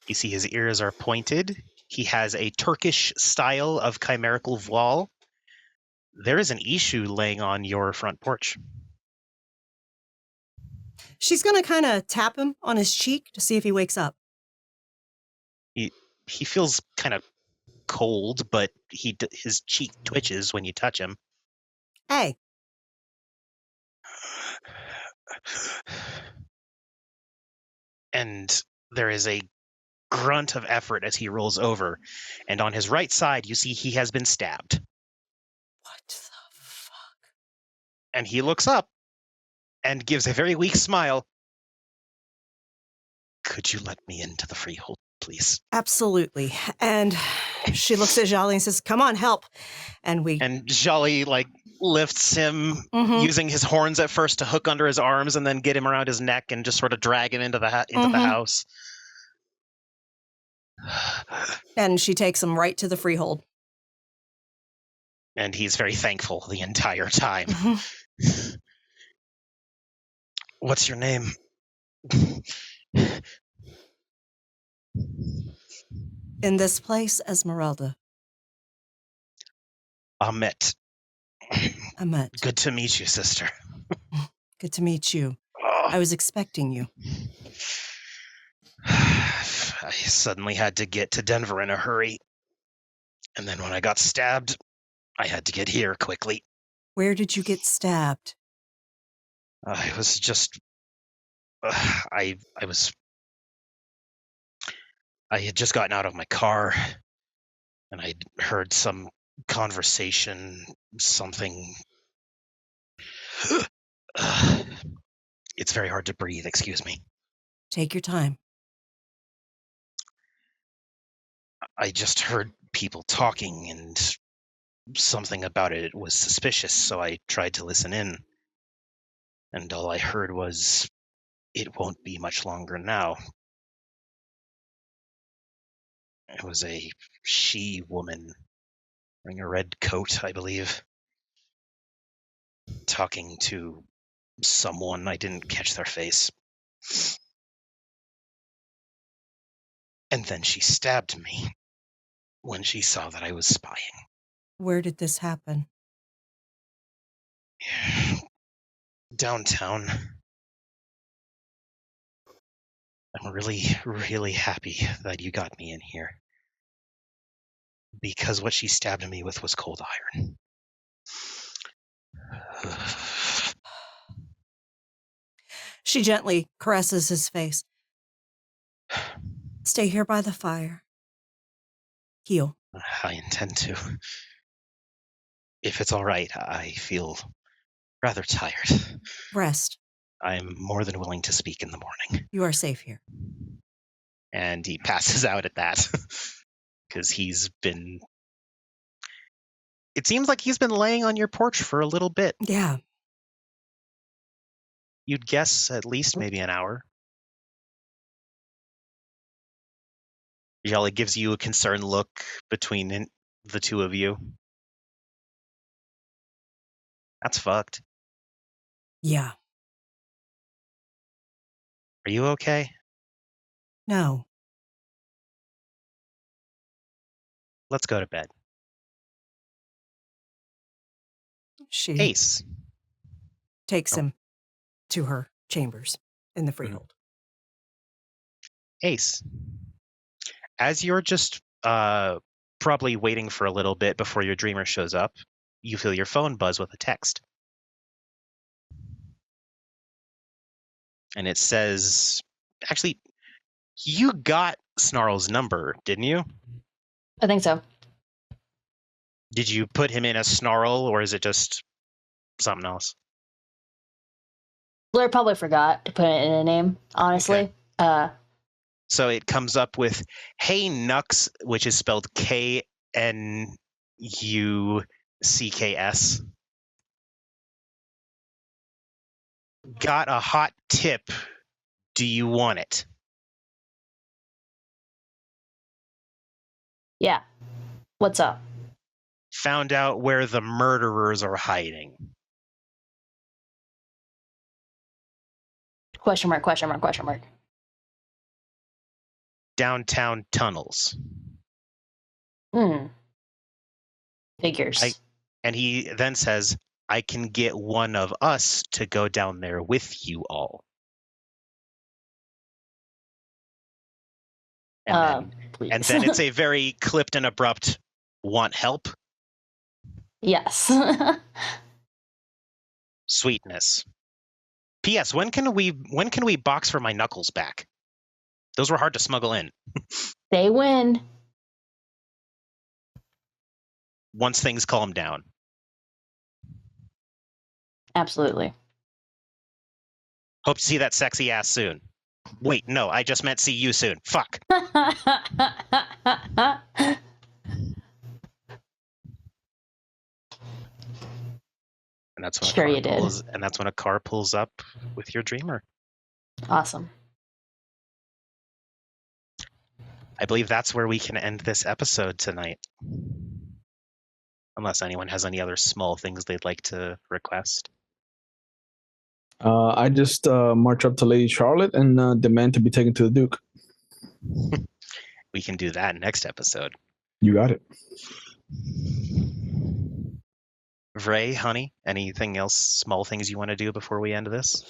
You see his ears are pointed. He has a Turkish style of chimerical voile. There is an issue laying on your front porch. She's going to kind of tap him on his cheek to see if he wakes up. He feels kind of cold, but his cheek twitches when you touch him. Hey. And there is a grunt of effort as he rolls over. And on his right side, you see he has been stabbed. What the fuck? And he looks up and gives a very weak smile. Could you let me into the freehold, please? Absolutely. And she looks at Jolly and says, come on, help. And Jolly, lifts him using his horns at first to hook under his arms and then get him around his neck and just sort of drag him into the house. And she takes him right to the freehold. And he's very thankful the entire time. What's your name? In this place, Esmeralda. Ahmet. Ahmet. Good to meet you, sister. Good to meet you. I was expecting you. I suddenly had to get to Denver in a hurry. And then when I got stabbed, I had to get here quickly. Where did you get stabbed? I was just... I had just gotten out of my car, and I'd heard some conversation, something... It's very hard to breathe, excuse me. Take your time. I just heard people talking, and something about it was suspicious, so I tried to listen in. And all I heard was, "It won't be much longer now." It was a she-woman wearing a red coat, I believe, talking to someone. I didn't catch their face. And then she stabbed me when she saw that I was spying. Where did this happen? Downtown. I'm really, really happy that you got me in here. Because what she stabbed me with was cold iron. She gently caresses his face. Stay here by the fire. Heal. I intend to. If it's all right, I feel rather tired. Rest. I'm more than willing to speak in the morning. You are safe here. And he passes out at that. Because it seems like he's been laying on your porch for a little bit. Yeah. You'd guess at least maybe an hour. Jolly gives you a concerned look between the two of you. That's fucked. Yeah. Are you okay? No. Let's go to bed. She Ace. takes him to her chambers in the freehold. Ace. As you're just probably waiting for a little bit before your dreamer shows up, you feel your phone buzz with a text. And it says, actually, you got Snarl's number, didn't you? I think so. Did you put him in as Snarl, or is it just something else? Blair probably forgot to put it in a name, honestly. Okay. So it comes up with, "Hey Nux," which is spelled KNUCKS. "Got a hot tip. Do you want it?" Yeah. What's up? "Found out where the murderers are hiding." Question mark, question mark, question mark. "Downtown tunnels." Figures. And he then says, "I can get one of us to go down there with you all." Please. And then it's a very clipped and abrupt, "Want help?" Yes. Sweetness. P.S. When can we box for my knuckles back? Those were hard to smuggle in. They win. Once things calm down. Absolutely. Hope to see that sexy ass soon. Wait, no, I just meant see you soon. Fuck. And that's when Sure you did. And that's when a car pulls up with your dreamer. Awesome. I believe that's where we can end this episode tonight. Unless anyone has any other small things they'd like to request. I just march up to Lady Charlotte and demand to be taken to the Duke. We can do that next episode. You got it. Ray, honey, anything else, small things you want to do before we end this?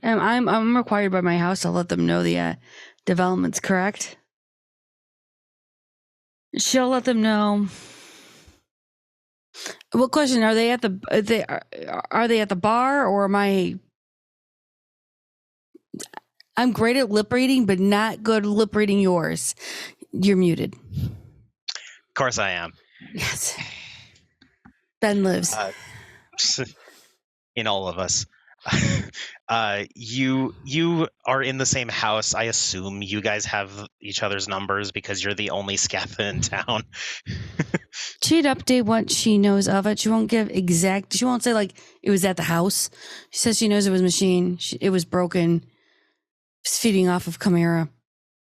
I'm required by my house to let them know the developments, correct? She'll let them know. What question are they at are they at the bar, or am I? I'm great at lip reading, but not good at lip reading yours. You're muted. Of course I am. Yes. Ben lives. In all of us. You are in the same house. I assume you guys have each other's numbers because you're the only Scatha in town. She'd update what she knows of it. She won't give exact. She won't say like it was at the house. She says she knows it was a machine. It was broken. It's feeding off of Chimera.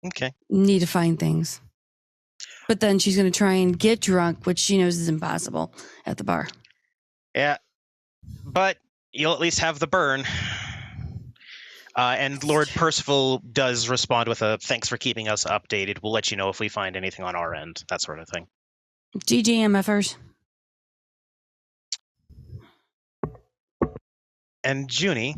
Okay. Need to find things. But then she's going to try and get drunk, which she knows is impossible at the bar. Yeah. But you'll at least have the burn. And Lord Percival does respond with a thanks for keeping us updated. We'll let you know if we find anything on our end. That sort of thing. GGMFers. And Junie,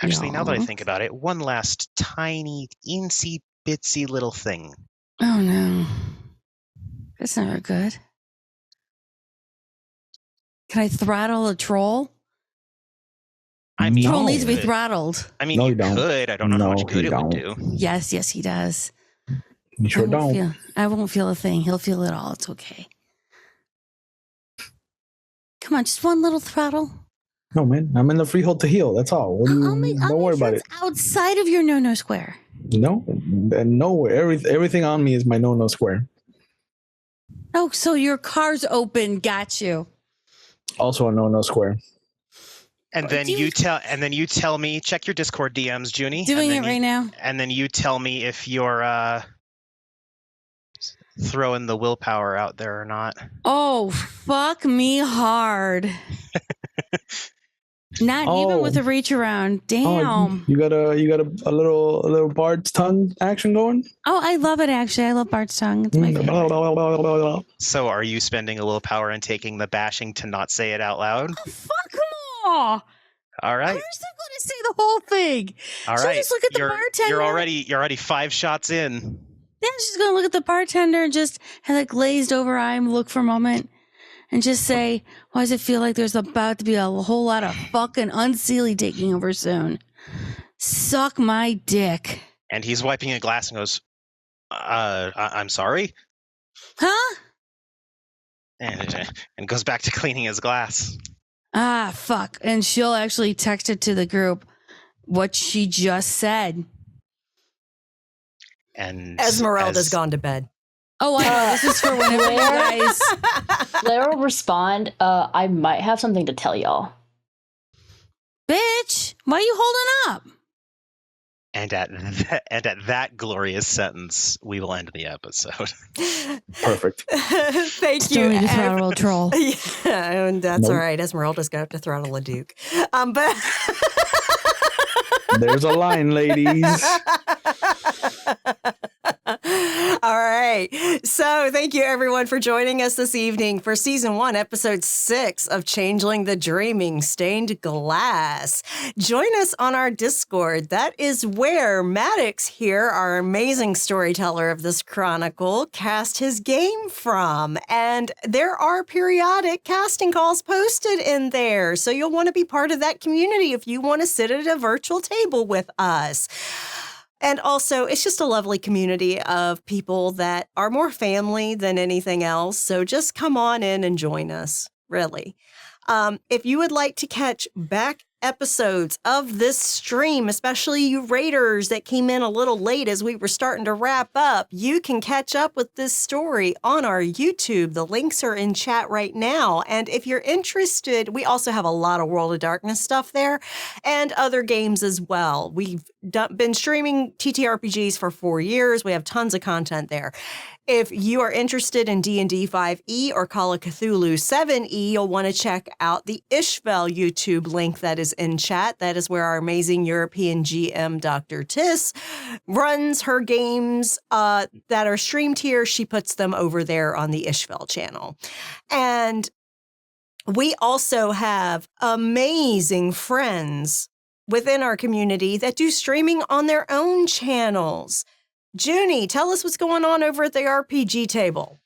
actually, now that I think about it, one last tiny, eensy, bitsy little thing. Oh, no. That's never good. Can I throttle a troll? I mean, Troll needs to be throttled. I mean, No, you you don't. could. I don't know how much good it would do. Yes, he does. You sure don't. I won't feel a thing. He'll feel it all. It's okay. Come on, just one little throttle. No, man. I'm in the freehold to heal. That's all. What do you, don't worry about it. Outside of your no square. No, and no. Everything on me is my no square. Oh, so your car's open. Got you. Also a no square. And then you tell me, check your Discord DMs, Junie. Doing it right now. And then you tell me if you're throwing the willpower out there or not. Oh, fuck me hard. Not even with a reach around. Damn. Oh, you got a little Bard's tongue action going? Oh, I love it actually. I love Bart's tongue. It's my favorite. So are you spending a willpower and taking the bashing to not say it out loud? Oh, fuck them all. All right. First I'm going to say the whole thing. All she'll right. just look at the bartender. You're already 5 shots in. Then she's going to look at the bartender and just have that glazed over eye and look for a moment and just say, why does it feel like there's about to be a whole lot of fucking unseelie taking over soon? Suck my dick. And he's wiping a glass and goes, I'm sorry? Huh? And goes back to cleaning his glass. Ah, fuck. And she'll actually text it to the group what she just said. And Esmeralda's gone to bed. Oh, I know. This is for whenever you guys. Blair will respond, I might have something to tell y'all. Bitch, why are you holding up? And at that glorious sentence, we will end the episode. Perfect. Thank Still you. need to throttle a troll. Yeah, and that's all right. Esmeralda's going to have to throttle a Duke. But there's a line, ladies. All right. So thank you everyone for joining us this evening for season 1, episode 6 of Changeling the Dreaming Stained Glass. Join us on our Discord. That is where Maddox here, our amazing storyteller of this chronicle, cast his game from. And there are periodic casting calls posted in there. So you'll want to be part of that community if you want to sit at a virtual table with us. And also, it's just a lovely community of people that are more family than anything else. So just come on in and join us, really. If you would like to catch back episodes of this stream, especially you Raiders that came in a little late as we were starting to wrap up, you can catch up with this story on our YouTube. The links are in chat right now. And if you're interested, we also have a lot of World of Darkness stuff there and other games as well. We've been streaming TTRPGs for 4 years. We have tons of content there. If you are interested in D&D 5e or Call of Cthulhu 7e, you'll want to check out the Ishvel YouTube link that is in chat. That is where our amazing European GM, Dr. Tiss, runs her games that are streamed here. She puts them over there on the Ishvel channel. And we also have amazing friends within our community that do streaming on their own channels. Junie, tell us what's going on over at the RPG table.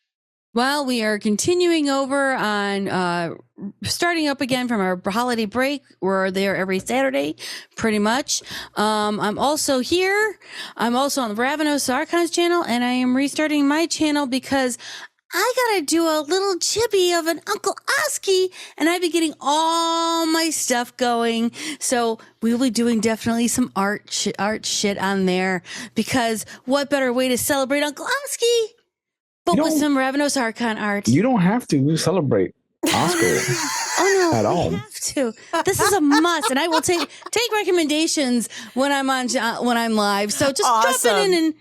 Well, we are continuing over on starting up again from our holiday break. We're there every Saturday, pretty much. I'm also here. I'm also on the Ravenous Archons channel, and I am restarting my channel because I got to do a little chibi of an Uncle Oski, and I've been getting all my stuff going. So we will be doing definitely some art shit on there, because what better way to celebrate Uncle Oski but with some Ravenous Archon art? You don't have to celebrate Oscar. Oh no, at all. we have to. This is a must, and I will take recommendations when I'm on when I'm live. So just drop it in and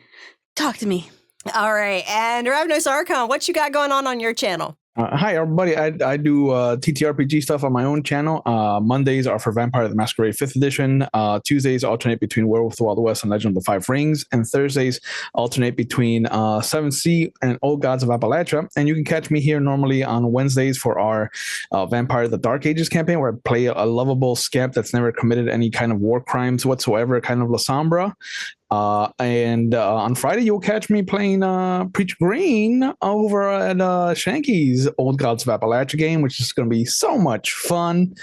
talk to me. All right, and Ravenous Archon, what you got going on your channel? Hi, everybody. I do TTRPG stuff on my own channel. Mondays are for Vampire the Masquerade 5th edition. Tuesdays alternate between Werewolf of the Wild West and Legend of the Five Rings. And Thursdays alternate between 7th Sea and Old Gods of Appalachia. And you can catch me here normally on Wednesdays for our Vampire the Dark Ages campaign, where I play a lovable scamp that's never committed any kind of war crimes whatsoever, kind of La Sombra. And on Friday, you'll catch me playing Preacher Green over at Shanky's Old Gods of Appalachia game, which is going to be so much fun.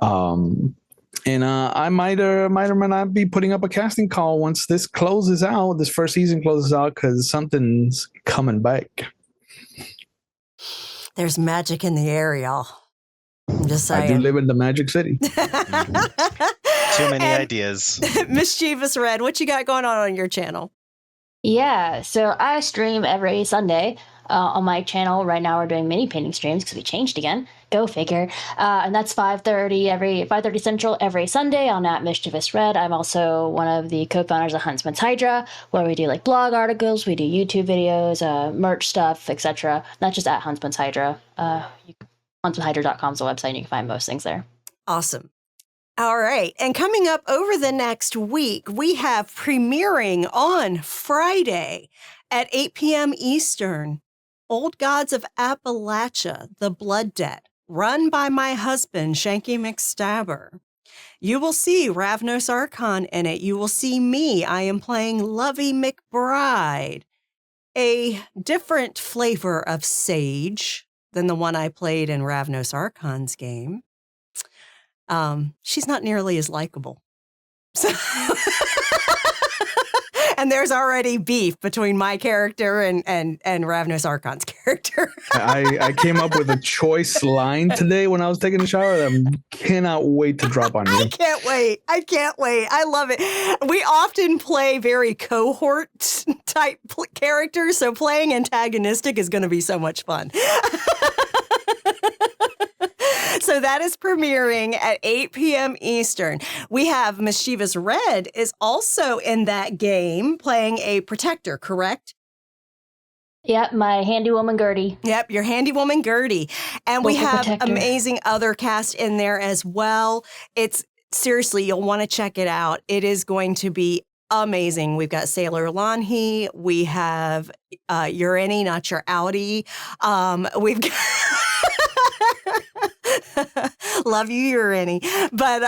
And I might or might not be putting up a casting call once this closes out, this first season closes out, because something's coming back. There's magic in the air, y'all. I'm just saying. I do live in the Magic City. Too many ideas. Mischievous Red, what you got going on your channel? Yeah, so I stream every Sunday on my channel. Right now we're doing mini painting streams because we changed again. Go figure. And that's 5:30 Central every Sunday on at Mischievous Red. I'm also one of the co-founders of Huntsman's Hydra, where we do like blog articles, we do YouTube videos, merch stuff, etc. Not just at Huntsman's Hydra. HuntsmanHydra.com is the website, and you can find most things there. Awesome. All right. And coming up over the next week, we have premiering on Friday at 8 p.m. Eastern, Old Gods of Appalachia, The Blood Debt, run by my husband, Shanky McStabber. You will see Ravenous Archon in it. You will see me. I am playing Lovey McBride, a different flavor of sage than the one I played in Ravenous Archon's game. She's not nearly as likable. So and there's already beef between my character and Ravenous Archon's character. I came up with a choice line today when I was taking a shower that I cannot wait to drop on you. I can't wait. I love it. We often play very cohort type characters, so playing antagonistic is going to be so much fun. So that is premiering at 8 p.m. Eastern. We have Mischievous Red is also in that game playing a protector, correct? Yep, my handy woman Gertie. Yep, your handy woman Gertie. And we have protector. Amazing other cast in there as well. It's seriously, you'll want to check it out. It is going to be amazing. We've got Sailor Lanhi. We have Urani, not your Audi. We've got... Love you, Urani. But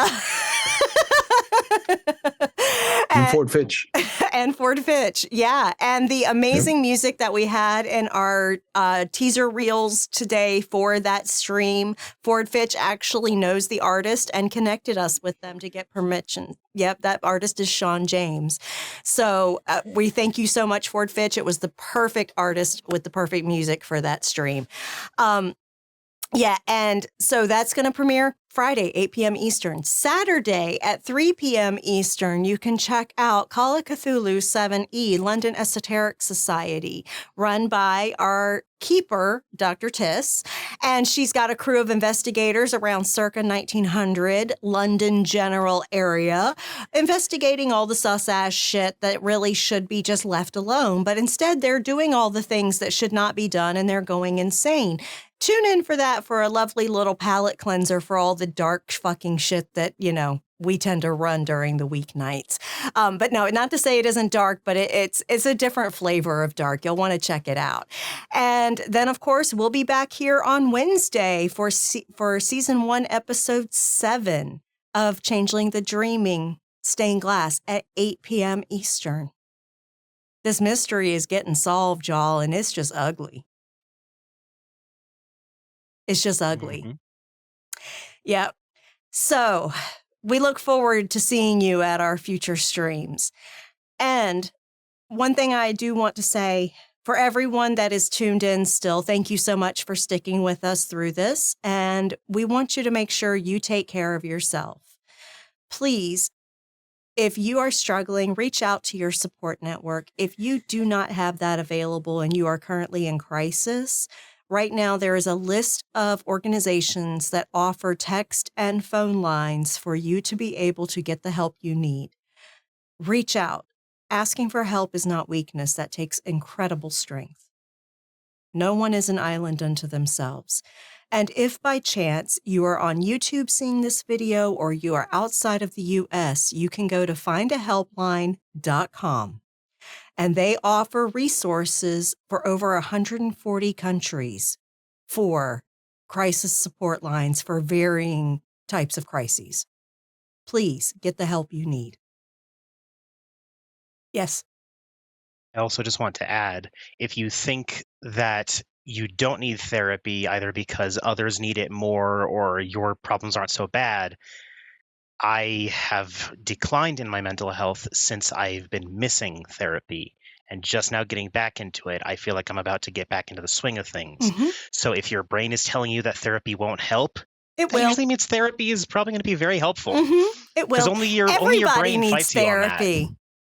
and Ford Fitch. And Ford Fitch, yeah. And the amazing music that we had in our teaser reels today for that stream, Ford Fitch actually knows the artist and connected us with them to get permission. Yep, that artist is Sean James. So we thank you so much, Ford Fitch. It was the perfect artist with the perfect music for that stream. Yeah, and so that's going to premiere Friday, 8 p.m. Eastern. Saturday at 3 p.m. Eastern, you can check out Call of Cthulhu 7E, London Esoteric Society, run by our keeper, Dr. Tiss. And she's got a crew of investigators around circa 1900, London general area, investigating all the sus-ass shit that really should be just left alone. But instead, they're doing all the things that should not be done, and they're going insane. Tune in for that for a lovely little palate cleanser for all the dark fucking shit that, you know, we tend to run during the weeknights. But no, not to say it isn't dark, but it's a different flavor of dark. You'll want to check it out. And then, of course, we'll be back here on Wednesday for season 1, episode 7 of Changeling the Stained Glass at 8 p.m. Eastern. This mystery is getting solved, y'all, and it's just ugly. It's just ugly. Mm-hmm. Yep. So we look forward to seeing you at our future streams. And one thing I do want to say, for everyone that is tuned in still, thank you so much for sticking with us through this. And we want you to make sure you take care of yourself. Please, if you are struggling, reach out to your support network. If you do not have that available and you are currently in crisis, right now there is a list of organizations that offer text and phone lines for you to be able to get the help you need. Reach out. Asking for help is not weakness. That takes incredible strength. No one is an island unto themselves. And if by chance you are on YouTube seeing this video or you are outside of the US, you can go to findahelpline.com. And they offer resources for over 140 countries for crisis support lines for varying types of crises. Please get the help you need. Yes. I also just want to add, if you think that you don't need therapy either because others need it more or your problems aren't so bad, I have declined in my mental health since I've been missing therapy. And just now getting back into it, I feel like I'm about to get back into the swing of things. Mm-hmm. So if your brain is telling you that therapy won't help, It that will. usually means therapy is probably going to be very helpful. Mm-hmm. It Because will. only your Everybody brain needs fights you on that. therapy.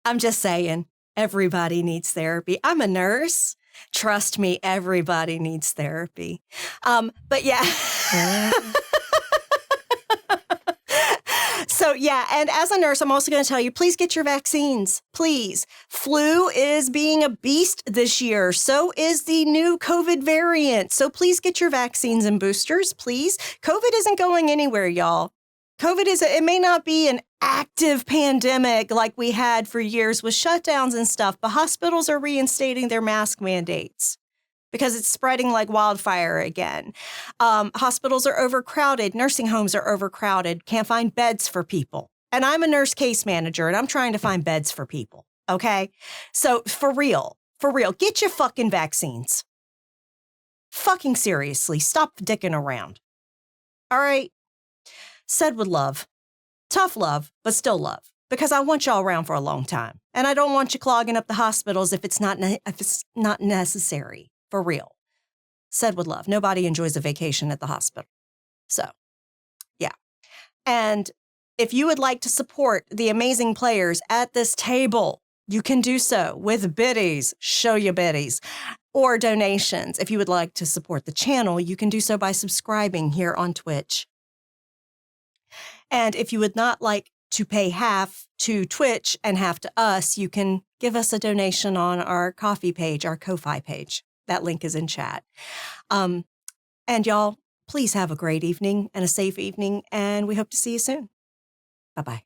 I'm just saying, everybody needs therapy. I'm a nurse. Trust me, everybody needs therapy. But yeah. So yeah, and as a nurse, I'm also going to tell you, please get your vaccines, please. Flu is being a beast this year. So is the new COVID variant. So please get your vaccines and boosters, please. COVID isn't going anywhere, y'all. COVID it may not be an active pandemic like we had for years with shutdowns and stuff, but hospitals are reinstating their mask mandates because it's spreading like wildfire again. Hospitals are overcrowded. Nursing homes are overcrowded. Can't find beds for people. And I'm a nurse case manager and I'm trying to find beds for people. Okay. So for real, get your fucking vaccines. Fucking seriously, stop dicking around. All right. Said with love. Tough love, but still love. Because I want y'all around for a long time. And I don't want you clogging up the hospitals if it's not necessary. For real. Said with love. Nobody enjoys a vacation at the hospital. So, yeah. And if you would like to support the amazing players at this table, you can do so with biddies. Show your biddies. Or donations. If you would like to support the channel, you can do so by subscribing here on Twitch. And if you would not like to pay half to Twitch and half to us, you can give us a donation on our Ko-fi page, our KoFi page. That link is in chat. And y'all, please have a great evening and a safe evening, and we hope to see you soon. Bye-bye.